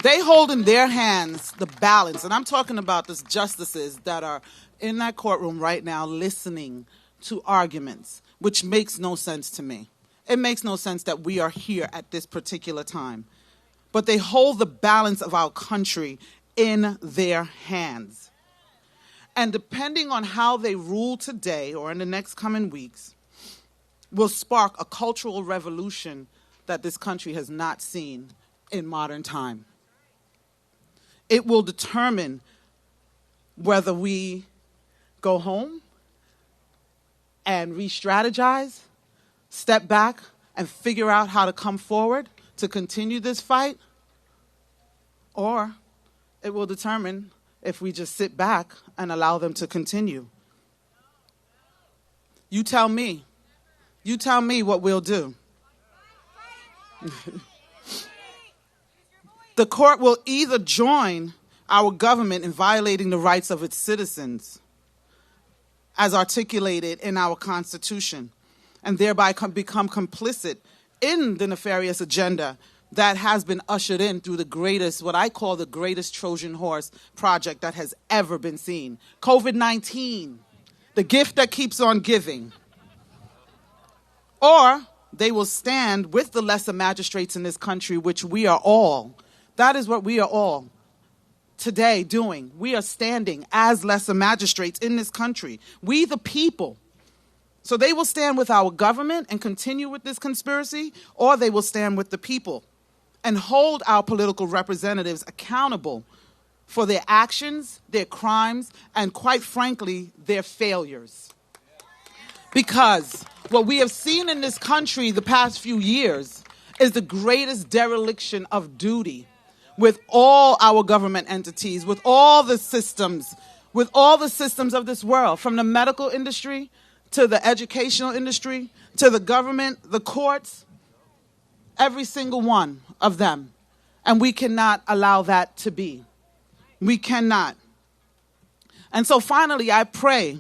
[SPEAKER 14] They hold in their hands the balance, and I'm talking about the justices that are in that courtroom right now listening to arguments, which makes no sense to me. It makes no sense that we are here at this particular time. But they hold the balance of our country in their hands. And depending on how they rule today or in the next coming weeks, will spark a cultural revolution that this country has not seen in modern time. It will determine whether we go home and re-strategize, step back and figure out how to come forward to continue this fight, or it will determine if we just sit back and allow them to continue. You tell me. You tell me what we'll do. The court will either join our government in violating the rights of its citizens, as articulated in our Constitution, and thereby become complicit in the nefarious agenda that has been ushered in through the greatest, what I call the greatest Trojan horse project that has ever been seen. COVID-19, the gift that keeps on giving. Or they will stand with the lesser magistrates in this country, which we are all. That is what we are all today doing. We are standing as lesser magistrates in this country. We the people. So they will stand with our government and continue with this conspiracy, or they will stand with the people and hold our political representatives accountable for their actions, their crimes, and quite frankly, their failures. Because what we have seen in this country the past few years is the greatest dereliction of duty with all our government entities, with all the systems of this world, from the medical industry to the educational industry to the government, the courts, every single one of them. And we cannot allow that to be. We cannot. And so finally, I pray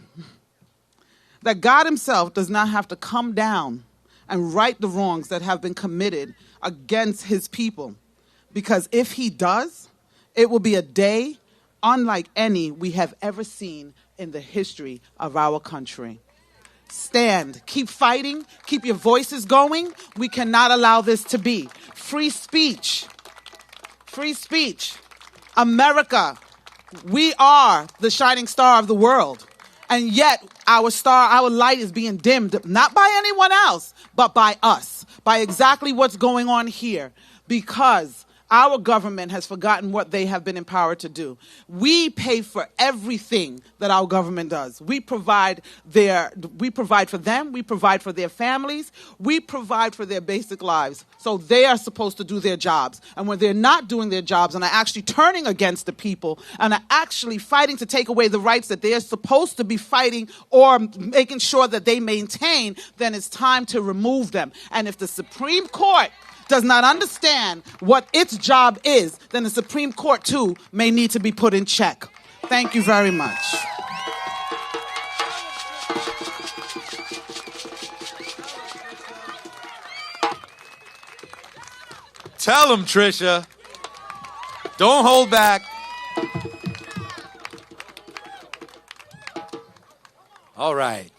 [SPEAKER 14] that God himself does not have to come down and right the wrongs that have been committed against his people. Because if he does, it will be a day unlike any we have ever seen in the history of our country. Stand, keep fighting, keep your voices going. We cannot allow this to be. Free speech. Free speech. America, we are the shining star of the world. And yet our light is being dimmed, not by anyone else, but by us, by exactly what's going on here. Because our government has forgotten what they have been empowered to do. We pay for everything that our government does. We provide for them, we provide for their families, we provide for their basic lives. So they are supposed to do their jobs. And when they're not doing their jobs and are actually turning against the people and are actually fighting to take away the rights that they're supposed to be fighting or making sure that they maintain, then it's time to remove them. And if the Supreme Court does not understand what its job is, then the Supreme Court, too, may need to be put in check. Thank you very much.
[SPEAKER 12] Tell them, Trisha. Don't hold back. All right.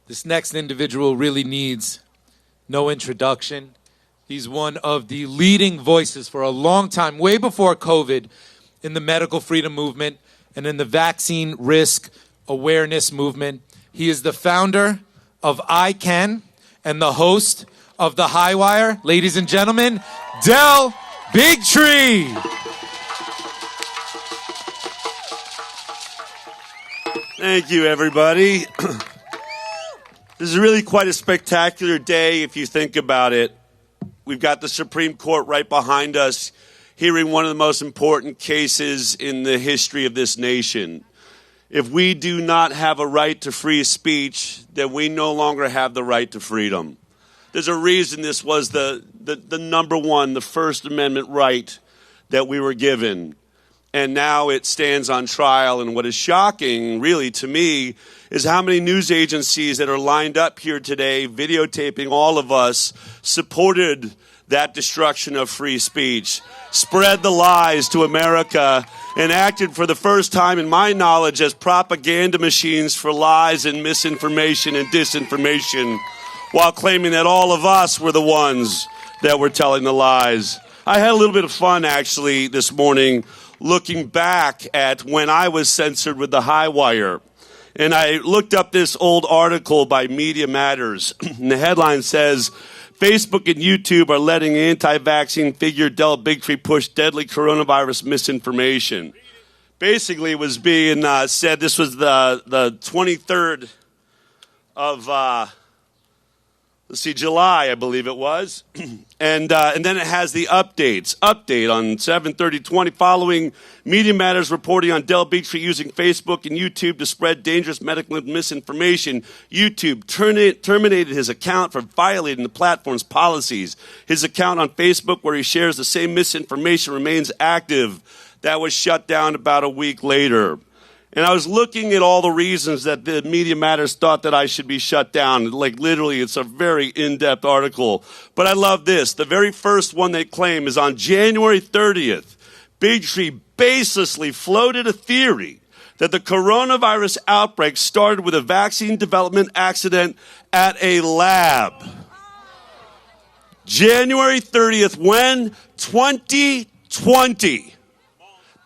[SPEAKER 12] This next individual really needs no introduction. He's one of the leading voices for a long time, way before COVID, in the medical freedom movement and in the vaccine risk awareness movement. He is the founder of I Can and the host of The High Wire. Ladies and gentlemen, Del Bigtree.
[SPEAKER 15] Thank you, everybody. This is really quite a spectacular day if you think about it. We've got the Supreme Court right behind us, hearing one of the most important cases in the history of this nation. If we do not have a right to free speech, then we no longer have the right to freedom. There's a reason this was the number one, the First Amendment right that we were given. And now it stands on trial. And what is shocking, really, to me, is how many news agencies that are lined up here today, videotaping all of us, supported that destruction of free speech, spread the lies to America, and acted for the first time, in my knowledge, as propaganda machines for lies and misinformation and disinformation, while claiming that all of us were the ones that were telling the lies. I had a little bit of fun, actually, this morning, looking back at when I was censored with the High Wire. And I looked up this old article by Media Matters. And the headline says, Facebook and YouTube are letting anti-vaccine figure Del Bigtree push deadly coronavirus misinformation. Basically, it was being said, this was the 23rd of, July, I believe it was. And then it has the update on 7/30/20 following Media Matters reporting on Del Bigtree using Facebook and YouTube to spread dangerous medical misinformation. YouTube terminated his account for violating the platform's policies. His account on Facebook, where he shares the same misinformation, remains active. That was shut down about a week later. And I was looking at all the reasons that the Media Matters thought that I should be shut down. Like, literally, it's a very in-depth article. But I love this. The very first one they claim is on January 30th. Bigtree baselessly floated a theory that the coronavirus outbreak started with a vaccine development accident at a lab. January 30th, when? 2020.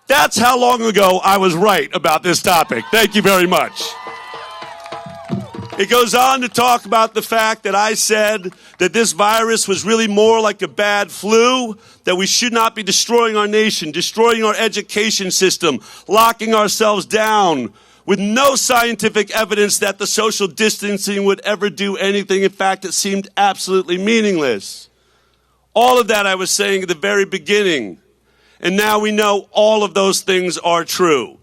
[SPEAKER 15] That's how long ago I was right about this topic. Thank you very much. It goes on to talk about the fact that I said that this virus was really more like a bad flu, that we should not be destroying our nation, destroying our education system, locking ourselves down, with no scientific evidence that the social distancing would ever do anything. In fact, it seemed absolutely meaningless. All of that I was saying at the very beginning. And now we know all of those things are true.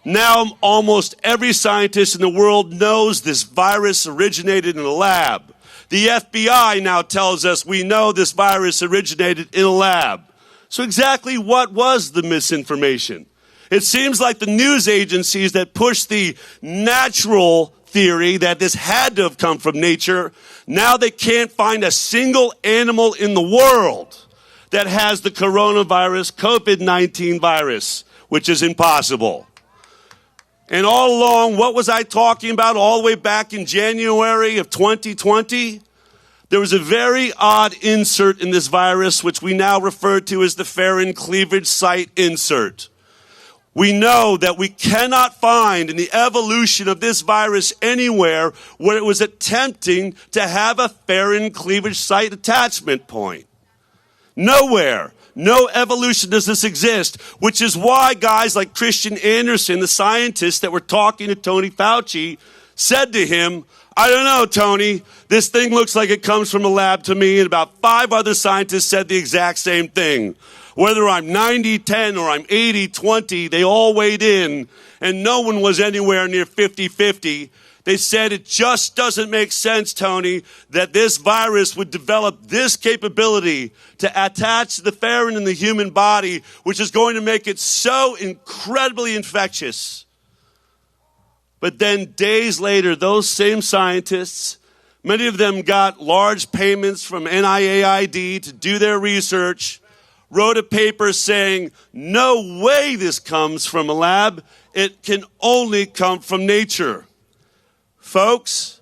[SPEAKER 15] Now almost every scientist in the world knows this virus originated in a lab. The FBI now tells us we know this virus originated in a lab. So exactly what was the misinformation? It seems like the news agencies that push the natural theory that this had to have come from nature, now they can't find a single animal in the world that has the coronavirus, COVID-19 virus, which is impossible. And all along, what was I talking about all the way back in January of 2020? There was a very odd insert in this virus, which we now refer to as the furin cleavage site insert. We know that we cannot find in the evolution of this virus anywhere where it was attempting to have a furin cleavage site attachment point. Nowhere. No evolution does this exist, which is why guys like Christian Anderson, the scientist that were talking to Tony Fauci, said to him, I don't know, Tony, this thing looks like it comes from a lab to me. And about 5 other scientists said the exact same thing. Whether I'm 90-10 or I'm 80-20, they all weighed in, and no one was anywhere near 50-50. They said it just doesn't make sense, Tony, that this virus would develop this capability to attach to the furin in the human body, which is going to make it so incredibly infectious. But then days later, those same scientists, many of them got large payments from NIAID to do their research, wrote a paper saying, no way this comes from a lab. It can only come from nature. Folks,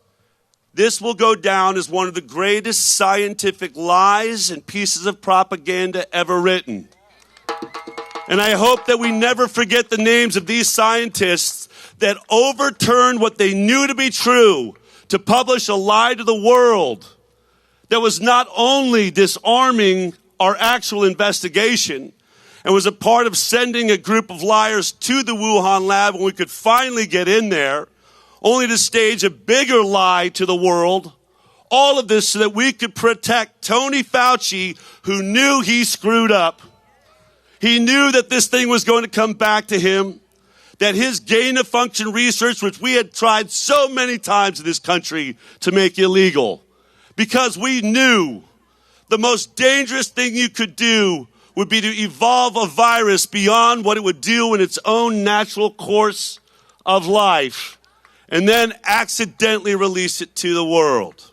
[SPEAKER 15] this will go down as one of the greatest scientific lies and pieces of propaganda ever written. And I hope that we never forget the names of these scientists that overturned what they knew to be true to publish a lie to the world that was not only disarming our actual investigation and was a part of sending a group of liars to the Wuhan lab when we could finally get in there, only to stage a bigger lie to the world. All of this so that we could protect Tony Fauci, who knew he screwed up. He knew that this thing was going to come back to him, that his gain-of-function research, which we had tried so many times in this country to make illegal, because we knew the most dangerous thing you could do would be to evolve a virus beyond what it would do in its own natural course of life, and then accidentally release it to the world.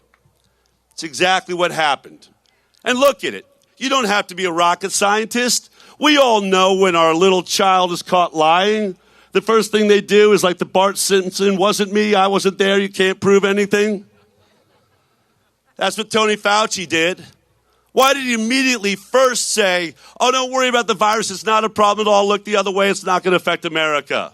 [SPEAKER 15] It's exactly what happened. And look at it. You don't have to be a rocket scientist. We all know when our little child is caught lying, the first thing they do is like the Bart Simpson, wasn't me, I wasn't there, you can't prove anything. That's what Tony Fauci did. Why did he immediately first say, oh, don't worry about the virus, it's not a problem at all, look the other way, it's not going to affect America.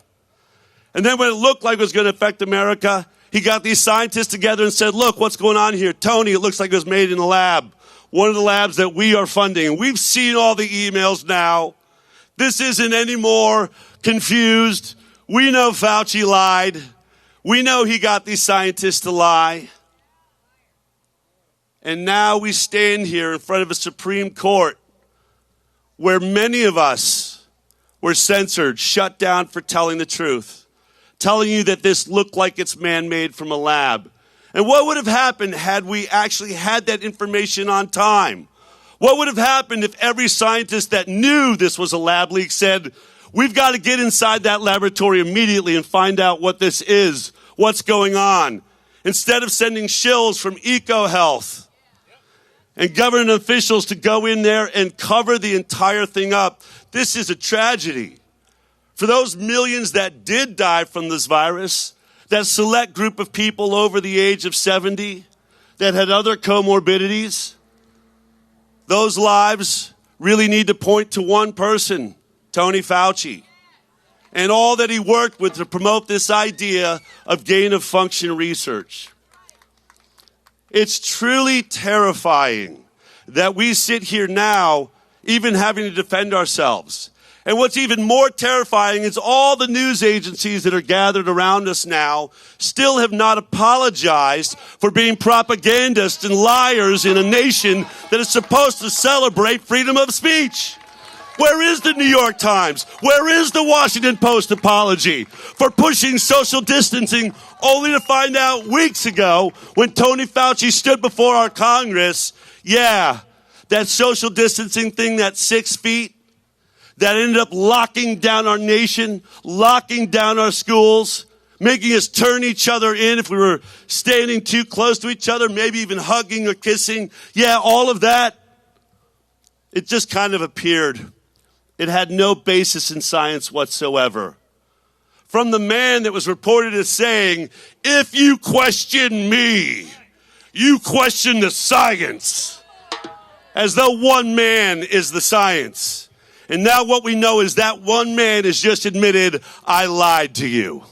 [SPEAKER 15] And then when it looked like it was going to affect America, he got these scientists together and said, look, what's going on here? Tony, it looks like it was made in a lab. One of the labs that we are funding. And we've seen all the emails now. This isn't any more confused. We know Fauci lied. We know he got these scientists to lie. And now we stand here in front of a Supreme Court where many of us were censored, shut down for telling the truth, telling you that this looked like it's man-made from a lab. And what would have happened had we actually had that information on time? What would have happened if every scientist that knew this was a lab leak said, we've got to get inside that laboratory immediately and find out what this is, what's going on, instead of sending shills from EcoHealth and government officials to go in there and cover the entire thing up? This is a tragedy. For those millions that did die from this virus, that select group of people over the age of 70 that had other comorbidities, those lives really need to point to one person, Tony Fauci, and all that he worked with to promote this idea of gain-of-function research. It's truly terrifying that we sit here now even having to defend ourselves. And what's even more terrifying is all the news agencies that are gathered around us now still have not apologized for being propagandists and liars in a nation that is supposed to celebrate freedom of speech. Where is the New York Times? Where is the Washington Post apology for pushing social distancing, only to find out weeks ago when Tony Fauci stood before our Congress, that social distancing thing, that 6 feet, that ended up locking down our nation, locking down our schools, making us turn each other in if we were standing too close to each other, maybe even hugging or kissing. All of that, it just kind of appeared. It had no basis in science whatsoever. From the man that was reported as saying, if you question me, you question the science, as though one man is the science. And now what we know is that one man has just admitted, I lied to you.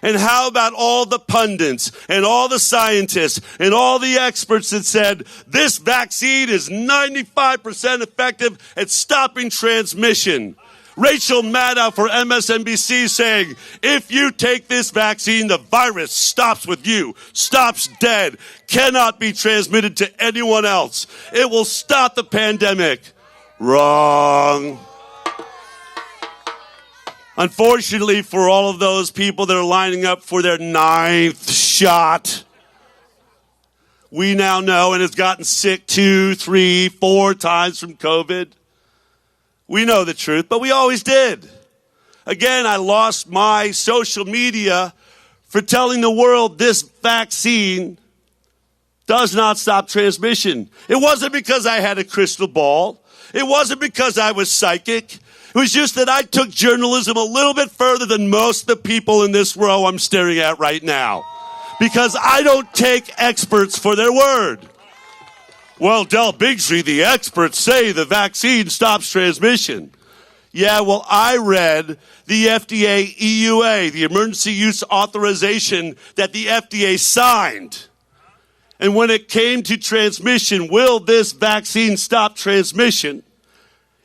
[SPEAKER 15] And how about all the pundits and all the scientists and all the experts that said this vaccine is 95% effective at stopping transmission? Rachel Maddow for MSNBC saying, if you take this vaccine, the virus stops with you, stops dead, cannot be transmitted to anyone else. It will stop the pandemic. Wrong. Unfortunately, for all of those people that are lining up for their 9th shot, we now know and has gotten sick 2, 3, 4 times from COVID. We know the truth, but we always did. Again, I lost my social media for telling the world this vaccine does not stop transmission. It wasn't because I had a crystal ball. It wasn't because I was psychic. It was just that I took journalism a little bit further than most of the people in this row I'm staring at right now. Because I don't take experts for their word. Well, Del Bigtree, the experts say the vaccine stops transmission. Yeah, well, I read the FDA EUA, the emergency use authorization that the FDA signed. And when it came to transmission, will this vaccine stop transmission?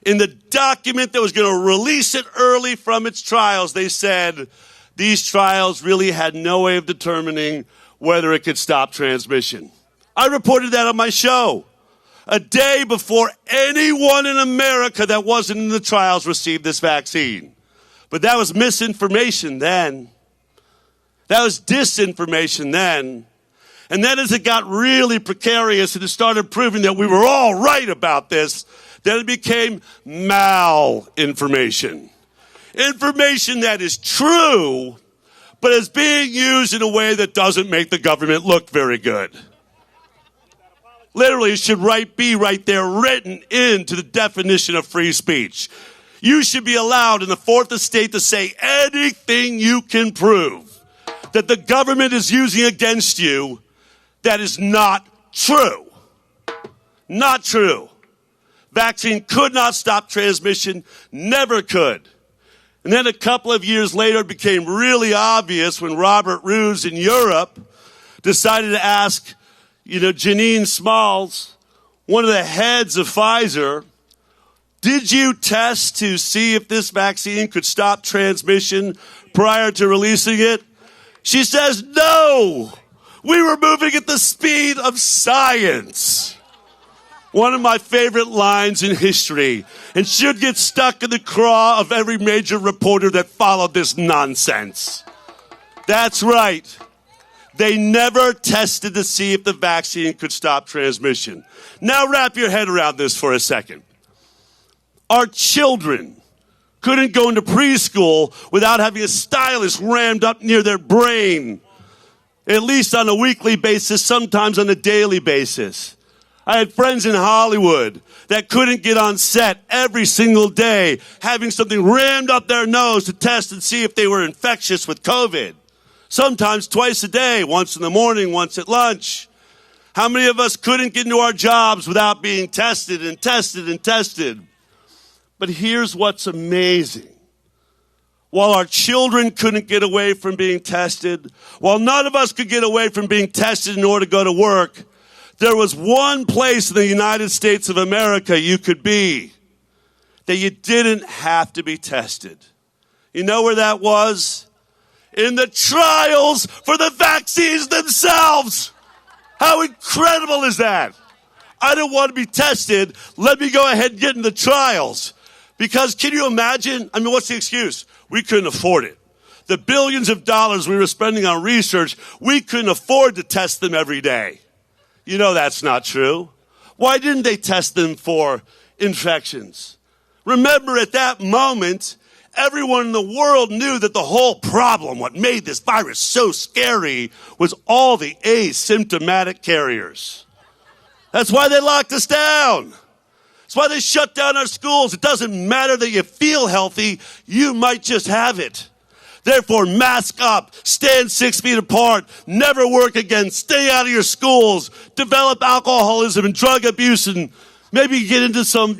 [SPEAKER 15] In the document that was going to release it early from its trials, they said these trials really had no way of determining whether it could stop transmission. I reported that on my show a day before anyone in America that wasn't in the trials received this vaccine. But that was misinformation then. That was disinformation then. And then as it got really precarious and it started proving that we were all right about this, then it became malinformation. Information that is true, but is being used in a way that doesn't make the government look very good. Literally, it should be right there written into the definition of free speech. You should be allowed in the fourth estate to say anything you can prove that the government is using against you that is not true. Not true. Vaccine could not stop transmission, never could. And then a couple of years later, it became really obvious when Robert Roos in Europe decided to ask, Janine Smalls, one of the heads of Pfizer, did you test to see if this vaccine could stop transmission prior to releasing it? She says, no, we were moving at the speed of science. One of my favorite lines in history, and should get stuck in the craw of every major reporter that followed this nonsense. That's right. They never tested to see if the vaccine could stop transmission. Now wrap your head around this for a second. Our children couldn't go into preschool without having a stylus rammed up near their brain, at least on a weekly basis, sometimes on a daily basis. I had friends in Hollywood that couldn't get on set every single day, having something rammed up their nose to test and see if they were infectious with COVID. Sometimes twice a day, once in the morning, once at lunch. How many of us couldn't get into our jobs without being tested and tested and tested? But here's what's amazing. While our children couldn't get away from being tested, while none of us could get away from being tested in order to go to work, there was one place in the United States of America you could be that you didn't have to be tested. You know where that was? In the trials for the vaccines themselves. How incredible is that? I don't want to be tested. Let me go ahead and get in the trials. Because can you imagine? What's the excuse? We couldn't afford it. The billions of dollars we were spending on research, we couldn't afford to test them every day. You know that's not true. Why didn't they test them for infections? Remember, at that moment, everyone in the world knew that the whole problem, what made this virus so scary, was all the asymptomatic carriers. That's why they locked us down. That's why they shut down our schools. It doesn't matter that you feel healthy, you might just have it. Therefore, mask up, stand 6 feet apart, never work again, stay out of your schools, develop alcoholism and drug abuse, and maybe get into some,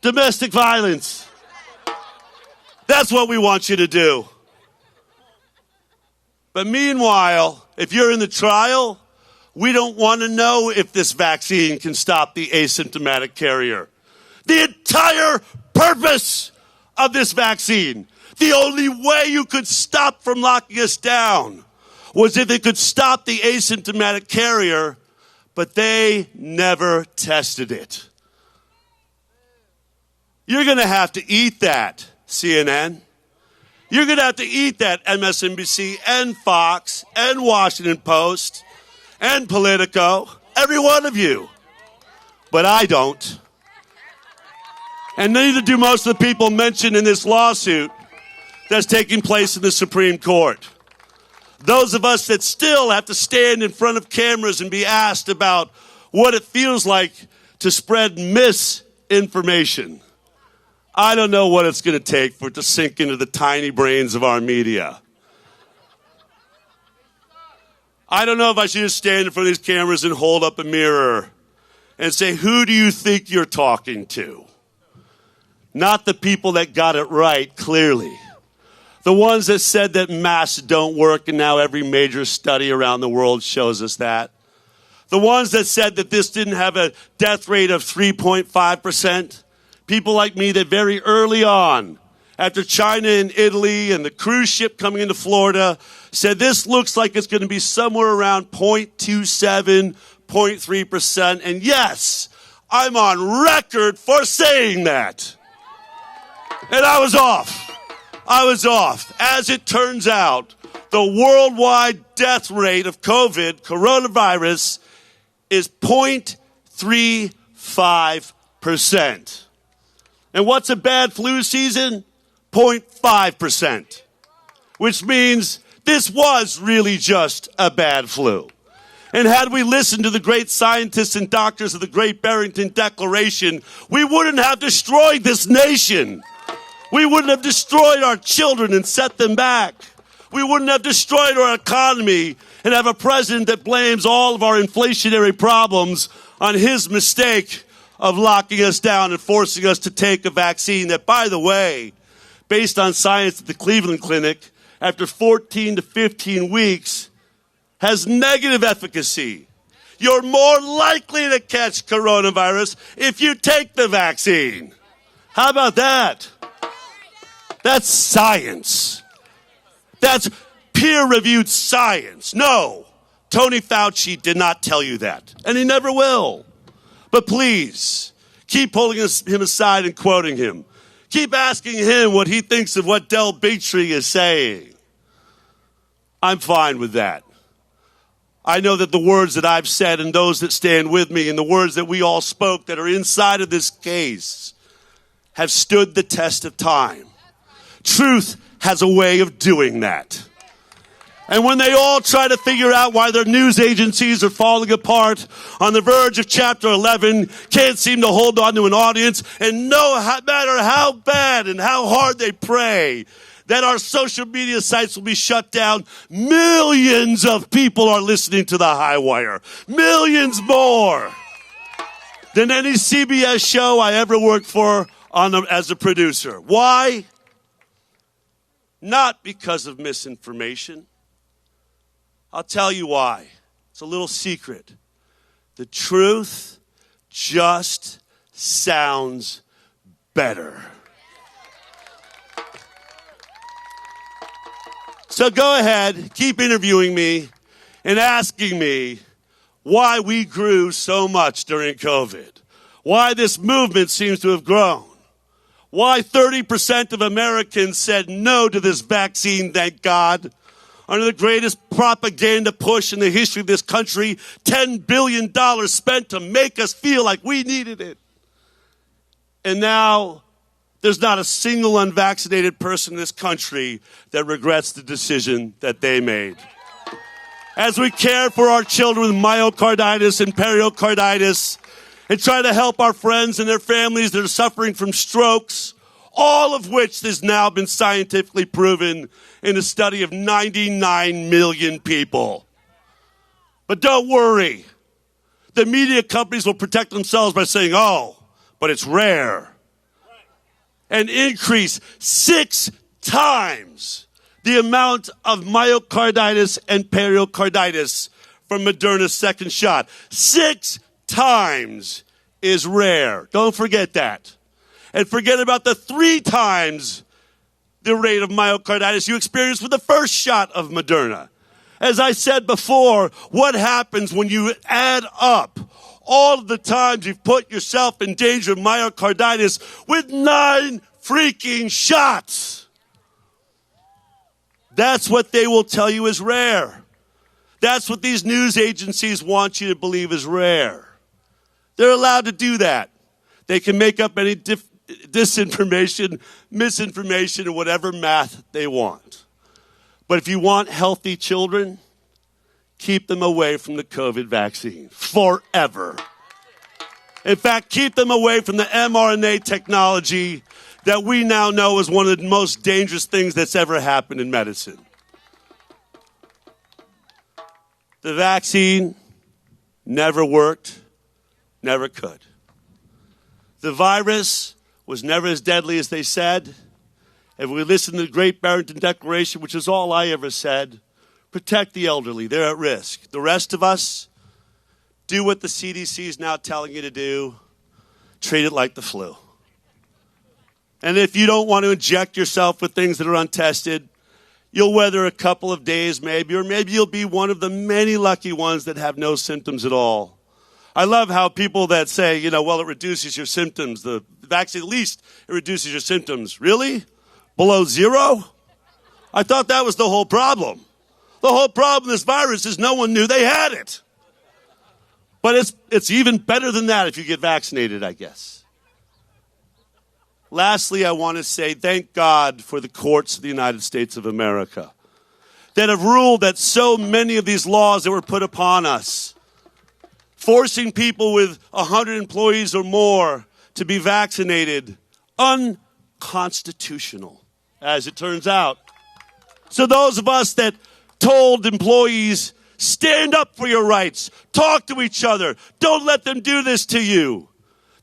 [SPEAKER 15] domestic violence. That's what we want you to do. But meanwhile, if you're in the trial, we don't want to know if this vaccine can stop the asymptomatic carrier. The entire purpose of this vaccine, the only way you could stop from locking us down, was if it could stop the asymptomatic carrier, but they never tested it. You're going to have to eat that, CNN. You're going to have to eat that, MSNBC and Fox and Washington Post and Politico, every one of you. But I don't. And neither do most of the people mentioned in this lawsuit that's taking place in the Supreme Court. Those of us that still have to stand in front of cameras and be asked about what it feels like to spread misinformation. I don't know what it's going to take for it to sink into the tiny brains of our media. I don't know if I should just stand in front of these cameras and hold up a mirror and say, who do you think you're talking to? Not the people that got it right, clearly. The ones that said that masks don't work, and now every major study around the world shows us that. The ones that said that this didn't have a death rate of 3.5%. People like me that very early on, after China and Italy and the cruise ship coming into Florida, said this looks like it's going to be somewhere around 0.27, 0.3%. And yes, I'm on record for saying that. And I was off. As it turns out, the worldwide death rate of COVID, coronavirus, is 0.35%. And what's a bad flu season? 0.5%. Which means this was really just a bad flu. And had we listened to the great scientists and doctors of the Great Barrington Declaration, we wouldn't have destroyed this nation. We wouldn't have destroyed our children and set them back. We wouldn't have destroyed our economy and have a president that blames all of our inflationary problems on his mistake of locking us down and forcing us to take a vaccine that, by the way, based on science at the Cleveland Clinic, after 14 to 15 weeks, has negative efficacy. You're more likely to catch coronavirus if you take the vaccine. How about that? That's science. That's peer-reviewed science. No, Tony Fauci did not tell you that, and he never will. But please, keep pulling him aside and quoting him. Keep asking him what he thinks of what Del Bigtree is saying. I'm fine with that. I know that the words that I've said and those that stand with me and the words that we all spoke that are inside of this case have stood the test of time. Truth has a way of doing that. And when they all try to figure out why their news agencies are falling apart on the verge of Chapter 11, can't seem to hold on to an audience, and no matter how bad and how hard they pray that our social media sites will be shut down, millions of people are listening to the High Wire. Millions more than any CBS show I ever worked for as a producer. Why? Not because of misinformation. I'll tell you why. It's a little secret. The truth just sounds better. So go ahead, keep interviewing me and asking me why we grew so much during COVID, why this movement seems to have grown, why 30% of Americans said no to this vaccine, thank God, under the greatest propaganda push in the history of this country, $10 billion spent to make us feel like we needed it. And now there's not a single unvaccinated person in this country that regrets the decision that they made. As we care for our children with myocarditis and pericarditis and try to help our friends and their families that are suffering from strokes, all of which has now been scientifically proven in a study of 99 million people. But don't worry. The media companies will protect themselves by saying, oh, but it's rare. And increase 6 times the amount of myocarditis and pericarditis from Moderna's second shot. 6 times is rare. Don't forget that. And forget about the 3 times the rate of myocarditis you experienced with the first shot of Moderna. As I said before, what happens when you add up all of the times you've put yourself in danger of myocarditis with 9 freaking shots? That's what they will tell you is rare. That's what these news agencies want you to believe is rare. They're allowed to do that. They can make up any disinformation, misinformation, or whatever math they want. But if you want healthy children, keep them away from the COVID vaccine forever. In fact, keep them away from the mRNA technology that we now know is one of the most dangerous things that's ever happened in medicine. The vaccine never worked, never could. The virus was never as deadly as they said. If we listen to the Great Barrington Declaration, which is all I ever said, protect the elderly. They're at risk. The rest of us, do what the CDC is now telling you to do. Treat it like the flu. And if you don't want to inject yourself with things that are untested, you'll weather a couple of days maybe, or maybe you'll be one of the many lucky ones that have no symptoms at all. I love how people that say, well, it reduces your symptoms. The vaccine, at least it reduces your symptoms. Really? Below zero? I thought that was the whole problem. The whole problem with this virus is no one knew they had it. But it's even better than that if you get vaccinated, I guess. Lastly, I want to say thank God for the courts of the United States of America that have ruled that so many of these laws that were put upon us, forcing people with 100 employees or more to be vaccinated, unconstitutional, as it turns out. So those of us that told employees, stand up for your rights, talk to each other, don't let them do this to you.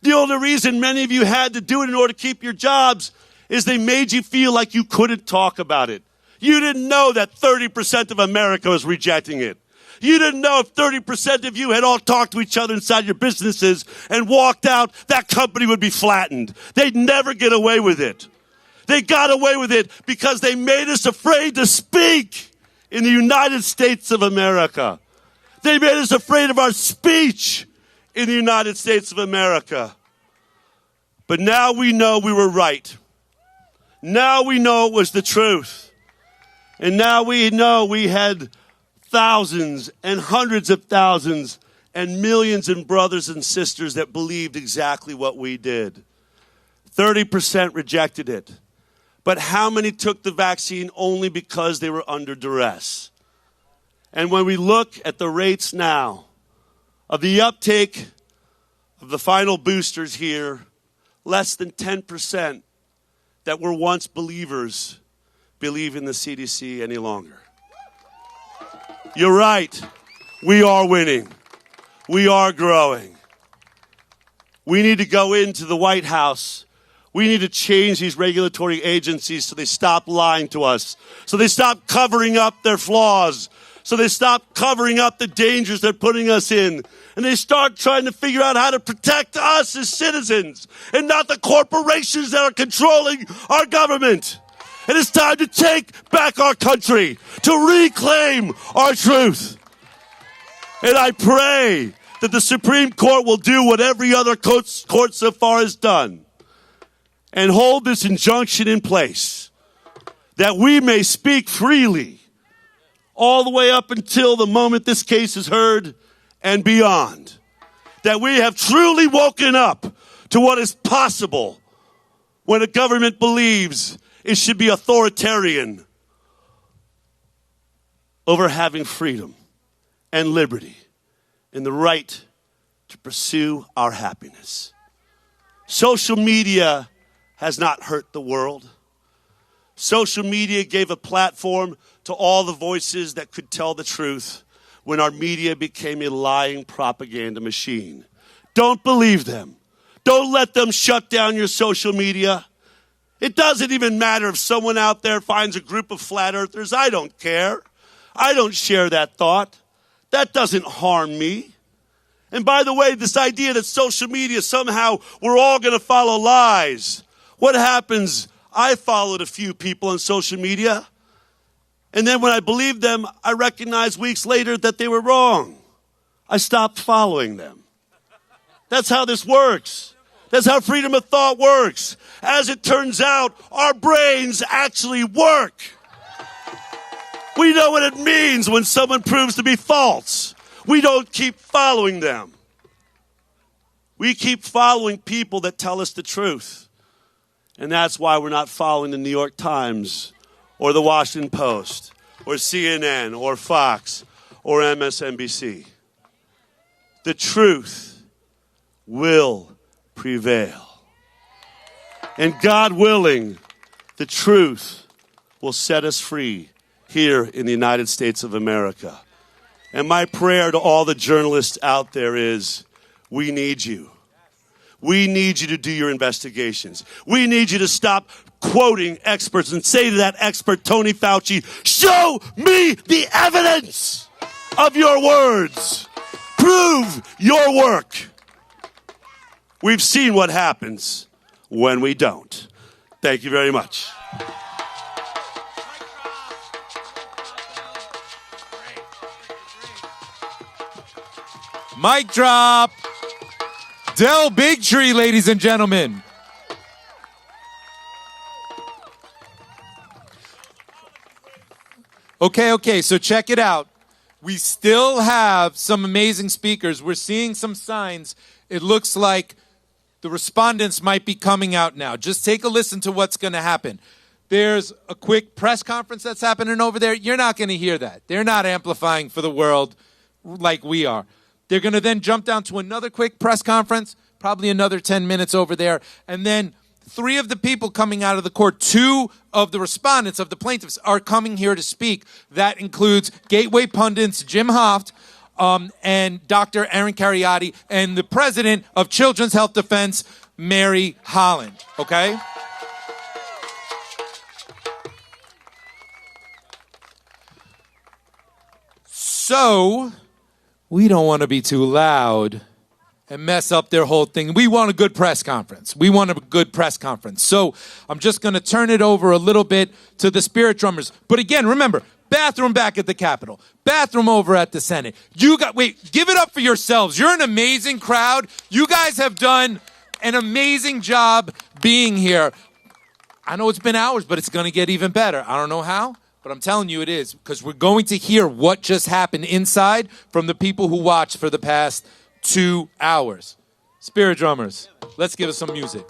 [SPEAKER 15] The only reason many of you had to do it in order to keep your jobs is they made you feel like you couldn't talk about it. You didn't know that 30% of America was rejecting it. You didn't know if 30% of you had all talked to each other inside your businesses and walked out, that company would be flattened. They'd never get away with it. They got away with it because they made us afraid to speak in the United States of America. They made us afraid of our speech in the United States of America. But now we know we were right. Now we know it was the truth. And now we know we had thousands and hundreds of thousands and millions of brothers and sisters that believed exactly what we did. 30% rejected it. But how many took the vaccine only because they were under duress? And when we look at the rates now of the uptake of the final boosters here, less than 10% that were once believers believe in the CDC any longer. You're right. We are winning. We are growing. We need to go into the White House. We need to change these regulatory agencies so they stop lying to us, so they stop covering up their flaws, so they stop covering up the dangers they're putting us in, and they start trying to figure out how to protect us as citizens and not the corporations that are controlling our government. And it's time to take back our country, to reclaim our truth. And I pray that the Supreme Court will do what every other court so far has done and hold this injunction in place that we may speak freely all the way up until the moment this case is heard and beyond. That we have truly woken up to what is possible when a government believes it should be authoritarian over having freedom and liberty and the right to pursue our happiness. Social media has not hurt the world. Social media gave a platform to all the voices that could tell the truth when our media became a lying propaganda machine. Don't believe them. Don't let them shut down your social media. It doesn't even matter if someone out there finds a group of flat earthers. I don't care. I don't share that thought. That doesn't harm me. And by the way, this idea that social media somehow we're all going to follow lies. What happens? I followed a few people on social media. And then when I believed them, I recognized weeks later that they were wrong. I stopped following them. That's how this works. That's how freedom of thought works. As it turns out, our brains actually work. We know what it means when someone proves to be false. We don't keep following them. We keep following people that tell us the truth. And that's why we're not following the New York Times or the Washington Post or CNN or Fox or MSNBC. The truth will prevail. And God willing, the truth will set us free here in the United States of America. And my prayer to all the journalists out there is, we need you. We need you to do your investigations. We need you to stop quoting experts and say to that expert, Tony Fauci, show me the evidence of your words. Prove your work. We've seen what happens when we don't. Thank you very much.
[SPEAKER 12] Mic drop. Del Bigtree, ladies and gentlemen. Okay, so check it out. We still have some amazing speakers. We're seeing some signs. It looks like the respondents might be coming out now. Just take a listen to what's going to happen. There's a quick press conference that's happening over there. You're not going to hear that. They're not amplifying for the world like we are. They're going to then jump down to another quick press conference, probably another 10 minutes over there, and then 3 of the people coming out of the court, 2 of the respondents, of the plaintiffs, are coming here to speak. That includes Gateway pundits Jim Hoft and Dr. Aaron Cariotti and the president of Children's Health Defense, Mary Holland. Okay? So, we don't want to be too loud and mess up their whole thing. We want a good press conference. So I'm just going to turn it over a little bit to the spirit drummers. But again, remember, bathroom back at the Capitol, bathroom over at the Senate. Give it up for yourselves. You're an amazing crowd. You guys have done an amazing job being here. I know it's been hours, but it's going to get even better. I don't know how, but I'm telling you it is, because we're going to hear what just happened inside from the people who watched for the past 2 hours. Spirit drummers, let's give us some music.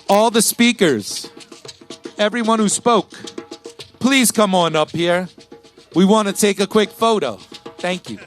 [SPEAKER 12] All the speakers, everyone who spoke, please come on up here. We want to take a quick photo. Thank you.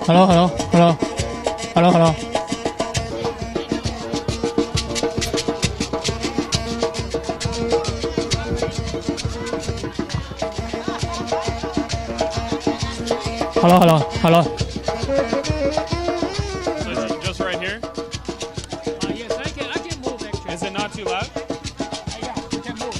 [SPEAKER 16] Hello, hello, hello, hello, hello. Hello, hello, hello.
[SPEAKER 6] So is it just right here?
[SPEAKER 16] Yes, I can move actually.
[SPEAKER 6] Is it not too loud?
[SPEAKER 16] Yeah, you can move.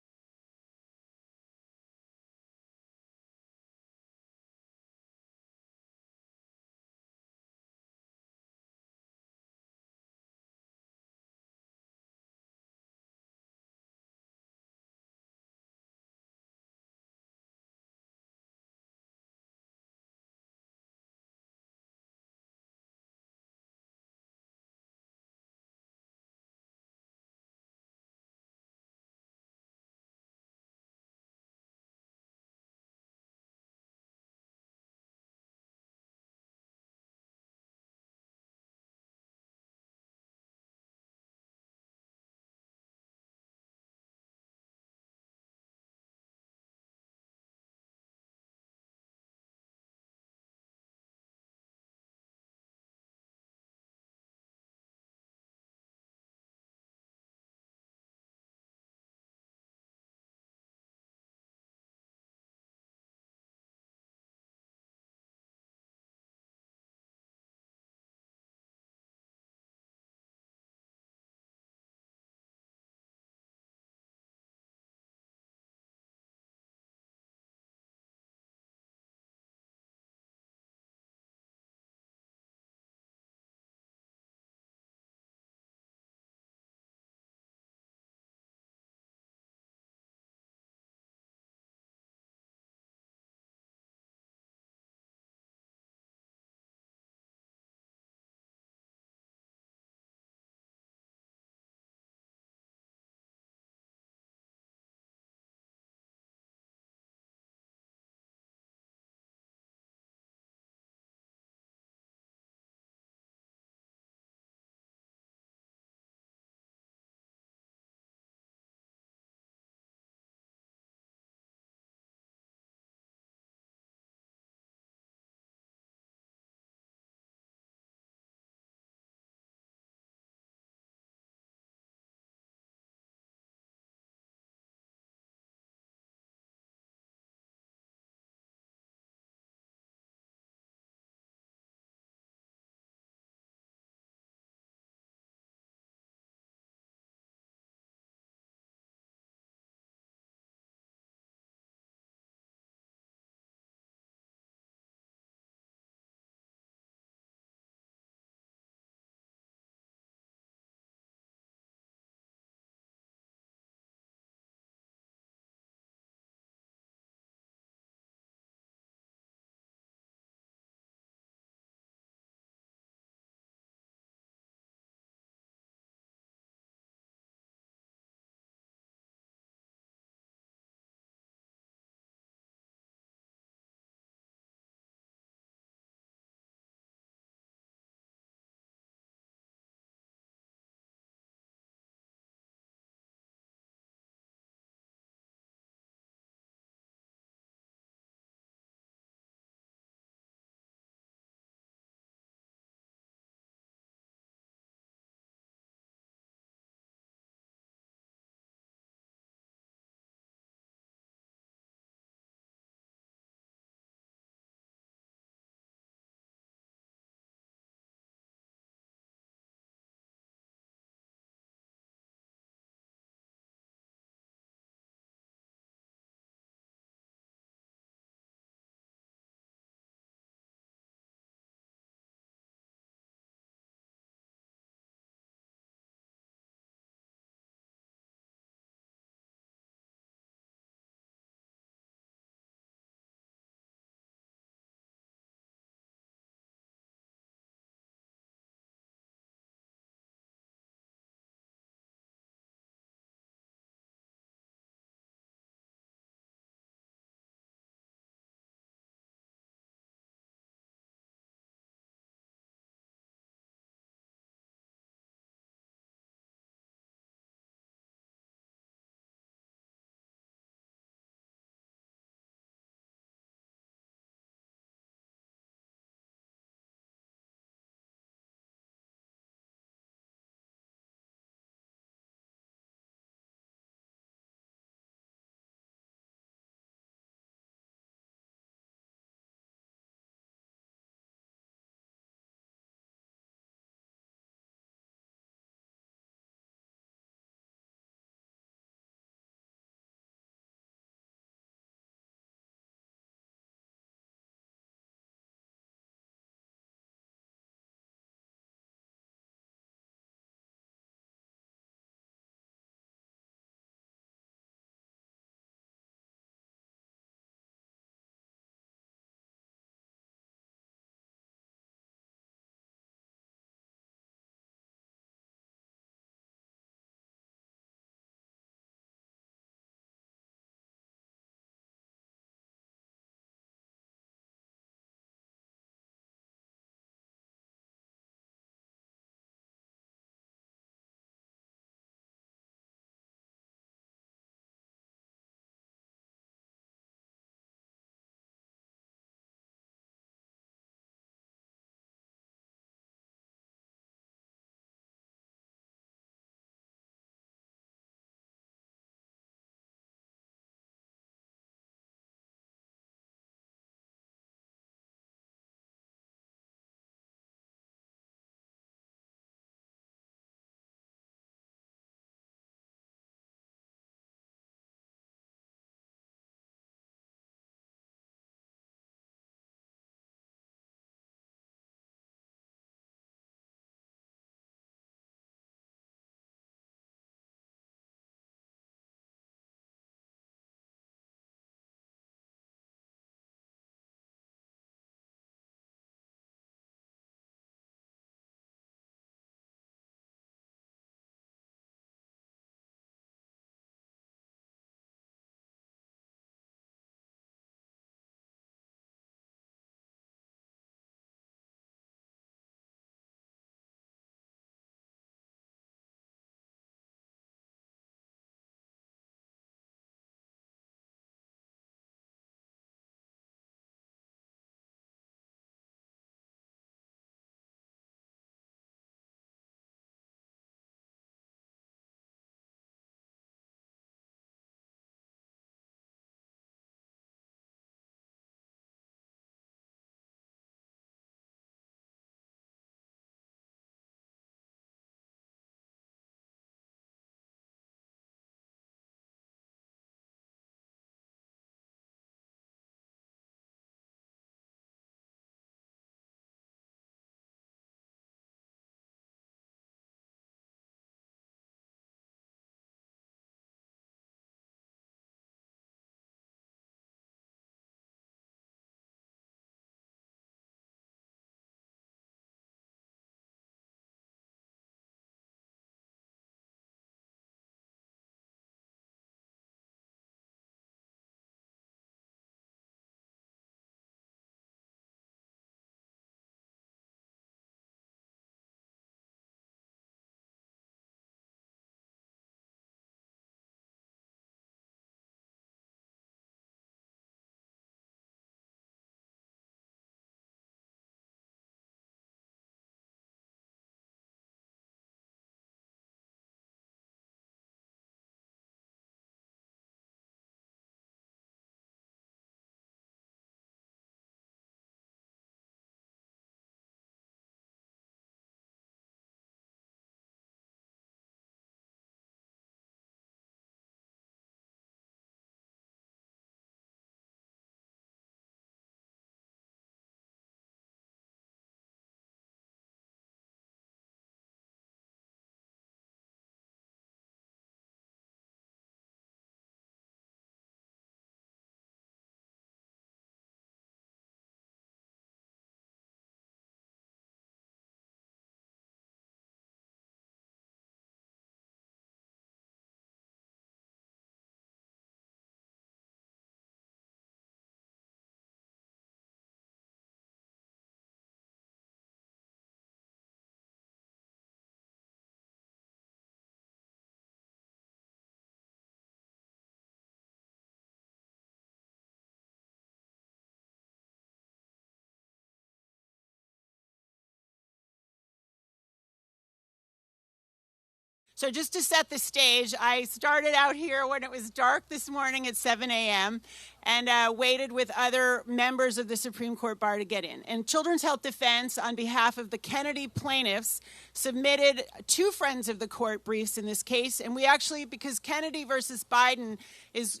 [SPEAKER 17] So just to set the stage, I started out here when it was dark this morning at 7 a.m. and waited with other members of the Supreme Court bar to get in. And Children's Health Defense, on behalf of the Kennedy plaintiffs, submitted 2 friends of the court briefs in this case. And we actually, because Kennedy versus Bowden is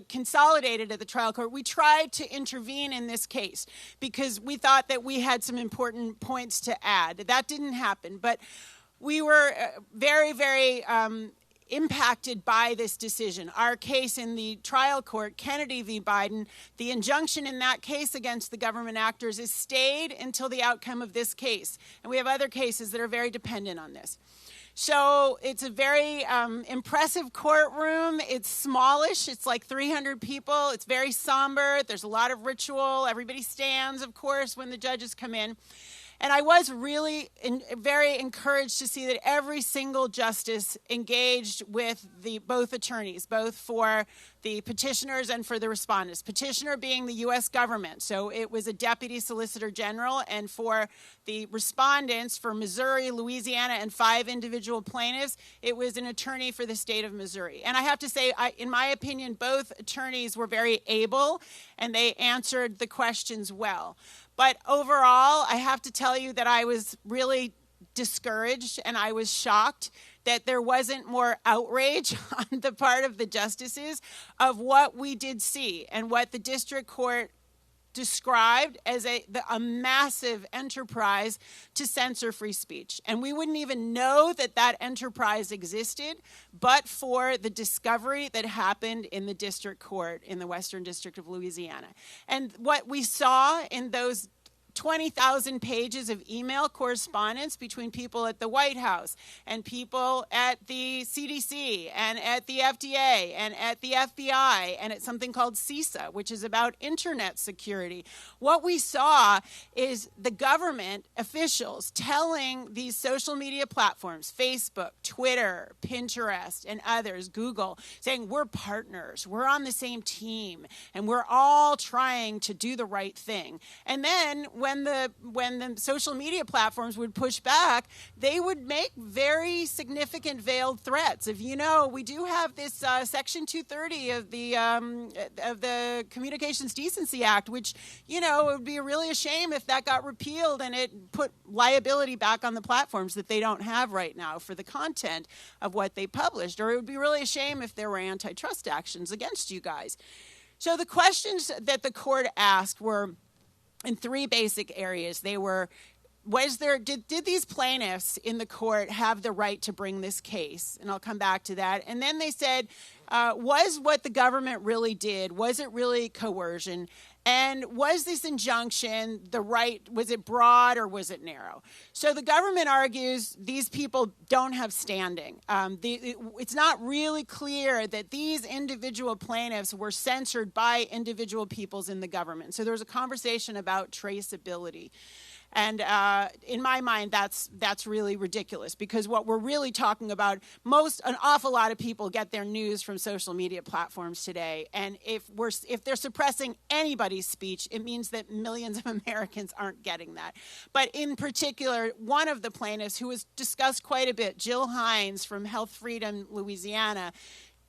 [SPEAKER 17] consolidated at the trial court, we tried to intervene in this case because we thought that we had some important points to add. That didn't happen, but we were very, very impacted by this decision. Our case in the trial court, Kennedy v. Bowden, the injunction in that case against the government actors is stayed until the outcome of this case. And we have other cases that are very dependent on this. So it's a very impressive courtroom. It's smallish. It's like 300 people. It's very somber. There's a lot of ritual. Everybody stands, of course, when the judges come in. And I was really very encouraged to see that every single justice engaged with both attorneys, both for the petitioners and for the respondents. Petitioner being the U.S. government, so it was a deputy solicitor general, and for the respondents, for Missouri, Louisiana, and 5 individual plaintiffs, it was an attorney for the state of Missouri. And I have to say, in my opinion, both attorneys were very able, and they answered the questions well. But overall, I have to tell you that I was really discouraged and I was shocked that there wasn't more outrage on the part of the justices of what we did see and what the district court described as a massive enterprise to censor free speech. And we wouldn't even know that that enterprise existed but for the discovery that happened in the district court in the Western District of Louisiana. And what we saw in those 20,000 pages of email correspondence between people at the White House and people at the CDC and at the FDA and at the FBI and at something called CISA, which is about internet security. What we saw is the government officials telling these social media platforms, Facebook, Twitter, Pinterest, and others, Google, saying we're partners, we're on the same team, and we're all trying to do the right thing. And then when the social media platforms would push back, they would make very significant veiled threats. If you know, we do have this Section 230 of the Communications Decency Act, which, you know, it would be really a shame if that got repealed and it put liability back on the platforms that they don't have right now for the content of what they published. Or it would be really a shame if there were antitrust actions against you guys. So the questions that the court asked were in 3 basic areas. They were, did these plaintiffs in the court have the right to bring this case? And I'll come back to that. And then they said, was what the government really did, was it really coercion? And was this injunction was it broad or was it narrow? So the government argues these people don't have standing. It's not really clear that these individual plaintiffs were censored by individual peoples in the government. So there was a conversation about traceability. And in my mind, that's really ridiculous because what we're really talking about, an awful lot of people get their news from social media platforms today. And if they're suppressing anybody's speech, it means that millions of Americans aren't getting that. But in particular, one of the plaintiffs who was discussed quite a bit, Jill Hines from Health Freedom, Louisiana,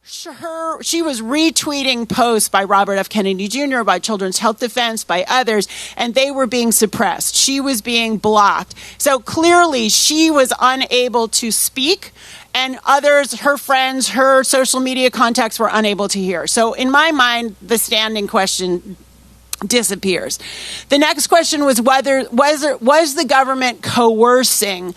[SPEAKER 17] she was retweeting posts by Robert F. Kennedy Jr., by Children's Health Defense, by others, and they were being suppressed. She was being blocked. So clearly she was unable to speak, and others, her friends, her social media contacts were unable to hear. So in my mind, the standing question disappears. The next question was was the government coercing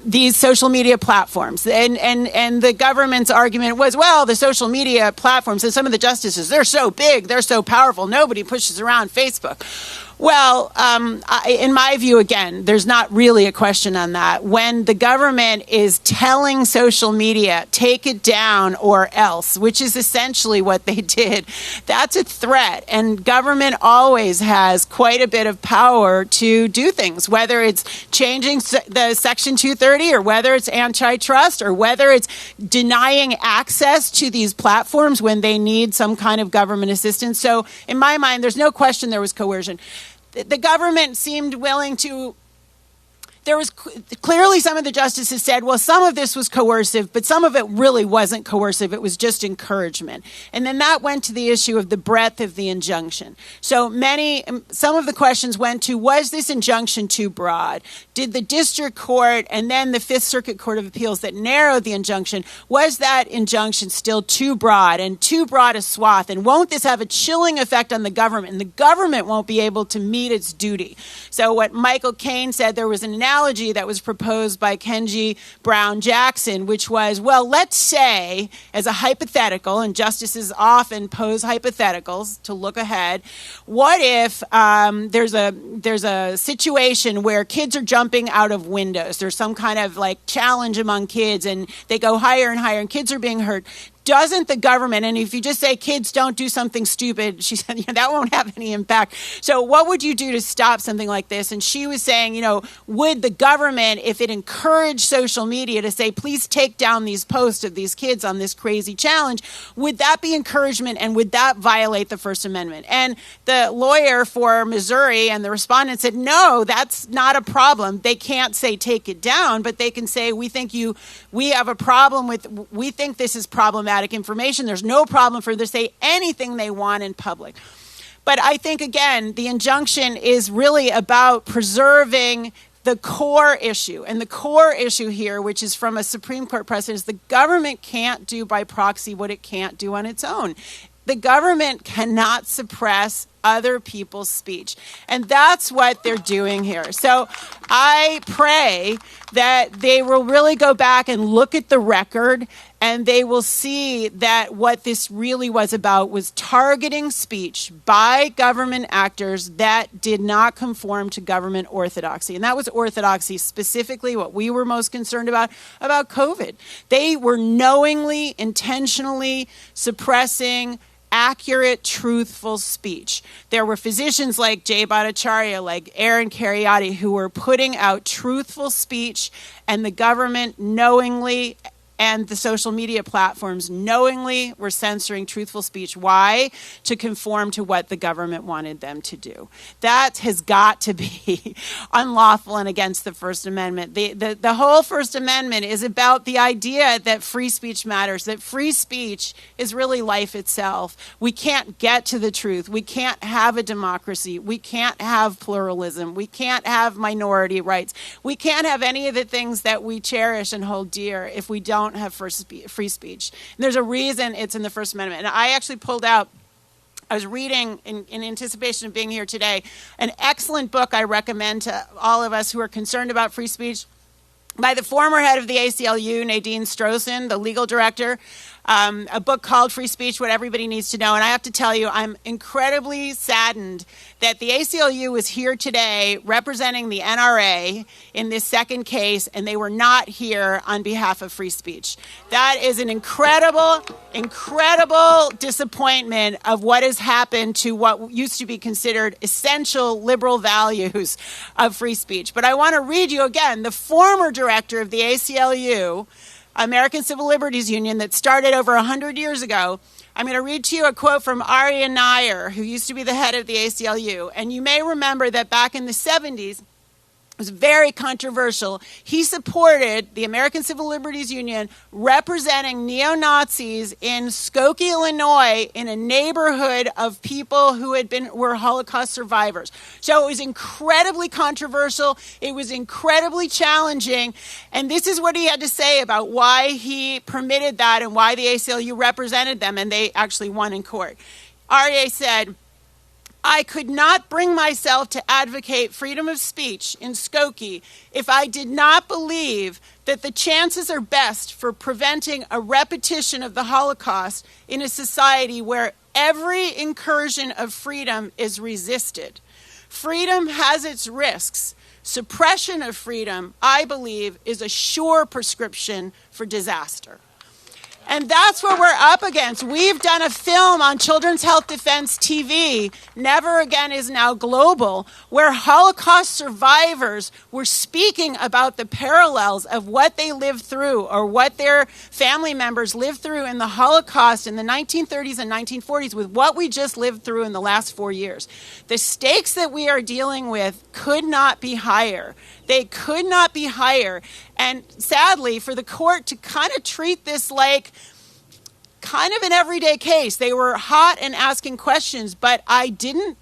[SPEAKER 17] these social media platforms? And the government's argument was, well, the social media platforms and some of the justices, they're so big, they're so powerful, nobody pushes around Facebook. Well, in my view, again, there's not really a question on that. When the government is telling social media, take it down or else, which is essentially what they did, that's a threat. And government always has quite a bit of power to do things, whether it's changing the Section 230 or whether it's antitrust or whether it's denying access to these platforms when they need some kind of government assistance. So in my mind, there's no question there was coercion. The government seemed willing to there was clearly some of the justices said, well, some of this was coercive, but some of it really wasn't coercive. It was just encouragement. And then that went to the issue of the breadth of the injunction. So some of the questions went to, was this injunction too broad? Did the district court and then the Fifth Circuit Court of Appeals that narrowed the injunction, was that injunction still too broad and too broad a swath? And won't this have a chilling effect on the government? And the government won't be able to meet its duty. So what Michael Caine said, there was an analogy that was proposed by Kenji Brown Jackson, which was, well, let's say, as a hypothetical, and justices often pose hypotheticals to look ahead, what if there's a situation where kids are jumping out of windows? There's some kind of like challenge among kids, and they go higher and higher, and kids are being hurt. Doesn't the government, and if you just say kids don't do something stupid, she said, that won't have any impact. So what would you do to stop something like this? And she was saying, would the government, if it encouraged social media to say, please take down these posts of these kids on this crazy challenge, would that be encouragement, and would that violate the First Amendment? And the lawyer for Missouri and the respondent said, no, that's not a problem. They can't say take it down, but they can say, we think this is problematic information. There's no problem for them to say anything they want in public. But I think, again, the injunction is really about preserving the core issue. And the core issue here, which is from a Supreme Court precedent, is the government can't do by proxy what it can't do on its own. The government cannot suppress other people's speech. And that's what they're doing here. So I pray that they will really go back and look at the record, and they will see that what this really was about was targeting speech by government actors that did not conform to government orthodoxy. And that was orthodoxy, specifically what we were most concerned about COVID. They were knowingly, intentionally suppressing accurate, truthful speech. There were physicians like Jay Bhattacharya, like Aaron Kheriaty, who were putting out truthful speech, and the government knowingly and the social media platforms knowingly were censoring truthful speech. Why? To conform to what the government wanted them to do. That has got to be unlawful and against the First Amendment. The whole First Amendment is about the idea that free speech matters, that free speech is really life itself. We can't get to the truth. We can't have a democracy. We can't have pluralism. We can't have minority rights. We can't have any of the things that we cherish and hold dear if we don't have free speech. And there's a reason it's in the First Amendment. And I actually I was reading in anticipation of being here today, an excellent book I recommend to all of us who are concerned about free speech by the former head of the ACLU, Nadine Strossen, the legal director, a book called Free Speech, What Everybody Needs to Know. And I have to tell you, I'm incredibly saddened that the ACLU is here today representing the NRA in this second case, and they were not here on behalf of free speech. That is an incredible disappointment of what has happened to what used to be considered essential liberal values of free speech. But I want to read you again the former director of the ACLU, American Civil Liberties Union, that started over 100 years ago. I'm going to read to you a quote from Arya Nair, who used to be the head of the ACLU. And you may remember that back in the 70s, it was very controversial. He supported the American Civil Liberties Union representing neo-Nazis in Skokie, Illinois, in a neighborhood of people who were Holocaust survivors. So it was incredibly controversial. It was incredibly challenging. And this is what he had to say about why he permitted that and why the ACLU represented them, and they actually won in court. Arya said, I could not bring myself to advocate freedom of speech in Skokie if I did not believe that the chances are best for preventing a repetition of the Holocaust in a society where every incursion of freedom is resisted. Freedom has its risks. Suppression of freedom, I believe, is a sure prescription for disaster. And that's what we're up against. We've done a film on Children's Health Defense TV, Never Again is now global, where Holocaust survivors were speaking about the parallels of what they lived through or what their family members lived through in the Holocaust in the 1930s and 1940s with what we just lived through in the last 4 years. The stakes that we are dealing with could not be higher. They could not be higher. And sadly, for the court to kind of treat this like kind of an everyday case, they were hot and asking questions, but I didn't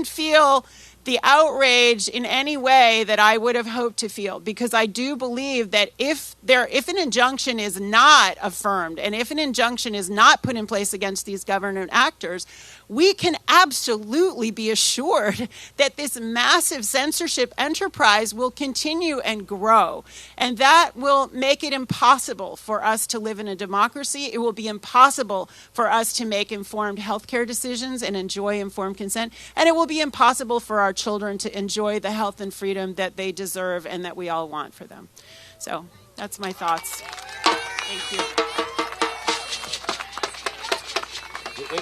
[SPEAKER 17] feel the outrage in any way that I would have hoped to feel, because I do believe that if an injunction is not affirmed and if an injunction is not put in place against these government actors, we can absolutely be assured that this massive censorship enterprise will continue and grow. And that will make it impossible for us to live in a democracy. It will be impossible for us to make informed healthcare decisions and enjoy informed consent. And it will be impossible for our children to enjoy the health and freedom that they deserve and that we all want for them. So that's my thoughts. Thank you.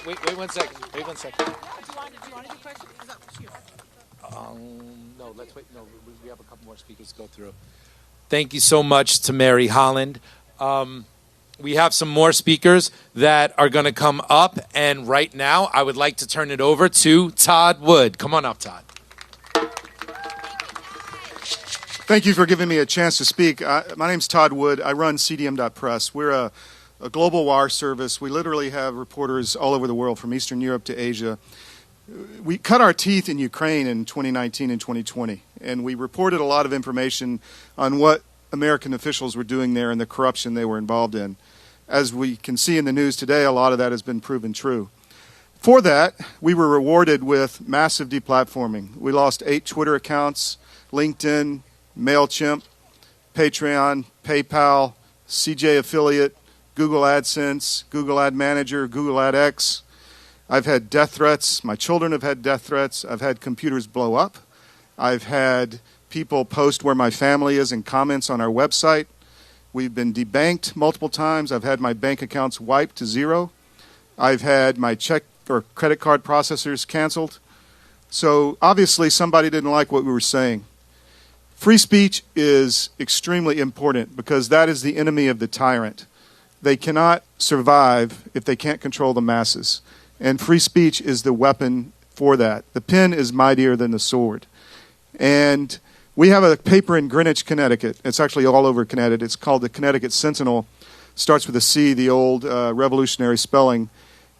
[SPEAKER 12] Wait 1 second. Wait 1 second.
[SPEAKER 17] Do you want to do questions?
[SPEAKER 12] No, let's wait. No, we have a couple more speakers to go through. Thank you so much to Mary Holland. We have some more speakers that are going to come up, and right now I would like to turn it over to Todd Wood. Come on up, Todd.
[SPEAKER 18] Thank you for giving me a chance to speak. My name's Todd Wood. I run CDM.press. We're a global wire service. We literally have reporters all over the world, from Eastern Europe to Asia. We cut our teeth in Ukraine in 2019 and 2020, and we reported a lot of information on what American officials were doing there and the corruption they were involved in. As we can see in the news today, a lot of that has been proven true. For that, we were rewarded with massive deplatforming. We lost 8 Twitter accounts, LinkedIn, MailChimp, Patreon, PayPal, CJ Affiliate, Google AdSense, Google Ad Manager, Google Ad X. I've had death threats. My children have had death threats. I've had computers blow up. I've had people post where my family is in comments on our website. We've been debanked multiple times. I've had my bank accounts wiped to zero. I've had my check or credit card processors canceled. So obviously somebody didn't like what we were saying. Free speech is extremely important because that is the enemy of the tyrant. They cannot survive if they can't control the masses. And free speech is the weapon for that. The pen is mightier than the sword. And we have a paper in Greenwich, Connecticut. It's actually all over Connecticut. It's called the Connecticut Sentinel. Starts with a C, the old revolutionary spelling.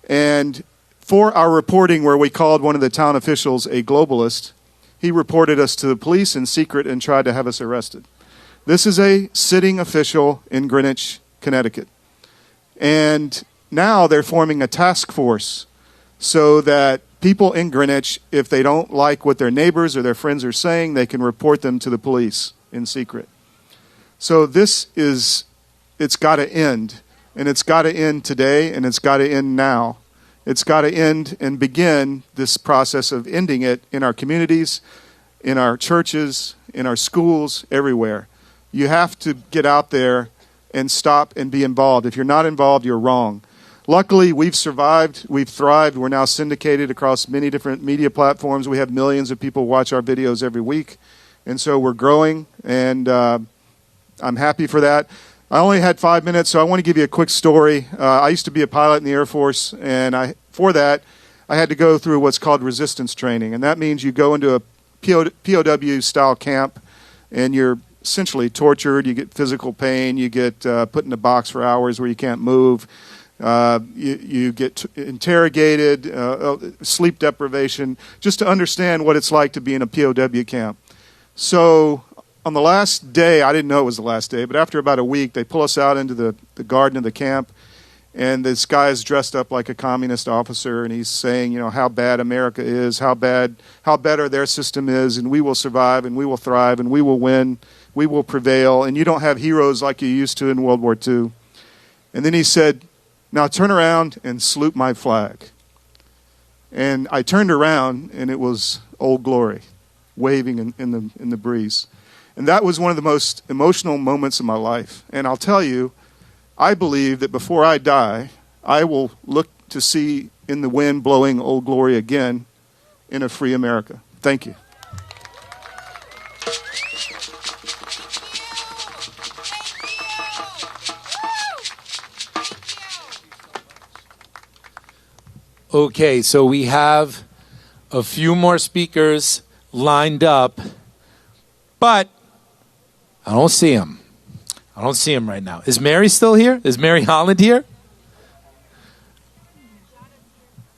[SPEAKER 18] And for our reporting, where we called one of the town officials a globalist, he reported us to the police in secret and tried to have us arrested. This is a sitting official in Greenwich, Connecticut. And now they're forming a task force so that people in Greenwich, if they don't like what their neighbors or their friends are saying, they can report them to the police in secret. So it's got to end. And it's got to end today, and it's got to end now. It's got to end and begin this process of ending it in our communities, in our churches, in our schools, everywhere. You have to get out there and stop and be involved. If you're not involved, you're wrong. Luckily, we've survived. We've thrived. We're now syndicated across many different media platforms. We have millions of people watch our videos every week. And so we're growing, and I'm happy for that. I only had 5 minutes, so I want to give you a quick story. I used to be a pilot in the Air Force, and for that, I had to go through what's called resistance training. And that means you go into a POW-style camp, and you're essentially tortured. You get physical pain. You get put in a box for hours where you can't move. You get interrogated, sleep deprivation, just to understand what it's like to be in a POW camp. So on the last day, I didn't know it was the last day, but after about a week, they pull us out into the garden of the camp, and this guy is dressed up like a communist officer, and he's saying, you know, how bad America is, how better their system is, and we will survive, and we will thrive, and we will win, we will prevail, and you don't have heroes like you used to in World War II. And then he said, now turn around and salute my flag. And I turned around, and it was Old Glory waving in the breeze. And that was one of the most emotional moments of my life. And I'll tell you, I believe that before I die, I will look to see in the wind blowing Old Glory again in a free America. Thank you.
[SPEAKER 12] Okay, so we have a few more speakers lined up. But I don't see him. I don't see him right now. Is Mary still here? Is Mary Holland here?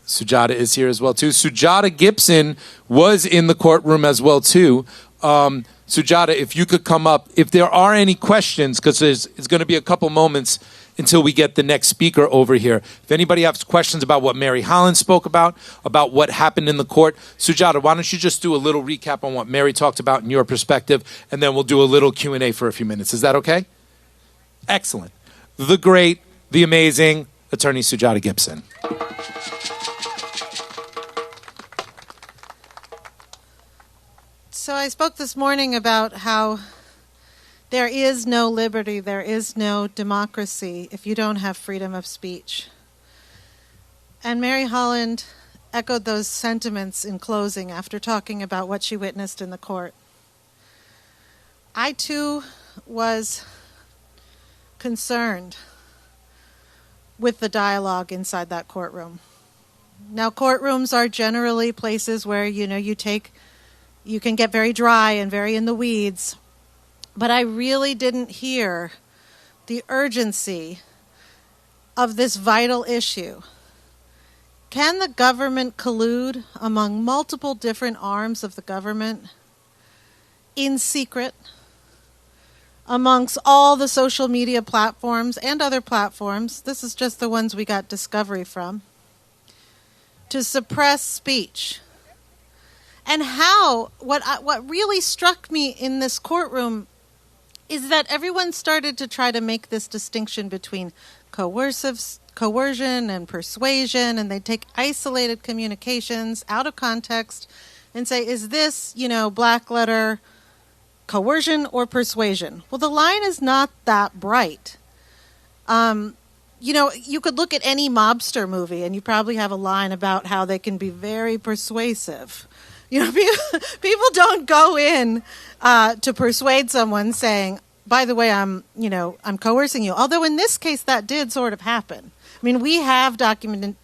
[SPEAKER 12] Sujata is here as well, too. Sujata Gibson was in the courtroom as well, too. Sujata, if you could come up. If there are any questions, because it's going to be a couple moments until we get the next speaker over here. If anybody has questions about what Mary Holland spoke about what happened in the court, Sujata, why don't you just do a little recap on what Mary talked about in your perspective, and then we'll do a little Q&A for a few minutes. Is that okay? Excellent. The great, the amazing Attorney Sujata Gibson.
[SPEAKER 5] So I spoke this morning about how there is no liberty, there is no democracy if you don't have freedom of speech. And Mary Holland echoed those sentiments in closing after talking about what she witnessed in the court. I, too, was concerned with the dialogue inside that courtroom. Now, courtrooms are generally places where, you can get very dry and very in the weeds. But I really didn't hear the urgency of this vital issue. Can the government collude among multiple different arms of the government in secret amongst all the social media platforms and other platforms? This is just the ones we got discovery from, to suppress speech. And what really struck me in this courtroom is that everyone started to try to make this distinction between coercion and persuasion, and they take isolated communications out of context and say, is this, black letter coercion or persuasion? Well, the line is not that bright. You could look at any mobster movie, and you probably have a line about how they can be very persuasive. People don't go in to persuade someone saying, by the way, I'm coercing you. Although in this case, that did sort of happen. I mean, we have documented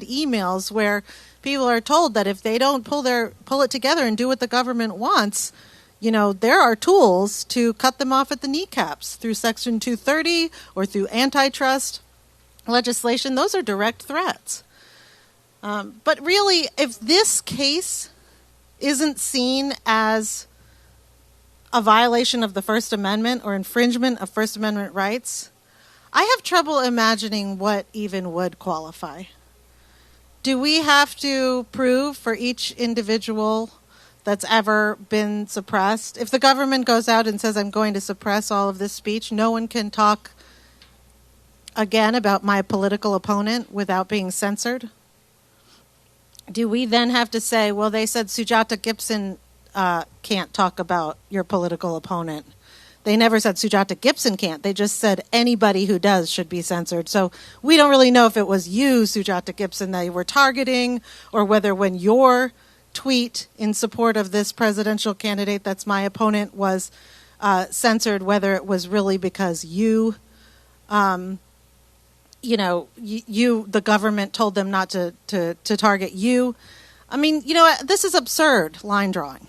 [SPEAKER 5] emails where people are told that if they don't pull it together and do what the government wants, there are tools to cut them off at the kneecaps through Section 230 or through antitrust legislation. Those are direct threats. But really, if this case isn't seen as a violation of the First Amendment or infringement of First Amendment rights, I have trouble imagining what even would qualify. Do we have to prove for each individual that's ever been suppressed? If the government goes out and says, I'm going to suppress all of this speech, no one can talk again about my political opponent without being censored? Do we then have to say, well, they said Sujata Gibson can't talk about your political opponent? They never said Sujata Gibson can't. They just said anybody who does should be censored. So we don't really know if it was you, Sujata Gibson, that you were targeting, or whether when your tweet in support of this presidential candidate that's my opponent was censored, whether it was really because you, the government told them not to target you. I mean, this is absurd line drawing.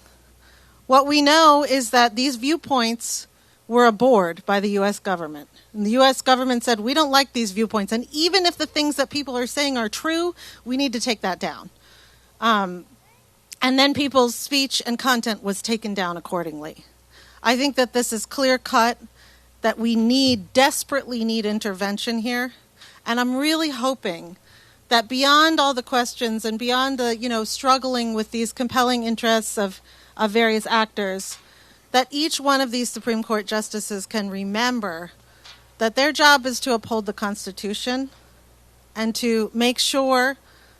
[SPEAKER 5] What we know is that these viewpoints were abhorred by the U.S. government. And the U.S. government said, we don't like these viewpoints. And even if the things that people are saying are true, we need to take that down. And then people's speech and content was taken down accordingly. I think that this is clear cut, that we desperately need intervention here. And I'm really hoping that beyond all the questions and beyond the, struggling with these compelling interests of various actors, that each one of these Supreme Court justices can remember that their job is to uphold the Constitution and to make sure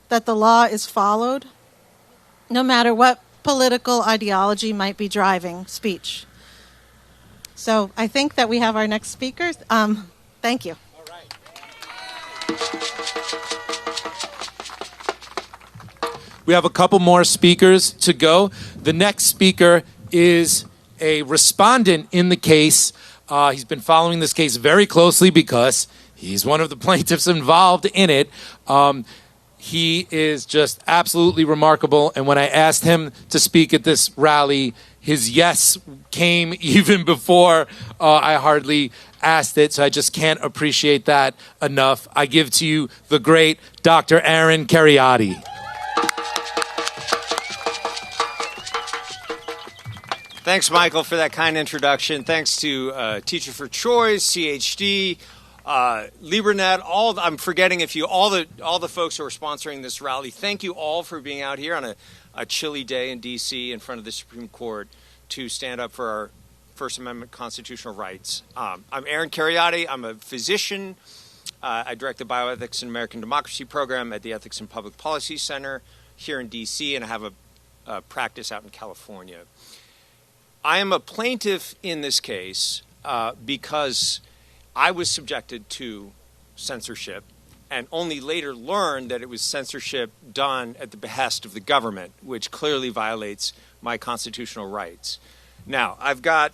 [SPEAKER 5] that the law is followed, no matter what political ideology might be driving speech. So I think that we have our next speakers. Thank you.
[SPEAKER 12] We have a couple more speakers to go. The next speaker is a respondent in the case. He's been following this case very closely because he's one of the plaintiffs involved in it. He is just absolutely remarkable. And when I asked him to speak at this rally, His yes came even before I hardly asked it, so I just can't appreciate that enough. I give to you the great Dr. Aaron Cariotti.
[SPEAKER 19] Thanks, Michael, for that kind introduction. Thanks to Teacher for Choice, CHD, LibraNet, I'm forgetting all the folks who are sponsoring this rally. Thank you all for being out here on a chilly day in D.C. in front of the Supreme Court to stand up for our First Amendment constitutional rights. I'm Aaron Cariotti. I'm a physician. I direct the Bioethics and American Democracy program at the Ethics and Public Policy Center here in D.C., and I have a practice out in California. I am a plaintiff in this case because I was subjected to censorship and only later learned that it was censorship done at the behest of the government, which clearly violates my constitutional rights. Now, I've got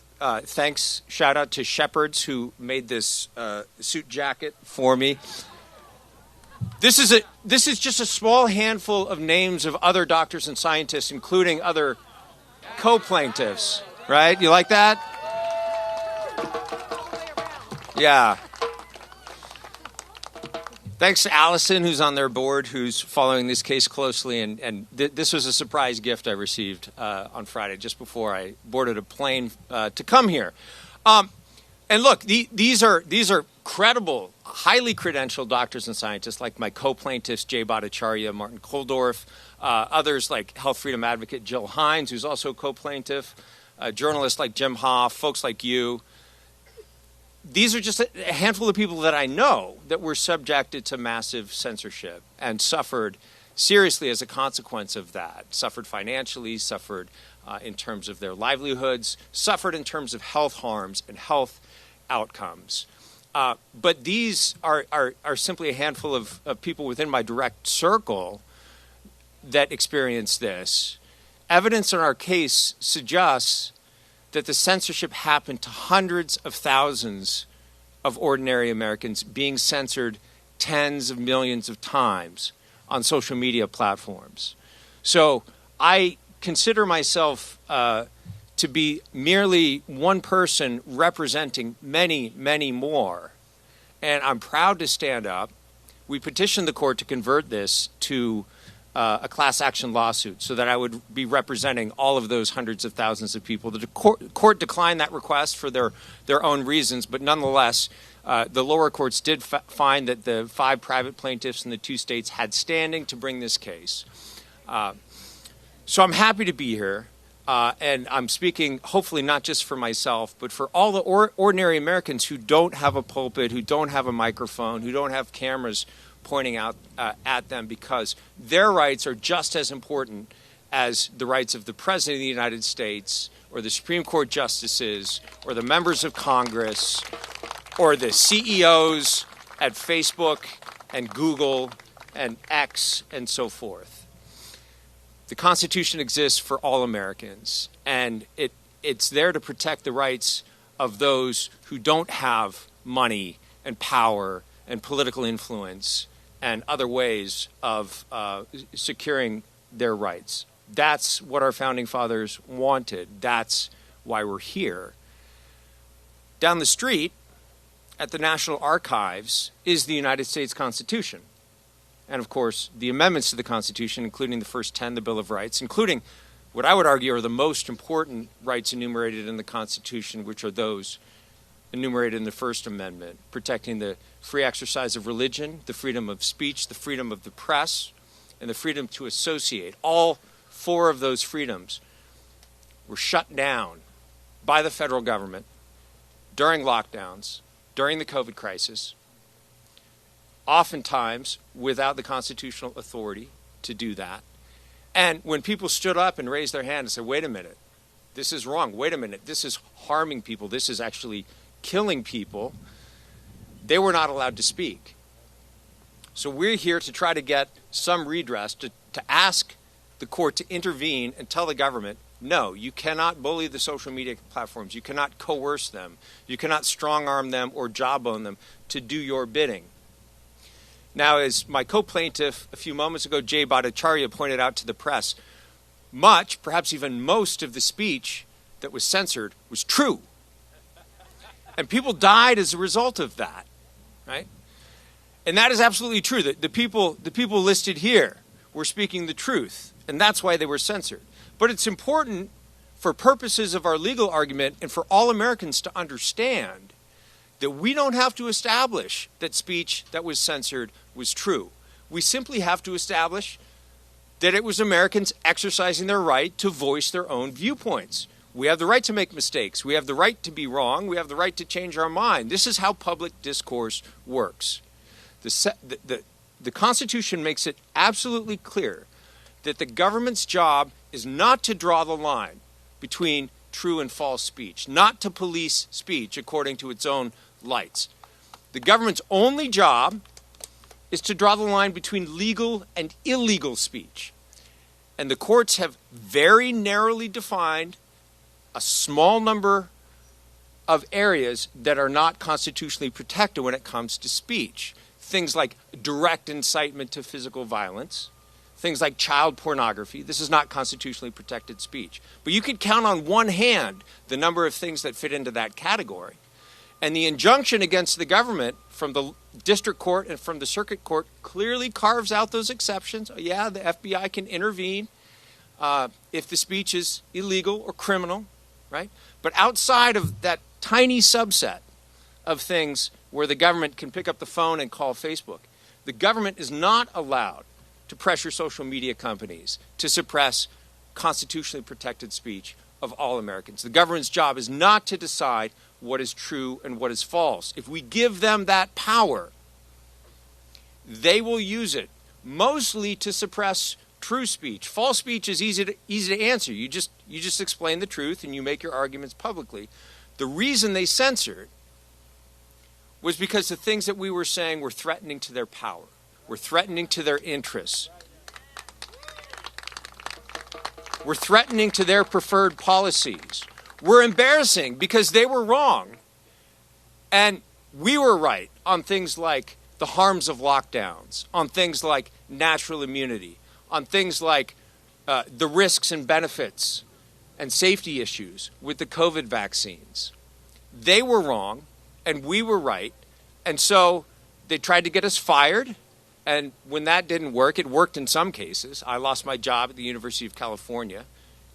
[SPEAKER 19] shout out to Shepherds who made this suit jacket for me. This is just a small handful of names of other doctors and scientists, including other co-plaintiffs. Right? You like that? Yeah. Thanks to Allison, who's on their board, who's following this case closely. And this was a surprise gift I received on Friday, just before I boarded a plane to come here. And look, these are credible, highly credentialed doctors and scientists, like my co-plaintiffs, Jay Bhattacharya, Martin Koldorf, others like health freedom advocate Jill Hines, who's also a co-plaintiff, journalists like Jim Hoff, folks like you. These are just a handful of people that I know that were subjected to massive censorship and suffered seriously as a consequence of that, suffered financially, suffered in terms of their livelihoods, suffered in terms of health harms and health outcomes. But these are simply a handful of people within my direct circle that experience this. Evidence in our case suggests that the censorship happened to hundreds of thousands of ordinary Americans being censored tens of millions of times on social media platforms. So I consider myself to be merely one person representing many, many more. And I'm proud to stand up. We petitioned the court to convert this to a class action lawsuit so that I would be representing all of those hundreds of thousands of people. The court declined that request for their own reasons, but nonetheless, the lower courts did find that the 5 private plaintiffs in the 2 states had standing to bring this case. So I'm happy to be here, and I'm speaking hopefully not just for myself, but for all the ordinary Americans who don't have a pulpit, who don't have a microphone, who don't have cameras pointing out at them, because their rights are just as important as the rights of the President of the United States or the Supreme Court justices or the members of Congress or the CEOs at Facebook and Google and X and so forth. The Constitution exists for all Americans, and it's there to protect the rights of those who don't have money and power and political influence and other ways of securing their rights. That's what our founding fathers wanted. That's why we're here. Down the street at the National Archives is the United States Constitution. And, of course, the amendments to the Constitution, including the first 10, the Bill of Rights, including what I would argue are the most important rights enumerated in the Constitution, which are those enumerated in the First Amendment, protecting the free exercise of religion, the freedom of speech, the freedom of the press, and the freedom to associate. All 4 of those freedoms were shut down by the federal government during lockdowns, during the COVID crisis, oftentimes without the constitutional authority to do that. And when people stood up and raised their hand and said, wait a minute, this is wrong, wait a minute, this is harming people, this is actually killing people, they were not allowed to speak. So we're here to try to get some redress, to ask the court to intervene and tell the government, no, you cannot bully the social media platforms, you cannot coerce them, you cannot strong-arm them or jawbone them to do your bidding. Now, as my co-plaintiff a few moments ago, Jay Bhattacharya, pointed out to the press, much, perhaps even most of the speech that was censored was true. And people died as a result of that, right? And that is absolutely true. The people listed here were speaking the truth, and that's why they were censored. But it's important for purposes of our legal argument and for all Americans to understand that we don't have to establish that speech that was censored was true. We simply have to establish that it was Americans exercising their right to voice their own viewpoints. We have the right to make mistakes. We have the right to be wrong. We have the right to change our mind. This is how public discourse works. The Constitution makes it absolutely clear that the government's job is not to draw the line between true and false speech, not to police speech according to its own lights. The government's only job is to draw the line between legal and illegal speech. And the courts have very narrowly defined a small number of areas that are not constitutionally protected when it comes to speech. Things like direct incitement to physical violence, things like child pornography. This is not constitutionally protected speech. But you could count on one hand the number of things that fit into that category. And the injunction against the government from the district court and from the circuit court clearly carves out those exceptions. Yeah, the FBI can intervene if the speech is illegal or criminal, right? But outside of that tiny subset of things where the government can pick up the phone and call Facebook, the government is not allowed to pressure social media companies to suppress constitutionally protected speech of all Americans. The government's job is not to decide what is true and what is false. If we give them that power, they will use it mostly to suppress true speech. False speech is easy to answer. You just explain the truth and you make your arguments publicly. The reason they censored was because the things that we were saying were threatening to their power, were threatening to their interests, were threatening to their preferred policies, were embarrassing because they were wrong and we were right on things like the harms of lockdowns, on things like natural immunity, on things like the risks and benefits and safety issues with the COVID vaccines. They were wrong and we were right. And so they tried to get us fired. And when that didn't work, it worked in some cases. I lost my job at the University of California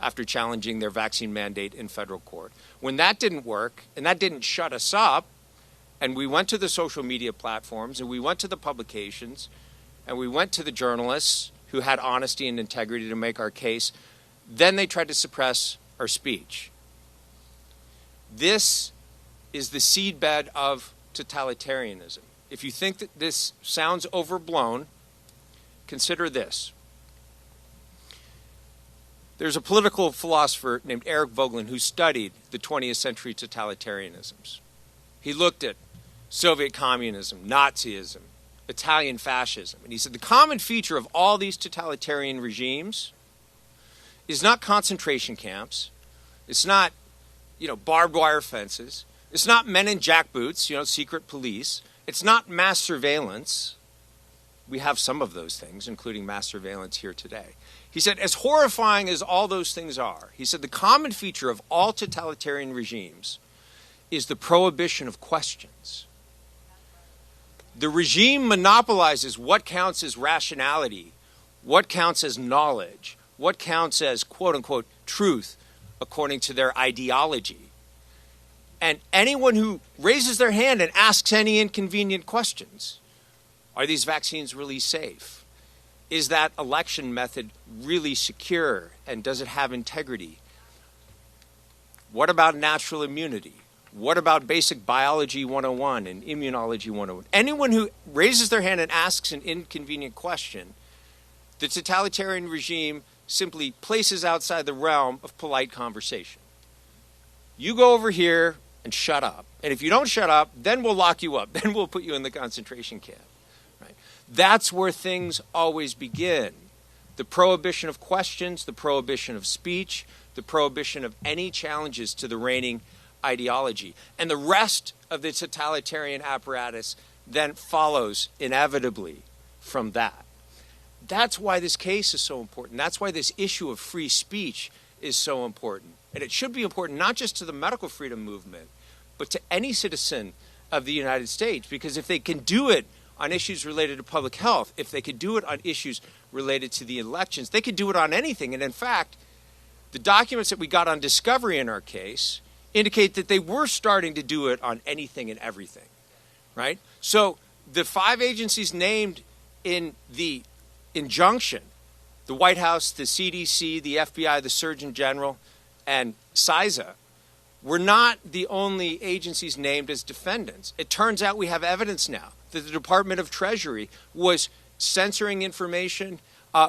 [SPEAKER 19] after challenging their vaccine mandate in federal court. When that didn't work, and that didn't shut us up, and we went to the social media platforms, and we went to the publications, and we went to the journalists who had honesty and integrity to make our case, then they tried to suppress our speech. This is the seedbed of totalitarianism. If you think that this sounds overblown, consider this. There's a political philosopher named Eric Voegelin who studied the 20th century totalitarianisms. He looked at Soviet communism, Nazism, Italian fascism, and he said the common feature of all these totalitarian regimes is not concentration camps, it's not, barbed wire fences, it's not men in jackboots, secret police, it's not mass surveillance. We have some of those things, including mass surveillance here today. He said, as horrifying as all those things are, he said the common feature of all totalitarian regimes is the prohibition of questions. The regime monopolizes what counts as rationality, what counts as knowledge, what counts as quote-unquote truth according to their ideology. And anyone who raises their hand and asks any inconvenient questions, are these vaccines really safe? Is that election method really secure? And does it have integrity? What about natural immunity? What about basic biology 101 and immunology 101? Anyone who raises their hand and asks an inconvenient question, the totalitarian regime simply places outside the realm of polite conversation. You go over here and shut up. And if you don't shut up, then we'll lock you up. Then we'll put you in the concentration camp. Right? That's where things always begin. The prohibition of questions, the prohibition of speech, the prohibition of any challenges to the reigning ideology. And the rest of the totalitarian apparatus then follows inevitably from that. That's why this case is so important. That's why this issue of free speech is so important. And it should be important not just to the medical freedom movement, but to any citizen of the United States, because if they can do it on issues related to public health, if they could do it on issues related to the elections, they could do it on anything. And in fact, the documents that we got on discovery in our case indicate that they were starting to do it on anything and everything, right? So the 5 agencies named in the injunction, the White House, the CDC, the FBI, the Surgeon General, and CISA, were not the only agencies named as defendants. It turns out we have evidence now that the Department of Treasury was censoring information,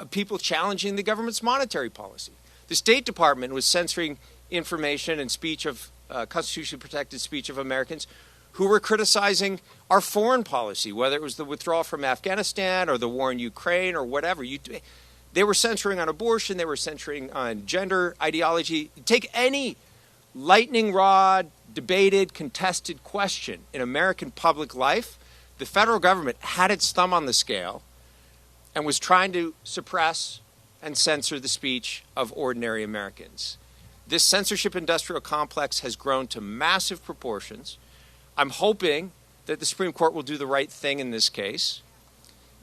[SPEAKER 19] people challenging the government's monetary policy. The State Department was censoring information and speech of constitutionally protected speech of Americans who were criticizing our foreign policy, whether it was the withdrawal from Afghanistan or the war in Ukraine or whatever. They were censoring on abortion. They were censoring on gender ideology. Take any lightning rod, debated, contested question in American public life, the federal government had its thumb on the scale and was trying to suppress and censor the speech of ordinary Americans. This censorship industrial complex has grown to massive proportions. I'm hoping that the Supreme Court will do the right thing in this case.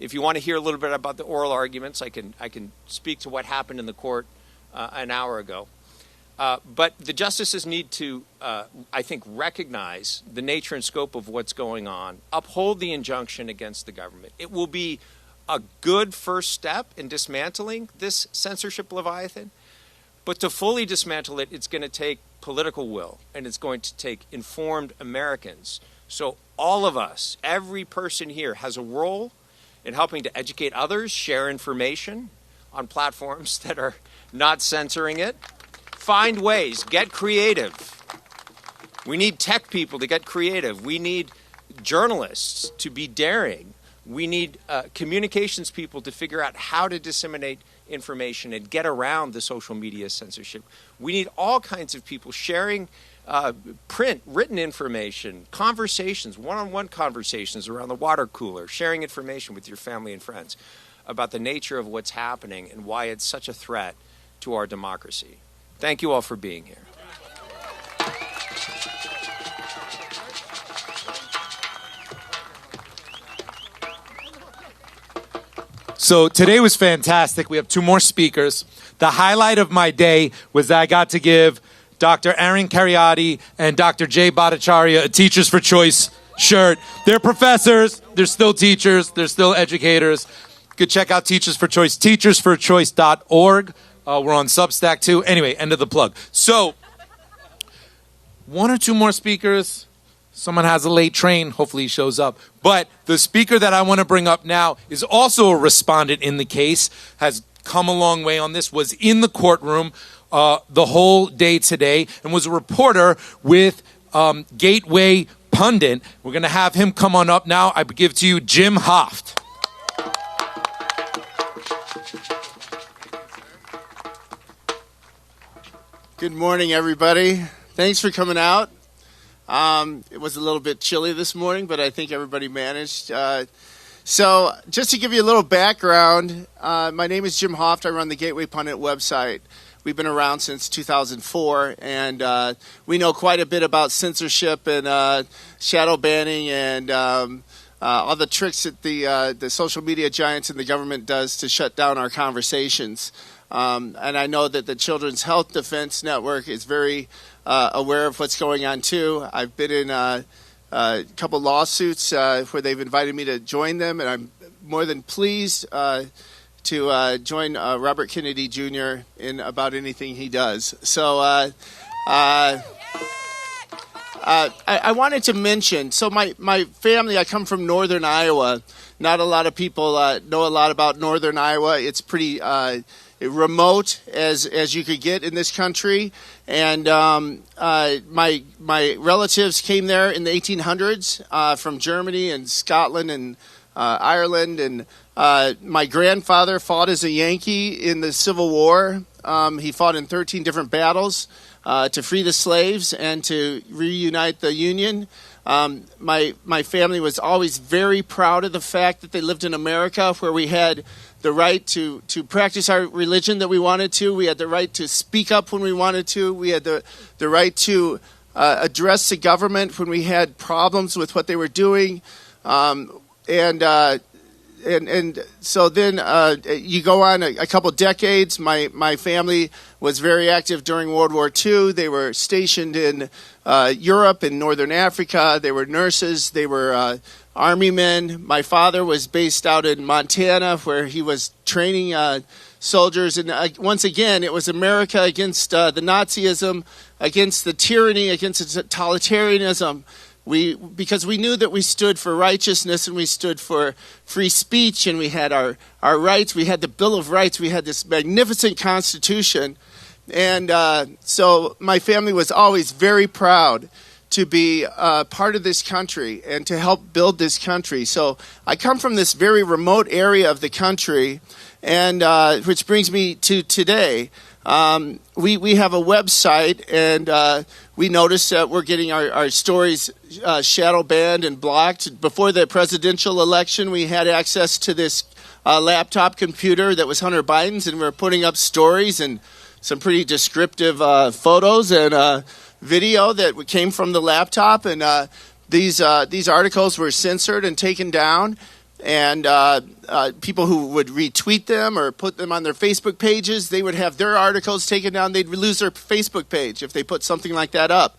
[SPEAKER 19] If you want to hear a little bit about the oral arguments, I can speak to what happened in the court an hour ago. But the justices need to, I think, recognize the nature and scope of what's going on, uphold the injunction against the government. It will be a good first step in dismantling this censorship leviathan. But to fully dismantle it, it's going to take political will, and it's going to take informed Americans. So all of us, every person here, has a role in helping to educate others, share information on platforms that are not censoring it. Find ways, get creative. We need tech people to get creative. We need journalists to be daring. We need communications people to figure out how to disseminate information and get around the social media censorship. We need all kinds of people sharing print, written information, conversations, one-on-one conversations around the water cooler, sharing information with your family and friends about the nature of what's happening and why it's such a threat to our democracy. Thank you all for being here.
[SPEAKER 12] So today was fantastic. We have 2 more speakers. The highlight of my day was that I got to give Dr. Aaron Cariati and Dr. Jay Bhattacharya a Teachers for Choice shirt. They're professors. They're still teachers. They're still educators. You could check out Teachers for Choice, teachersforchoice.org. We're on Substack too. Anyway, end of the plug. So 1 or 2 more speakers. Someone has a late train. Hopefully he shows up. But the speaker that I want to bring up now is also a respondent in the case, has come a long way on this, was in the courtroom the whole day today, and was a reporter with Gateway Pundit. We're going to have him come on up now. I give to you Jim Hoft.
[SPEAKER 20] Good morning, everybody. Thanks for coming out. It was a little bit chilly this morning, but I think everybody managed. So just to give you a little background, my name is Jim Hoft. I run the Gateway Pundit website. We've been around since 2004, and we know quite a bit about censorship and shadow banning and all the tricks that the social media giants and the government does to shut down our conversations. And I know that the Children's Health Defense Network is very aware of what's going on, too. I've been in a couple lawsuits where they've invited me to join them, and I'm more than pleased to join Robert Kennedy Jr. in about anything he does. So I wanted to mention, so my family, I come from northern Iowa. Not a lot of people know a lot about northern Iowa. It's pretty remote as you could get in this country, and my relatives came there in the 1800s from Germany and Scotland and Ireland, and my grandfather fought as a Yankee in the Civil War. He fought in 13 different battles to free the slaves and to reunite the Union. My family was always very proud of the fact that they lived in America, where we had the right to practice our religion that we wanted to. We had the right to speak up when we wanted to. We had the right to address the government when we had problems with what they were doing. And so then you go on a couple decades. My family was very active during World War II. They were stationed in Europe and Northern Africa. They were nurses. They were Army men. My father was based out in Montana, where he was training soldiers. And once again, it was America against the Nazism, against the tyranny, against the totalitarianism. Because we knew that we stood for righteousness and we stood for free speech, and we had our rights. We had the Bill of Rights. We had this magnificent Constitution. And so my family was always very proud to be part of this country and to help build this country. So I come from this very remote area of the country, and which brings me to today. We have a website, and we noticed that we're getting our stories shadow banned and blocked. Before the presidential election, we had access to this laptop computer that was Hunter Biden's, and we were putting up stories and some pretty descriptive photos and video that came from the laptop. And these articles were censored and taken down. And people who would retweet them or put them on their Facebook pages, they would have their articles taken down. They'd lose their Facebook page if they put something like that up.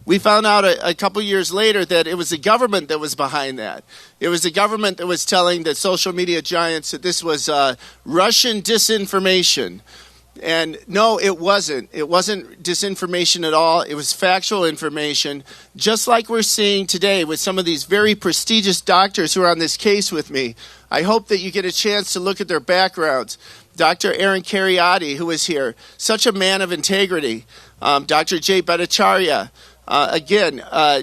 [SPEAKER 20] We found out a couple years later that it was the government that was behind that. It was the government that was telling the social media giants that this was Russian disinformation. And no, it wasn't. It wasn't disinformation at all. It was factual information, just like we're seeing today with some of these very prestigious doctors who are on this case with me. I hope that you get a chance to look at their backgrounds. Dr. Aaron Cariotti, who is here, such a man of integrity. Dr. Jay Bhattacharya,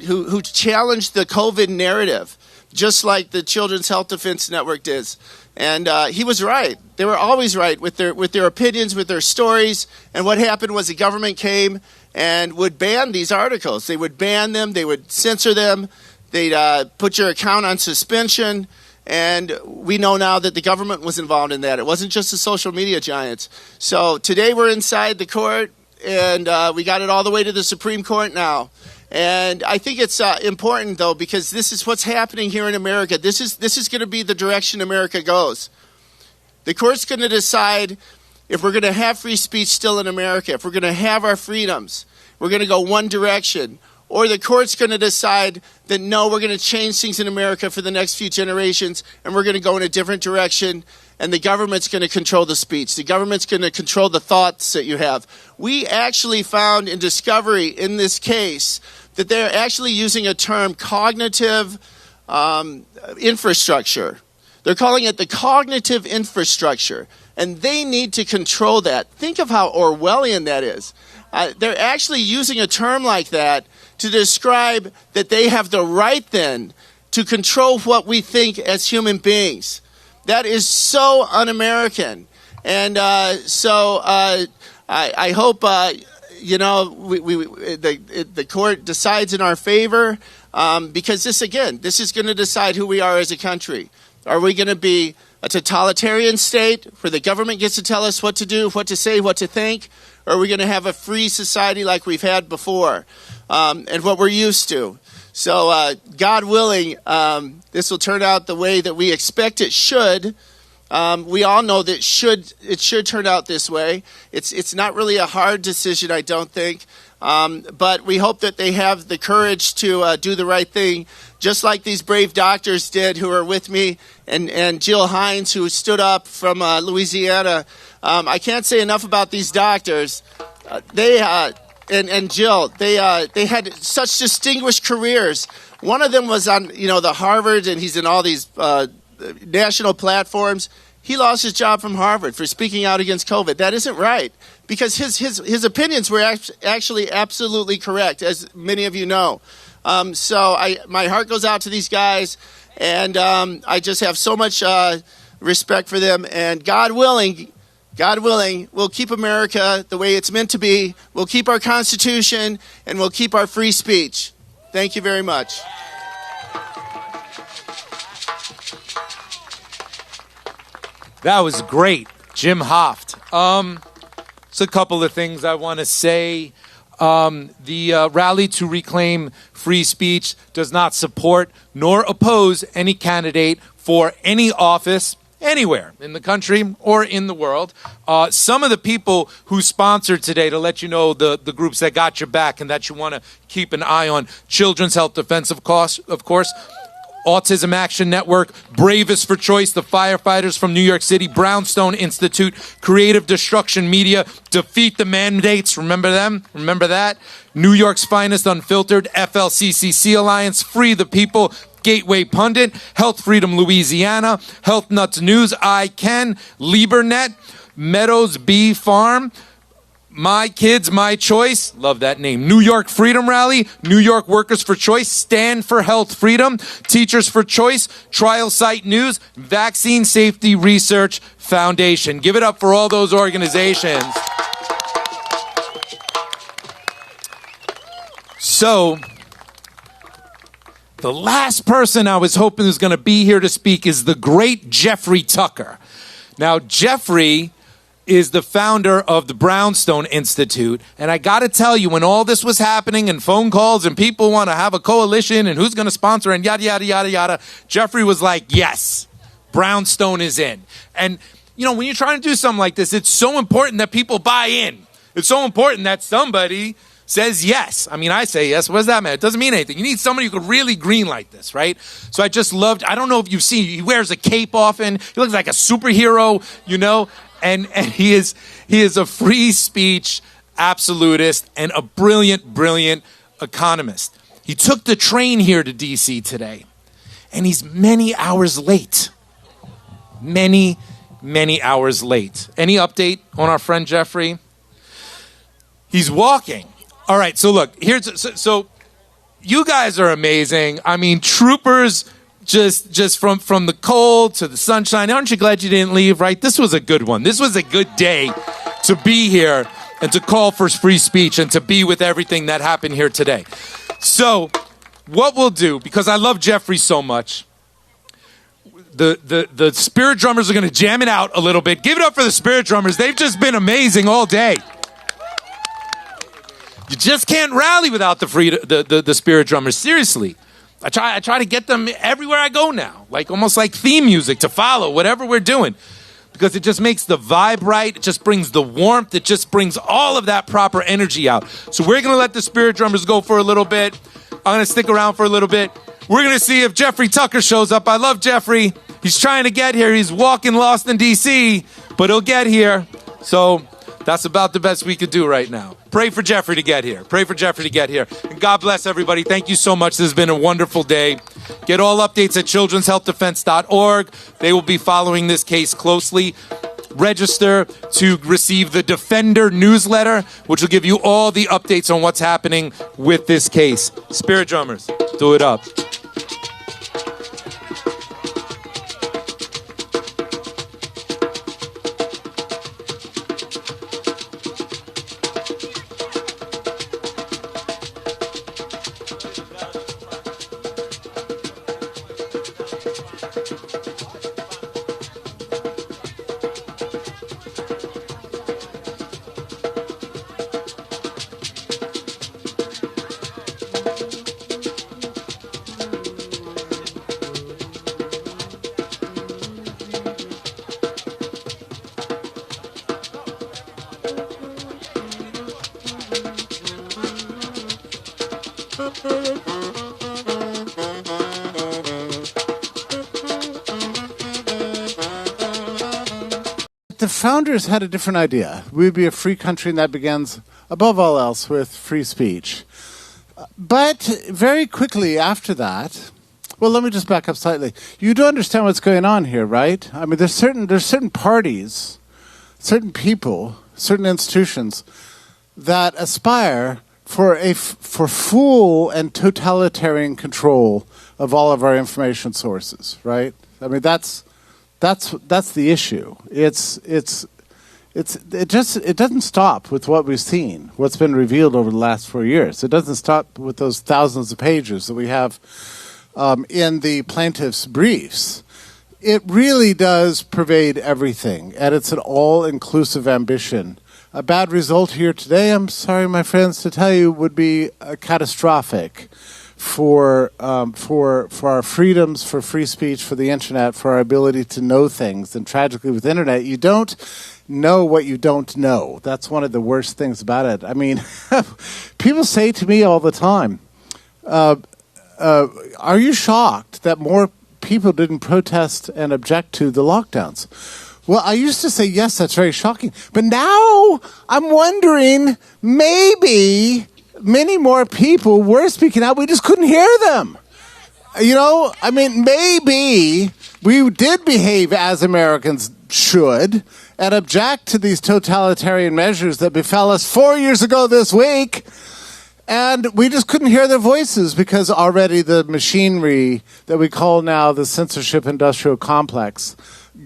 [SPEAKER 20] who challenged the COVID narrative, just like the Children's Health Defense Network did. And he was right. They were always right with their opinions, with their stories. And what happened was the government came and would ban these articles. They would ban them. They would censor them. They'd put your account on suspension. And we know now that the government was involved in that. It wasn't just the social media giants. So today we're inside the court, and we got it all the way to the Supreme Court now. And I think it's important, though, because this is what's happening here in America. This is going to be the direction America goes. The court's going to decide if we're going to have free speech still in America, if we're going to have our freedoms. We're going to go one direction. Or the court's going to decide that, no, we're going to change things in America for the next few generations, and we're going to go in a different direction, and the government's going to control the speech. The government's going to control the thoughts that you have. We actually found in discovery in this case that they're actually using a term, cognitive infrastructure. They're calling it the cognitive infrastructure, and they need to control that. Think of how Orwellian that is. They're actually using a term like that to describe that they have the right then to control what we think as human beings. That is so un-American. And I hope the court decides in our favor, because this is going to decide who we are as a country. Are we going to be a totalitarian state where the government gets to tell us what to do, what to say, what to think? Or are we going to have a free society like we've had before, and what we're used to? So God willing, this will turn out the way that we expect it should. We all know that it should turn out this way. It's not really a hard decision, I don't think. But we hope that they have the courage to do the right thing, just like these brave doctors did who are with me, and Jill Hines, who stood up from Louisiana. I can't say enough about these doctors. And Jill, they had such distinguished careers. One of them was on the Harvard, and he's in all these national platforms. He lost his job from Harvard for speaking out against COVID. That isn't right, because his opinions were actually absolutely correct, as many of you know. So my heart goes out to these guys, and I just have so much respect for them. And God willing, we'll keep America the way it's meant to be. We'll keep our Constitution, and we'll keep our free speech. Thank you very much.
[SPEAKER 12] That was great. Jim Hoft. Just a couple of things I want to say. The rally to reclaim free speech does not support nor oppose any candidate for any office anywhere in the country or in the world. Some of the people who sponsored today, to let you know the groups that got your back and that you want to keep an eye on: Children's Health Defense, of course, Autism Action Network, Bravest for Choice, the firefighters from New York City, Brownstone Institute, Creative Destruction Media, Defeat the Mandates, remember them? Remember that? New York's Finest Unfiltered, FLCCC Alliance, Free the People, Gateway Pundit, Health Freedom Louisiana, Health Nuts News, I Can, LiberNet, Meadows Bee Farm, My Kids, My Choice, love that name, New York Freedom Rally, New York Workers for Choice, Stand for Health Freedom, Teachers for Choice, Trial Site News, Vaccine Safety Research Foundation. Give it up for all those organizations. So, the last person I was hoping was going to be here to speak is the great Jeffrey Tucker. Now, Jeffrey is the founder of the Brownstone Institute. And I got to tell you, when all this was happening and phone calls and people want to have a coalition and who's going to sponsor and yada, yada, yada, yada, Jeffrey was like, yes, Brownstone is in. And, you know, when you're trying to do something like this, it's so important that people buy in. It's so important that somebody says yes. I mean, I say yes. What does that mean? It doesn't mean anything. You need somebody who could really green light this, right? So I just loved, I don't know if you've seen, he wears a cape often. He looks like a superhero, you know? And he is a free speech absolutist and a brilliant, brilliant economist. He took the train here to D.C. today, and he's many hours late. Many, many hours late. Any update on our friend Jeffrey? He's walking. All right, so look, so you guys are amazing. I mean, troopers. Just from the cold to the sunshine. Aren't you glad you didn't leave, right? This was a good one. This was a good day to be here and to call for free speech and to be with everything that happened here today. So what we'll do, because I love Jeffrey so much, the spirit drummers are going to jam it out a little bit. Give it up for the spirit drummers. They've just been amazing all day. You just can't rally without the spirit drummers. Seriously. I try to get them everywhere I go now, like almost like theme music to follow, whatever we're doing, because it just makes the vibe right. It just brings the warmth. It just brings all of that proper energy out. So we're going to let the spirit drummers go for a little bit. I'm going to stick around for a little bit. We're going to see if Jeffrey Tucker shows up. I love Jeffrey. He's trying to get here. He's walking lost in D.C., but he'll get here. So that's about the best we could do right now. Pray for Jeffrey to get here. Pray for Jeffrey to get here. And God bless everybody. Thank you so much. This has been a wonderful day. Get all updates at childrenshealthdefense.org. They will be following this case closely. Register to receive the Defender newsletter, which will give you all the updates on what's happening with this case. Spirit drummers, do it up.
[SPEAKER 21] The founders had a different idea. We'd be a free country, and that begins, above all else, with free speech. But very quickly after that, well, let me just back up slightly. You do understand what's going on here, right? I mean, there's certain parties, certain people, certain institutions that aspire for full and totalitarian control of all of our information sources, right? I mean, that's the issue. It doesn't stop with what we've seen, what's been revealed over the last 4 years. It doesn't stop with those thousands of pages that we have in the plaintiff's briefs. it really does pervade everything, and it's an all-inclusive ambition. A bad result here today, I'm sorry, my friends, to tell you, would be catastrophic for our freedoms, for free speech, for the internet, for our ability to know things. And tragically, with the internet, you don't know what you don't know. That's one of the worst things about it. I mean, people say to me all the time, are you shocked that more people didn't protest and object to the lockdowns? Well, I used to say, yes, that's very shocking. But now I'm wondering, maybe many more people were speaking out. We just couldn't hear them. You know, I mean, maybe we did behave as Americans should and object to these totalitarian measures that befell us 4 years ago this week. And we just couldn't hear their voices because already the machinery that we call now the censorship industrial complex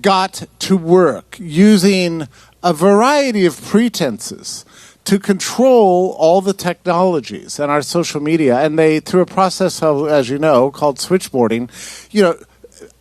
[SPEAKER 21] got to work using a variety of pretenses to control all the technologies and our social media. And they, through a process of, as you know, called switchboarding, you know,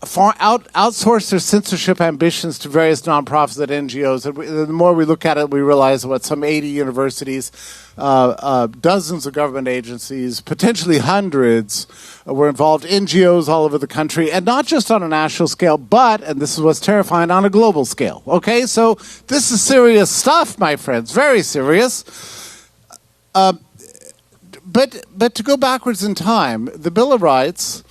[SPEAKER 21] outsource their censorship ambitions to various nonprofits and NGOs. And the more we look at it, we realize what some 80 universities, dozens of government agencies, potentially hundreds, were involved, NGOs all over the country, and not just on a national scale, but, and this is what's terrifying, on a global scale. Okay, so this is serious stuff, my friends, very serious. But to go backwards in time, the Bill of Rights,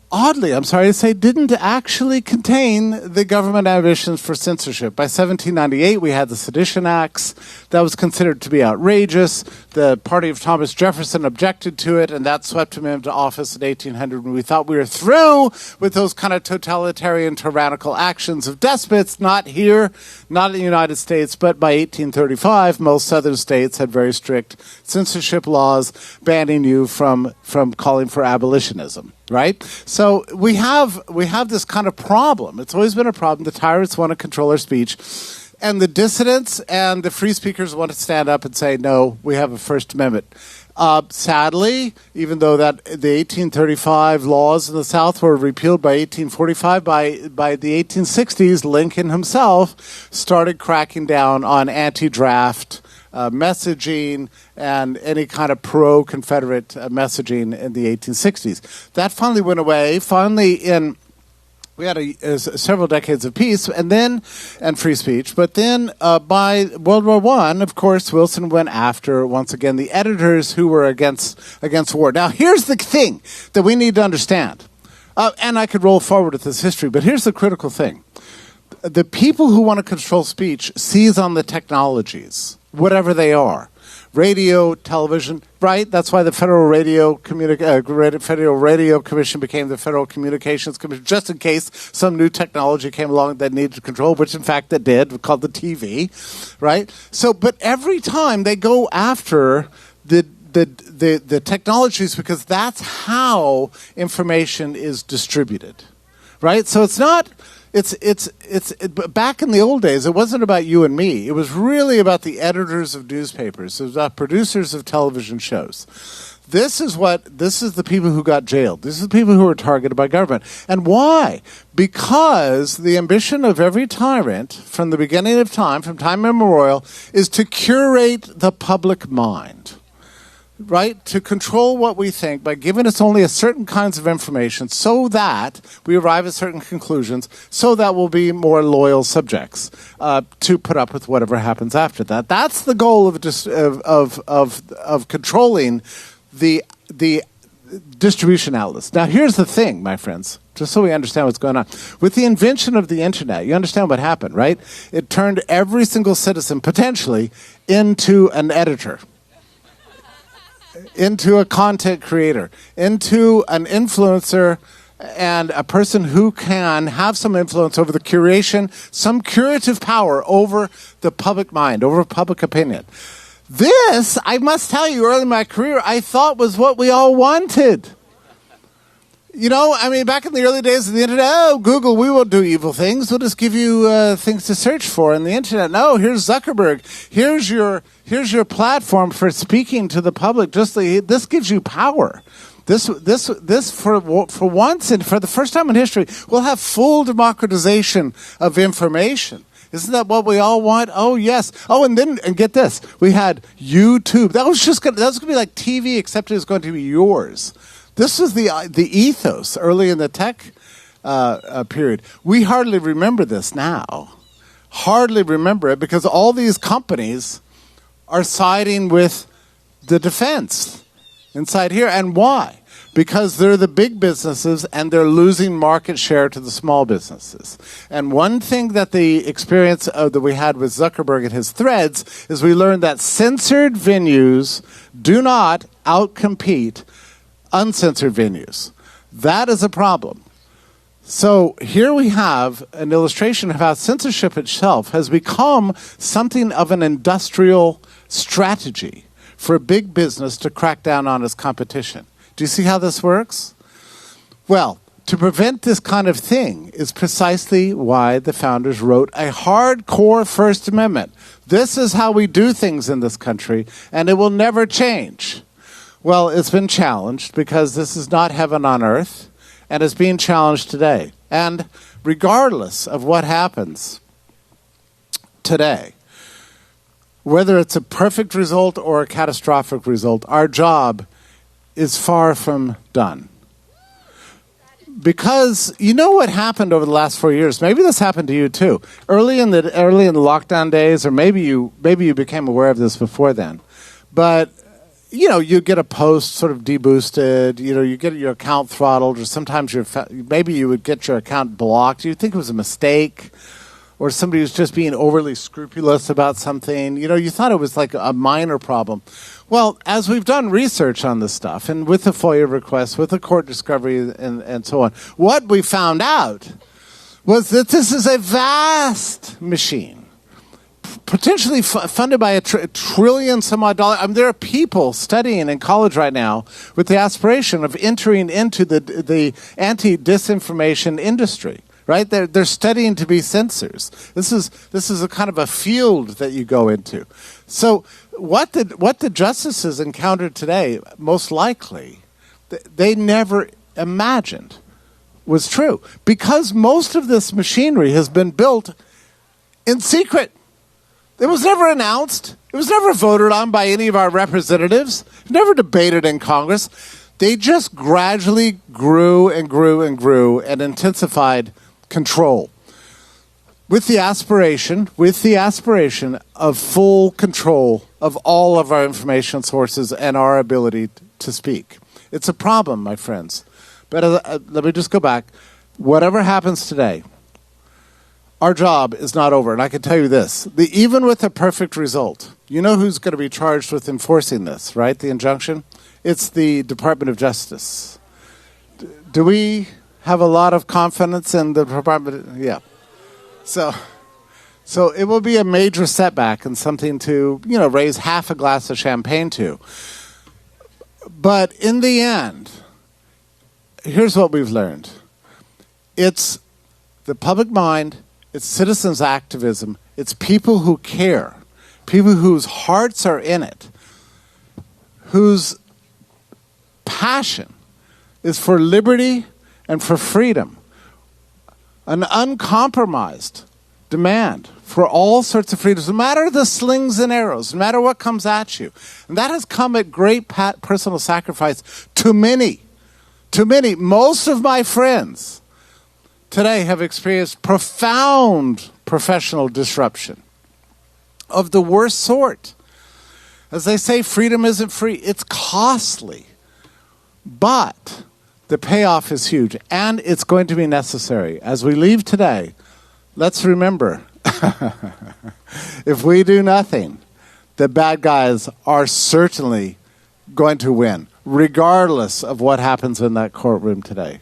[SPEAKER 21] oddly, I'm sorry to say, didn't actually contain the government ambitions for censorship. By 1798, we had the Sedition Acts. That was considered to be outrageous. The party of Thomas Jefferson objected to it, and that swept him into office in 1800 when we thought we were through with those kind of totalitarian, tyrannical actions of despots, not here, not in the United States, but by 1835, most southern states had very strict censorship laws banning you from calling for abolitionism. Right? So we have this kind of problem. It's always been a problem. The tyrants want to control our speech. And the dissidents and the free speakers want to stand up and say, no, we have a First Amendment. Sadly, even though that the 1835 laws in the South were repealed by 1845, by the 1860s, Lincoln himself started cracking down on anti-draft messaging and any kind of pro-Confederate messaging in the 1860s. That finally went away. We had several decades of peace and free speech. But then by World War I, of course, Wilson went after, once again, the editors who were against war. Now, here's the thing that we need to understand. And I could roll forward with this history, but here's the critical thing. The people who want to control speech seize on the technologies, whatever they are. Radio, television, right? That's why the Federal Radio Commission became the Federal Communications Commission, just in case some new technology came along that needed control, which in fact it did, called the TV, right? So, but every time they go after the technologies because that's how information is distributed, right? So it's not. Back in the old days, it wasn't about you and me. It was really about the editors of newspapers. It was about producers of television shows. This is the people who got jailed. This is the people who were targeted by government. And why? Because the ambition of every tyrant from the beginning of time, from time immemorial, is to curate the public mind. Right? To control what we think by giving us only a certain kinds of information so that we arrive at certain conclusions, so that we'll be more loyal subjects to put up with whatever happens after that. That's the goal of controlling the distribution outlets. Now, here's the thing, my friends, just so we understand what's going on. With the invention of the internet, you understand what happened, right? It turned every single citizen, potentially, into an editor, into a content creator, into an influencer, and a person who can have some influence over the curation, some curative power over the public mind, over public opinion. This, I must tell you, early in my career, I thought was what we all wanted. You know, I mean, back in the early days of the internet, oh, Google, we won't do evil things. We'll just give you things to search for in the internet. No, here's Zuckerberg. Here's your platform for speaking to the public. This gives you power. This for once and for the first time in history, we'll have full democratization of information. Isn't that what we all want? Oh, yes. Oh, and get this. We had YouTube. That was going to be like TV, except it was going to be yours. This was the ethos early in the tech period. We hardly remember this now. Hardly remember it because all these companies are siding with the defense inside here. And why? Because they're the big businesses and they're losing market share to the small businesses. And one thing that the experience that we had with Zuckerberg and his threads is we learned that censored venues do not outcompete uncensored venues. That is a problem. So here we have an illustration of how censorship itself has become something of an industrial strategy for big business to crack down on its competition. Do you see how this works? Well, to prevent this kind of thing is precisely why the founders wrote a hardcore First Amendment. This is how we do things in this country, and it will never change. Well, it's been challenged because this is not heaven on earth, and it's being challenged today. And regardless of what happens today, whether it's a perfect result or a catastrophic result, our job is far from done. Because you know what happened over the last 4 years? Maybe this happened to you too. Early in the lockdown days, or maybe you became aware of this before then. But you get a post sort of deboosted, you get your account throttled, or sometimes maybe you would get your account blocked. You think it was a mistake, or somebody was just being overly scrupulous about something. You thought it was like a minor problem. Well, as we've done research on this stuff, and with the FOIA requests, with the court discovery, and so on, what we found out was that this is a vast machine, potentially funded by a trillion some odd dollars. I mean, there are people studying in college right now with the aspiration of entering into the anti-disinformation industry. Right? They're studying to be censors. This is a kind of a field that you go into. So what the justices encountered today, most likely, they never imagined was true, because most of this machinery has been built in secret. It was never announced. It was never voted on by any of our representatives. Never debated in Congress. They just gradually grew and grew and grew and intensified control, with the aspiration of full control of all of our information sources and our ability to speak. It's a problem, my friends. But let me just go back. Whatever happens today, our job is not over. And I can tell you this, even with a perfect result, you know who's going to be charged with enforcing this, right? The injunction? It's the Department of Justice. Do we have a lot of confidence in the Department? Yeah. So it will be a major setback and something to, raise half a glass of champagne to. But in the end, here's what we've learned. It's the public mind, it's citizens' activism, it's people who care, people whose hearts are in it, whose passion is for liberty and for freedom, an uncompromised demand for all sorts of freedoms, no matter the slings and arrows, no matter what comes at you. And that has come at great personal sacrifice to many. To many. Most of my friends today have experienced profound professional disruption of the worst sort. As they say, freedom isn't free. It's costly. But the payoff is huge, and it's going to be necessary. As we leave today, let's remember, if we do nothing, the bad guys are certainly going to win, regardless of what happens in that courtroom today.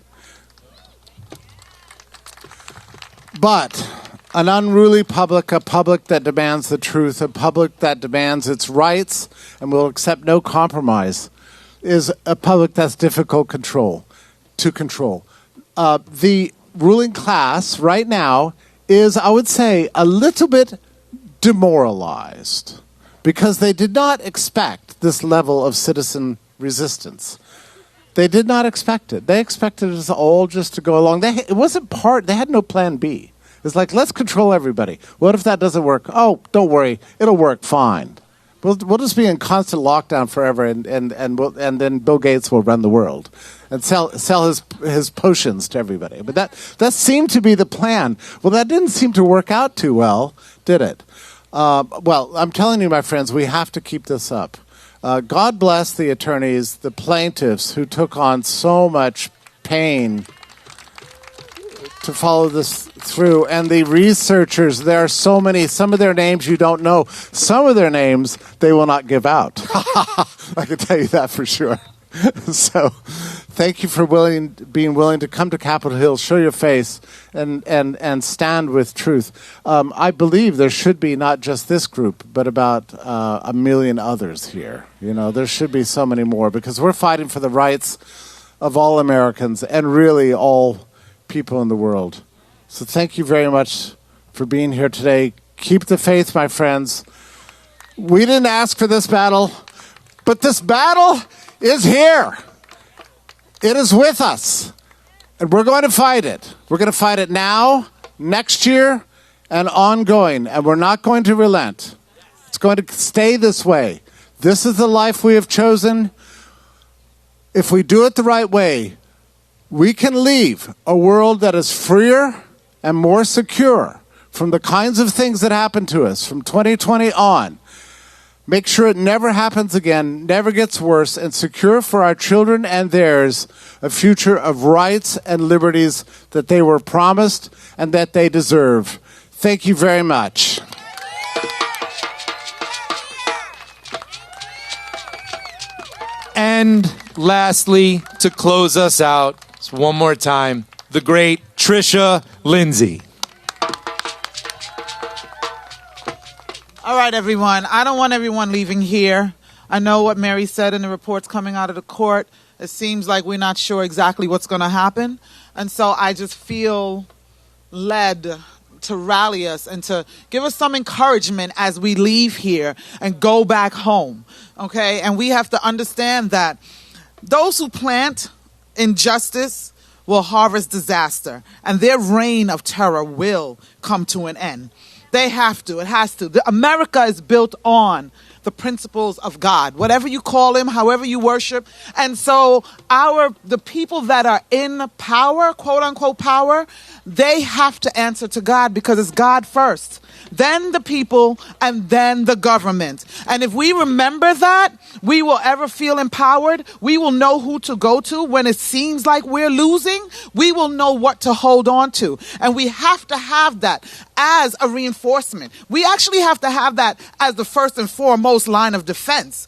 [SPEAKER 21] But an unruly public, a public that demands the truth, a public that demands its rights and will accept no compromise, is a public that's difficult to control. The ruling class right now is, I would say, a little bit demoralized because they did not expect this level of citizen resistance. They did not expect it. They expected us all just to go along. It wasn't part. They had no plan B. It's like, let's control everybody. What if that doesn't work? Oh, don't worry, it'll work fine. We'll just be in constant lockdown forever, and then Bill Gates will run the world and sell his potions to everybody. But that seemed to be the plan. Well, that didn't seem to work out too well, did it? Well, I'm telling you, my friends, we have to keep this up. God bless the attorneys, the plaintiffs who took on so much pain to follow this through, and the researchers. There are so many. Some of their names you don't know. Some of their names they will not give out. I can tell you that for sure. So thank you for being willing to come to Capitol Hill, show your face, and stand with truth. I believe there should be not just this group, but about 1 million others here. There should be so many more, because we're fighting for the rights of all Americans and really all people in the world. So thank you very much for being here today. Keep the faith, my friends. We didn't ask for this battle, but this battle is here. It is with us, and we're going to fight it. We're going to fight it now, next year, and ongoing, and we're not going to relent. It's going to stay this way. This is the life we have chosen. If we do it the right way, we can leave a world that is freer and more secure from the kinds of things that happened to us from 2020 on. Make sure it never happens again, never gets worse, and secure for our children and theirs a future of rights and liberties that they were promised and that they deserve. Thank you very much.
[SPEAKER 12] And lastly, to close us out, one more time, the great Tricia Lindsay.
[SPEAKER 14] All right, everyone. I don't want everyone leaving here. I know what Mary said in the reports coming out of the court. It seems like we're not sure exactly what's going to happen. And so I just feel led to rally us and to give us some encouragement as we leave here and go back home. Okay? And we have to understand that those who plant injustice will harvest disaster, and their reign of terror will come to an end. They have to. It has to. America is built on the principles of God, whatever you call him, however you worship. And so the people that are in power, quote unquote power, they have to answer to God, because it's God first, then the people, and then the government. And if we remember that, we will ever feel empowered. We will know who to go to when it seems like we're losing. We will know what to hold on to. And we have to have that as a reinforcement. We actually have to have that as the first and foremost line of defense,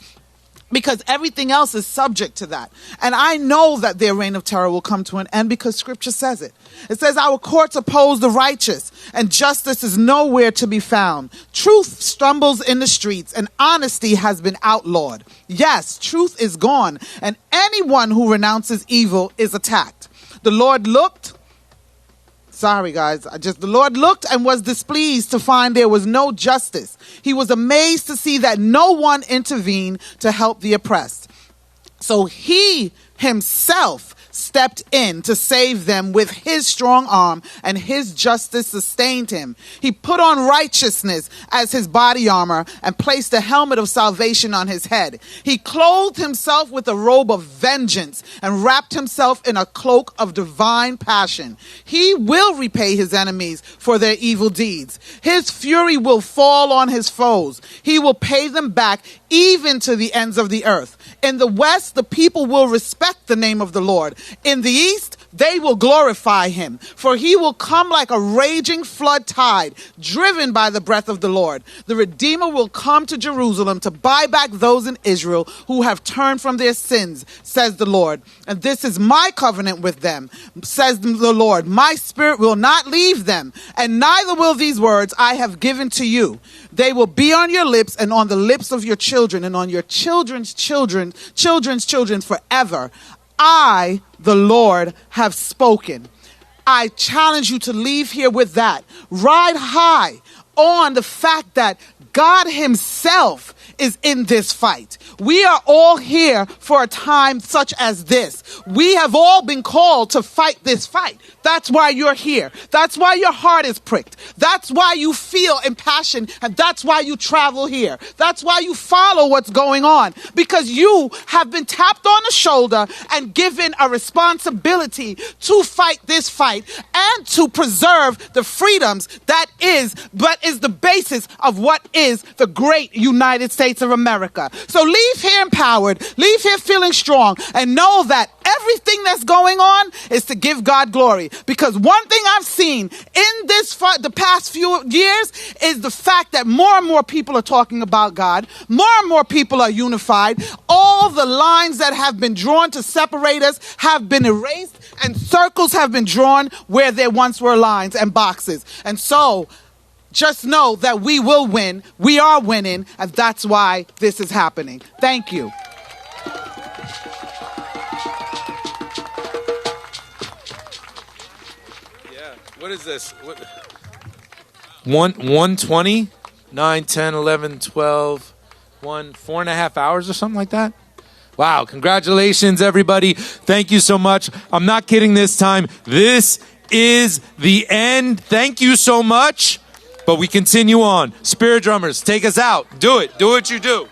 [SPEAKER 14] because everything else is subject to that. And I know that their reign of terror will come to an end, because Scripture says it. It says our courts oppose the righteous, and justice is nowhere to be found. Truth stumbles in the streets, and honesty has been outlawed. Yes, truth is gone, and anyone who renounces evil is attacked. The Lord looked and was displeased to find there was no justice. He was amazed to see that no one intervened to help the oppressed. So he himself stepped in to save them with his strong arm, and his justice sustained him. He put on righteousness as his body armor and placed a helmet of salvation on his head. He clothed himself with a robe of vengeance and wrapped himself in a cloak of divine passion. He will repay his enemies for their evil deeds. His fury will fall on his foes. He will pay them back even to the ends of the earth. In the west, the people will respect the name of the Lord. In the east, they will glorify him, for he will come like a raging flood tide, driven by the breath of the Lord. The Redeemer will come to Jerusalem to buy back those in Israel who have turned from their sins, says the Lord. And this is my covenant with them, says the Lord. My spirit will not leave them, and neither will these words I have given to you. They will be on your lips and on the lips of your children and on your children's children, children's children forever. I, the Lord, have spoken. I challenge you to leave here with that. Ride high on the fact that God himself is in this fight. We are all here for a time such as this. We have all been called to fight this fight. That's why you're here. That's why your heart is pricked. That's why you feel impassioned, and that's why you travel here. That's why you follow what's going on, because you have been tapped on the shoulder and given a responsibility to fight this fight and to preserve the freedoms that is the basis of what is the great United States of America. So leave here empowered, leave here feeling strong, and know that everything that's going on is to give God glory. Because one thing I've seen in this fight the past few years is the fact that more and more people are talking about God, more and more people are unified. All the lines that have been drawn to separate us have been erased, and circles have been drawn where there once were lines and boxes. And so just know that we will win. We are winning, and that's why this is happening. Thank you.
[SPEAKER 12] What is this? 120, 9, 10, 11, 12, 4.5 hours or something like that? Wow, congratulations, everybody. Thank you so much. I'm not kidding this time. This is the end. Thank you so much. But we continue on. Spirit drummers, take us out. Do it. Do what you do.